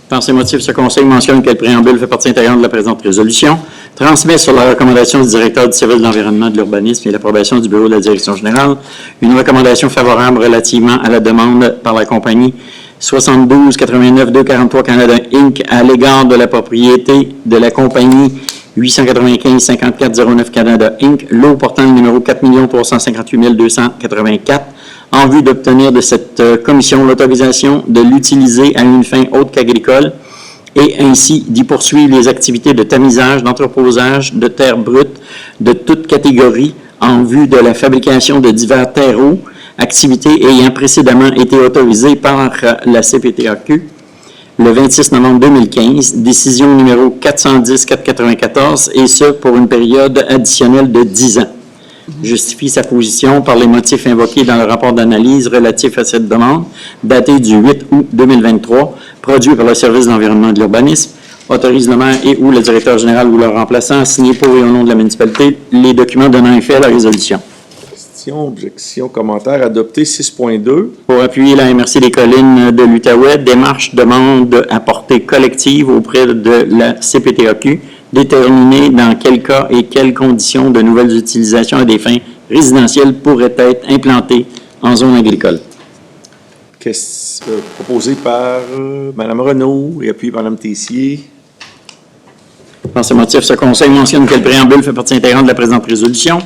Par ces motifs, ce Conseil mentionne que le préambule fait partie intégrante de la présente résolution, transmet sur la recommandation du directeur du service de l'environnement, de l'urbanisme et l'approbation du bureau de la direction générale une recommandation favorable relativement à la demande par la compagnie 72 89 243 Canada Inc. à l'égard de la propriété de la compagnie 895 54 09 Canada Inc., lot portant le numéro 4 358 284, en vue d'obtenir de cette commission l'autorisation de l'utiliser à une fin autre qu'agricole et ainsi d'y poursuivre les activités de tamisage, d'entreposage de terres brutes de toute catégorie en vue de la fabrication de divers terreaux, activités ayant précédemment été autorisées par la CPTAQ le 26 novembre 2015, décision numéro 410-494, et ce pour une période additionnelle de 10 ans. Justifie sa position par les motifs invoqués dans le rapport d'analyse relatif à cette demande, daté du 8 août 2023, produit par le service de l'environnement et de l'urbanisme, autorise le maire et ou le directeur général ou leur remplaçant à signer pour et au nom de la municipalité les documents donnant effet à la résolution. Question, objection, commentaire, adopté. 6.2. Pour appuyer la MRC des Collines de l'Outaouais, démarche demande à portée collective auprès de la CPTAQ, déterminer dans quel cas et quelles conditions de nouvelles utilisations à des fins résidentielles pourraient être implantées en zone agricole. Proposé par Mme Renaud et appuyé par Mme Tessier. Par ce motif, ce Conseil mentionne que le préambule fait partie intégrante de la présente résolution.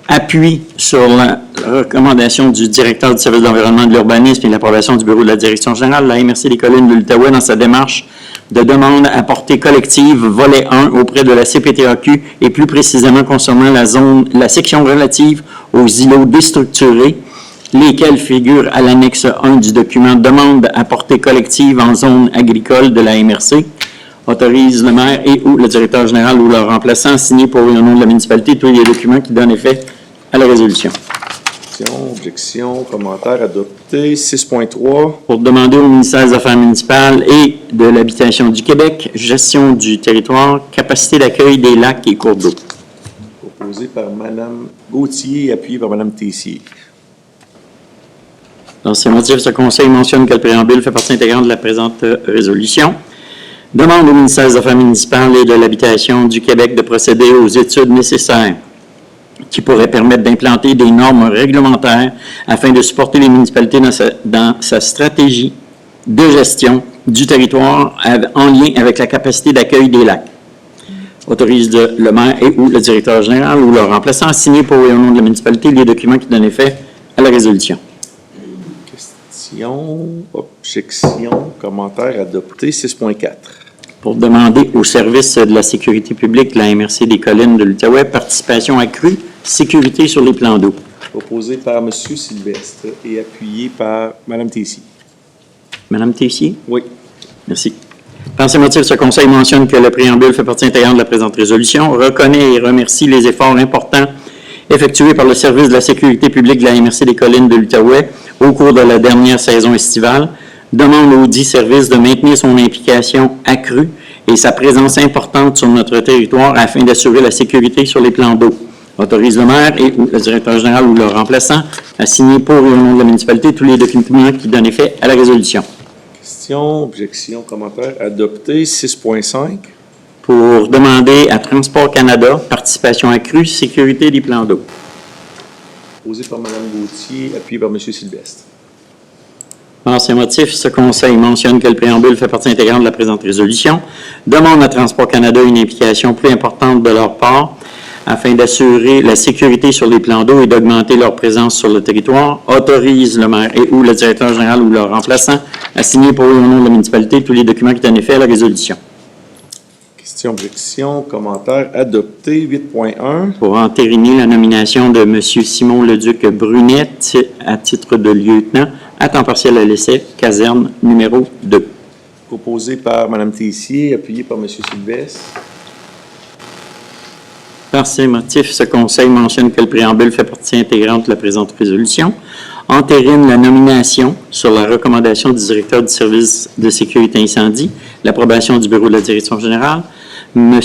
Appuie sur la recommandation du directeur du service de l'environnement et de l'urbanisme et l'approbation du bureau de la direction générale, la MRC des collines de l'Outaouais dans sa démarche de demande à portée collective, volet 1, auprès de la CPTAQ et plus précisément concernant la section relative aux îlots déstructurés, lesquels figurent à l'annexe 1 du document demande à portée collective en zone agricole de la MRC, autorise le maire et ou le directeur général ou leur remplaçant à signer pour et au nom de la municipalité tous les documents qui donnent effet à la résolution. Objection, commentaire adopté. 6.3. Pour demander au ministère des Affaires municipales et de l'Habitation du Québec, gestion du territoire, capacité d'accueil des lacs et cours d'eau. Proposé par Mme Gauthier et appuyé par Mme Tessier. Dans ces motifs, ce Conseil mentionne que le préambule fait partie intégrante de la présente résolution. Demande au ministère des Affaires municipales et de l'Habitation du Québec de procéder aux études nécessaires qui pourraient permettre d'implanter des normes réglementaires afin de supporter les municipalités dans sa stratégie de gestion du territoire en lien avec la capacité d'accueil des lacs. Autorise le maire et ou le directeur général ou leur remplaçant à signer pour et au nom de la municipalité les documents qui donnent effet à la résolution. Objection, commentaire adopté. 6.4. Pour demander au service de la sécurité publique de la MRC des collines de l'Outaouais participation accrue, sécurité sur les plans d'eau. Proposé par M. Sylvestre et appuyé par Mme Tessier. Madame Tessier? Oui. Merci. Par ces motifs, ce Conseil mentionne que le préambule fait partie intégrante de la présente résolution, reconnaît et remercie les efforts importants effectués par le service de la sécurité publique de la MRC des collines de l'Outaouais au cours de la dernière saison estivale, demande au dit service de maintenir son implication accrue et sa présence importante sur notre territoire afin d'assurer la sécurité sur les plans d'eau. Autorise le maire et ou le directeur général ou leur remplaçant à signer pour et au nom de la municipalité tous les documents qui donnent effet à la résolution. Question, objection, commentaire adopté. 6.5. Pour demander à Transport Canada participation accrue, sécurité des plans d'eau. Posé par Mme Gauthier, appuyé par M. Sylvestre. Par ces motifs, ce Conseil mentionne que le préambule fait partie intégrante de la présente résolution, demande à Transport Canada une implication plus importante de leur part afin d'assurer la sécurité sur les plans d'eau et d'augmenter leur présence sur le territoire, autorise le maire et ou le directeur général ou leur remplaçant à signer pour et au nom de la municipalité tous les documents qui donnent effet à la résolution. Question, objection, commentaire adopté. 8.1. Pour entériner la nomination de M. Simon Leduc Brunet à titre de lieutenant à temps partiel à l'essai, caserne numéro 2. Proposé par Mme Tessier, appuyé par M. Sylvestre. Par ces motifs, ce Conseil mentionne que le préambule fait partie intégrante de la présente résolution, entérine la nomination sur la recommandation du directeur du service de sécurité incendie, l'approbation du bureau de la direction générale, M.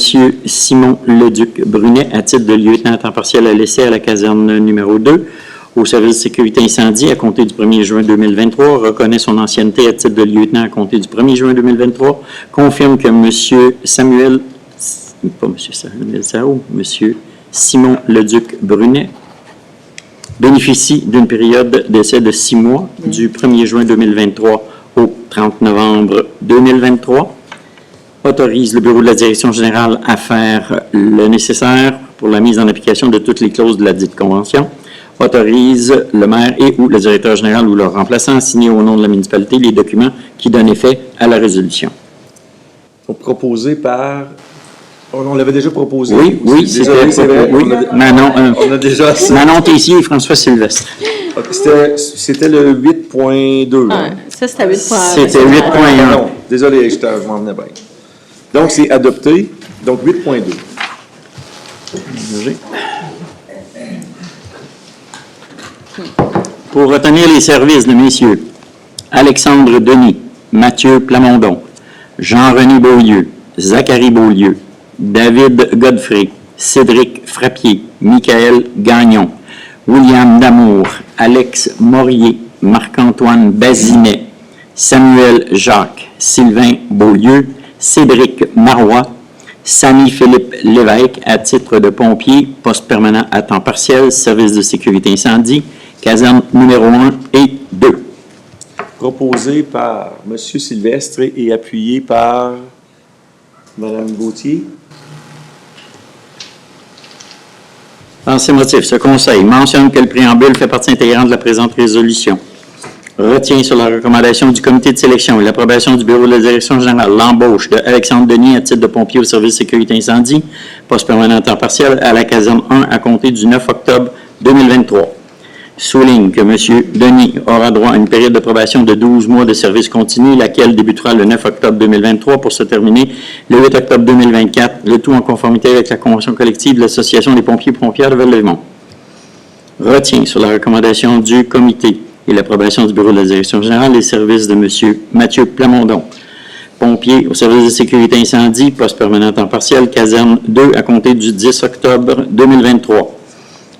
Simon Leduc Brunet à titre de lieutenant à temps partiel à l'essai à la caserne numéro 2, au service de sécurité incendie à compter du 1er juin 2023, reconnaît son ancienneté à titre de lieutenant à compter du 1er juin 2023, confirme que M. Simon Leduc Brunet bénéficie d'une période d'essai de 6 mois du 1er juin 2023 au 30 novembre 2023, autorise le bureau de la direction générale à faire le nécessaire pour la mise en application de toutes les clauses de la dite convention, autorise le maire et ou le directeur général ou leur remplaçant à signer au nom de la municipalité les documents qui donnent effet à la résolution. Donc, proposé par... Oh, on l'avait déjà proposé. Oui, c'est vrai. Oui, on a déjà... Manon Tessier et François Sylvestre. C'était le 8.2. Ça, c'était 8.1. C'était 8.1. Non, désolé, je m'en venais bien. Donc, c'est adopté. Donc, 8.2. Pour retenir les services de messieurs Alexandre Denis, Mathieu Plamondon, Jean-René Beaulieu, Zachary Beaulieu, David Godfrey, Cédric Frappier, Michael Gagnon, William Damour, Alex Morier, Marc-Antoine Bazinet, Samuel Jacques, Sylvain Beaulieu, Cédric Marois, Samy-Philippe Lévesque à titre de pompier, poste permanent à temps partiel, service de sécurité incendie, caserne numéro 1 et 2. Proposé par M. Sylvestre et appuyé par Mme Gauthier. Dans ces motifs, ce Conseil mentionne que le préambule fait partie intégrante de la présente résolution. Retient sur la recommandation du comité de sélection et l'approbation du bureau de la direction générale l'embauche de Alexandre Denis à titre de pompier au service sécurité incendie, poste permanent à temps partiel à la caserne 1 à compter du 9 octobre 2023. Souligne que M. Denis aura droit à une période de probation de 12 mois de service continu, laquelle débutera le 9 octobre 2023 pour se terminer le 8 octobre 2024, le tout en conformité avec la convention collective de l'Association des pompiers et pompières de Val-le-Mont. Retient sur la recommandation du comité et l'approbation du bureau de la direction générale les services de M. Mathieu Plamondon, pompier au service de sécurité incendie, poste permanent à temps partiel, caserne 2 à compter du 10 octobre 2023.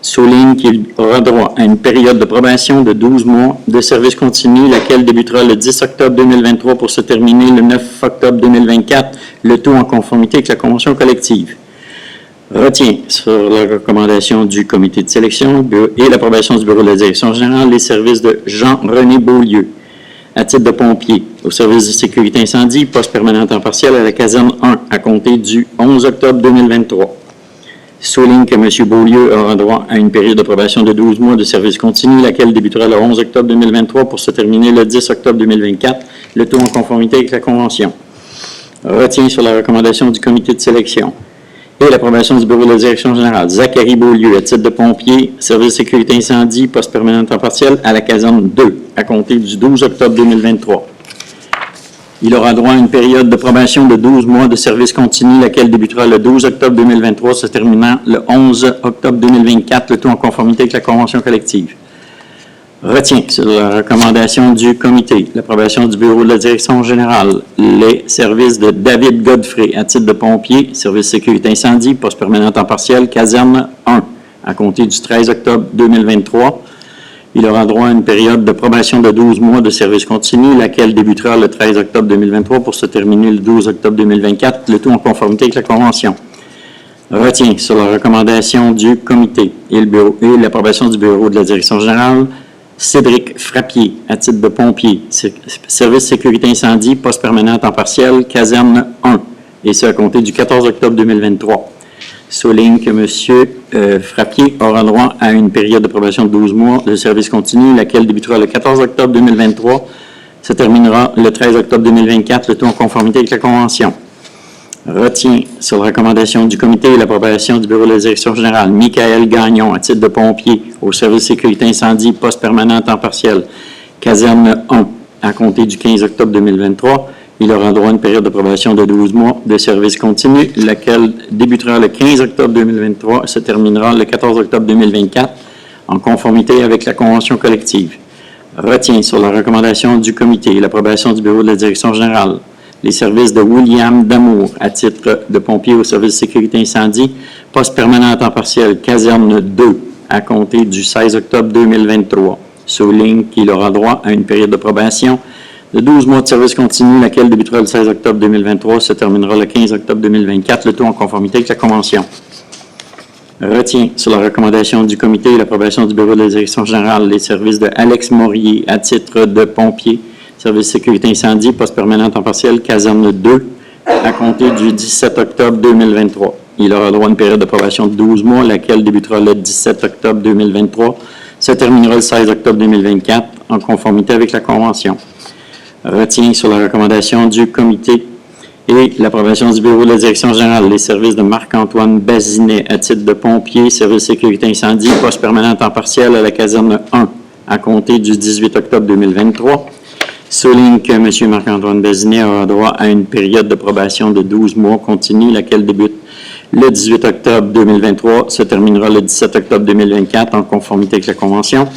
Souligne qu'il aura droit à une période de probation de 12 mois de service continu, laquelle débutera le 10 octobre 2023 pour se terminer le 9 octobre 2024, le tout en conformité avec la convention collective. Retient sur la recommandation du comité de sélection et l'approbation du bureau de la direction générale les services de Jean-René Beaulieu, à titre de pompier, au service de sécurité incendie, poste permanent à temps partiel à la caserne 1, à compter du 11 octobre 2023. Souligne que M. Beaulieu aura droit à une période de probation de 12 mois de service continu, laquelle débutera le 11 octobre 2023 pour se terminer le 10 octobre 2024, le tout en conformité avec la Convention. Retient sur la recommandation du comité de sélection et l'approbation du bureau de la direction générale Zachary Beaulieu, à titre de pompier, service de sécurité incendie, poste permanent à temps partiel à la caserne 2, à compter du 12 octobre 2023. Il aura droit à une période de probation de 12 mois de service continu, laquelle débutera le 12 octobre 2023, se terminant le 11 octobre 2024, le tout en conformité avec la convention collective. Retient sur la recommandation du comité, l'approbation du bureau de la direction générale, les services de David Godfrey à titre de pompier, service sécurité incendie, poste permanent à temps partiel, caserne 1, à compter du 13 octobre 2023. Il aura droit à une période de probation de 12 mois de service continu, laquelle débutera le 13 octobre 2023 pour se terminer le 12 octobre 2024, le tout en conformité avec la Convention. Retient sur la recommandation du comité et l'approbation du bureau de la direction générale, Cédric Frappier, à titre de pompier, service sécurité incendie, poste permanent à temps partiel, caserne 1, et ce à compter du 14 octobre 2023. Souligne que M. Frappier aura droit à une période de probation de 12 mois de service continu, laquelle débutera le 14 octobre 2023, se terminera le 13 octobre 2024, le tout en conformité avec la Convention. Retient sur la recommandation du comité et l'approbation du bureau de la direction générale Michael Gagnon, à titre de pompier, au service sécurité incendie, poste permanent à temps partiel, caserne 1, à compter du 15 octobre 2023. Il aura droit à une période de probation de 12 mois de service continu, laquelle débutera le 15 octobre 2023 et se terminera le 14 octobre 2024, en conformité avec la convention collective. Retient sur la recommandation du comité et l'approbation du bureau de la direction générale les services de William Damour à titre de pompier au service de sécurité incendie, poste permanent à temps partiel, caserne 2, à compter du 16 octobre 2023. Souligne qu'il aura droit à une période de probation de 12 mois de service continu, laquelle débutera le 16 octobre 2023, se terminera le 15 octobre 2024, le tout en conformité avec la Convention. Retient sur la recommandation du comité et l'approbation du bureau de la direction générale les services de Alex Morier à titre de pompier, service sécurité incendie, poste permanent à temps partiel, caserne 2, à compter du 17 octobre 2023. Il aura droit à une période de probation de 12 mois, laquelle débutera le 17 octobre 2023, se terminera le 16 octobre 2024, en conformité avec la Convention. Retient sur la recommandation du comité et l'approbation du bureau de la direction générale les services de Marc-Antoine Bazinet à titre de pompier, service sécurité incendie, poste permanent à temps partiel à la caserne 1, à compter du 18 octobre 2023. Souligne que M. Marc-Antoine Bazinet aura droit à une période de probation de 12 mois continue, laquelle débute le 18 octobre 2023, se terminera le 17 octobre 2024 en conformité avec la Convention.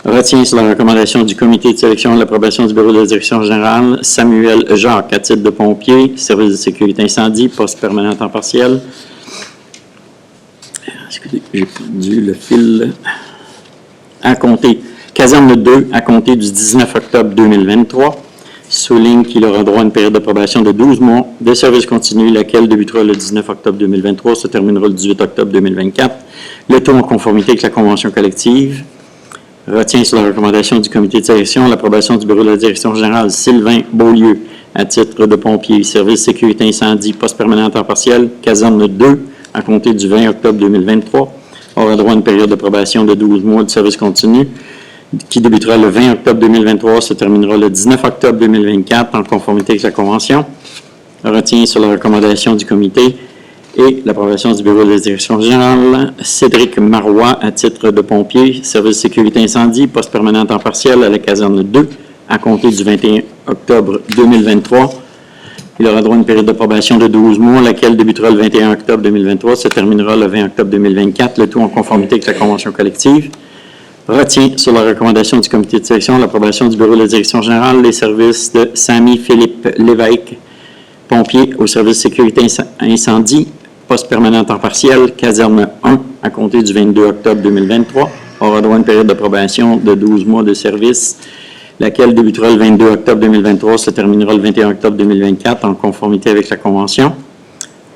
Retient sur la recommandation du comité de sélection l'approbation du bureau de la direction générale Samuel Jacques à titre de pompier, service de sécurité incendie, poste permanent à temps partiel. Excusez, j'ai perdu le fil. À compter. Caserne 2, à compter du 19 octobre 2023, souligne qu'il aura droit à une période de probation de 12 mois de service continu, laquelle débutera le 19 octobre 2023, se terminera le 18 octobre 2024, le tout en conformité avec la convention collective. Retient sur la recommandation du comité de sélection l'approbation du bureau de la direction générale Sylvain Beaulieu, à titre de pompier, service sécurité incendie, poste permanent à temps partiel, caserne 2, à compter du 20 octobre 2023, aura droit à une période de probation de 12 mois de service continu qui débutera le 20 octobre 2023, se terminera le 19 octobre 2024 en conformité avec la Convention. Retient sur la recommandation du comité et l'approbation du bureau de la direction générale Cédric Marois à titre de pompier, service de sécurité incendie, poste permanent temps partiel à la caserne 2 à compter du 21 octobre 2023. Il aura droit à une période de probation de 12 mois, laquelle débutera le 21 octobre 2023, se terminera le 20 octobre 2024, le tout en conformité avec la convention collective. Retient sur la recommandation du comité de sélection l'approbation du bureau de la direction générale les services de Samy Philippe Lévesque, pompier au service de sécurité incendie, poste permanent temps partiel, caserne 1 à compter du 22 octobre 2023, aura droit à une période de probation de 12 mois de service, laquelle débutera le 22 octobre 2023, se terminera le 21 octobre 2024 en conformité avec la Convention.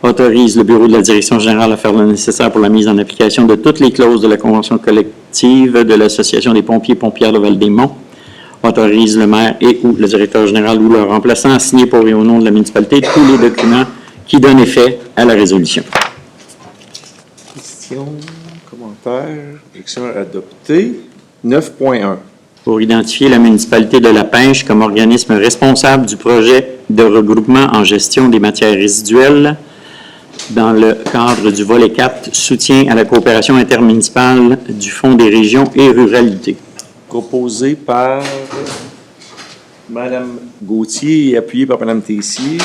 Autorise le bureau de la direction générale à faire le nécessaire pour la mise en application de toutes les clauses de la Convention collective de l'Association des pompiers et pompières de Val-des-Monts. Autorise le maire et ou le directeur général ou leur remplaçant à signer pour et au nom de la municipalité tous les documents qui donnent effet à la résolution. Questions, commentaires, objection adoptée. 9.1. Pour identifier la municipalité de La Pêche comme organisme responsable du projet de regroupement en gestion des matières résiduelles dans le cadre du volet 4, soutien à la coopération intermunicipale du Fonds des régions et ruralité. Proposé par Mme Gauthier et appuyé par Mme Tessier.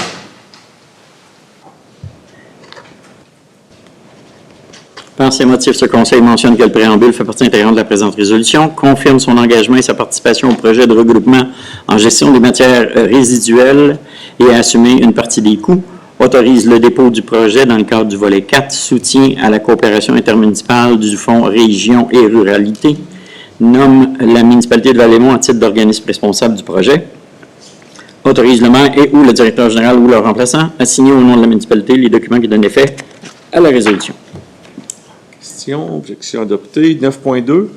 Par ces motifs, ce Conseil mentionne que le préambule fait partie intégrante de la présente résolution, confirme son engagement et sa participation au projet de regroupement en gestion des matières résiduelles et a assumé une partie des coûts, autorise le dépôt du projet dans le cadre du volet 4, soutien à la coopération intermunicipale du Fonds Région et Ruralité, nomme la municipalité de Val-des-Monts à titre d'organisme responsable du projet, autorise le maire et ou le directeur général ou leur remplaçant à signer au nom de la municipalité les documents qui donnent effet à la résolution. Question, objection adoptée. 9.2.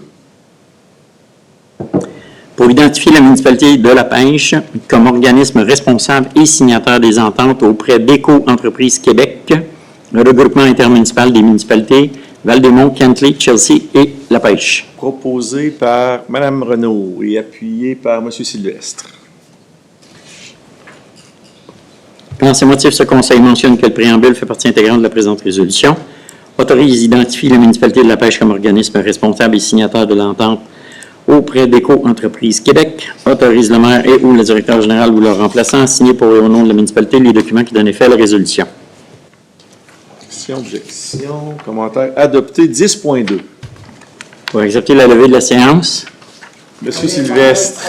Pour identifier la municipalité de La Pêche comme organisme responsable et signataire des ententes auprès d'Éco-Entreprises Québec, le regroupement intermunicipal des municipalités Val-des-Monts, Kentley, Chelsea et La Pêche. Proposé par Mme Renaud et appuyé par M. Sylvestre. Dans ces motifs, ce Conseil mentionne que le préambule fait partie intégrante de la présente résolution, autorise et identifie la municipalité de La Pêche comme organisme responsable et signataire de l'entente auprès d'Éco-Entreprises Québec, autorise le maire et ou le directeur général ou leur remplaçant à signer pour et au nom de la municipalité les documents qui donnent effet à la résolution. Question, objection, commentaire adopté. 10.2. Pour accepter la levée de la séance. Monsieur Sylvestre.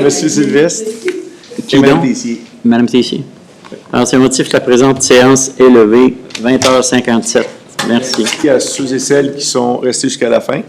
Monsieur Sylvestre. Qui et Mme donc? Tessier. Madame Tessier. Par ces motifs, la présente séance est levée 20h57. Merci. Merci à ceux et celles qui sont restés jusqu'à la fin.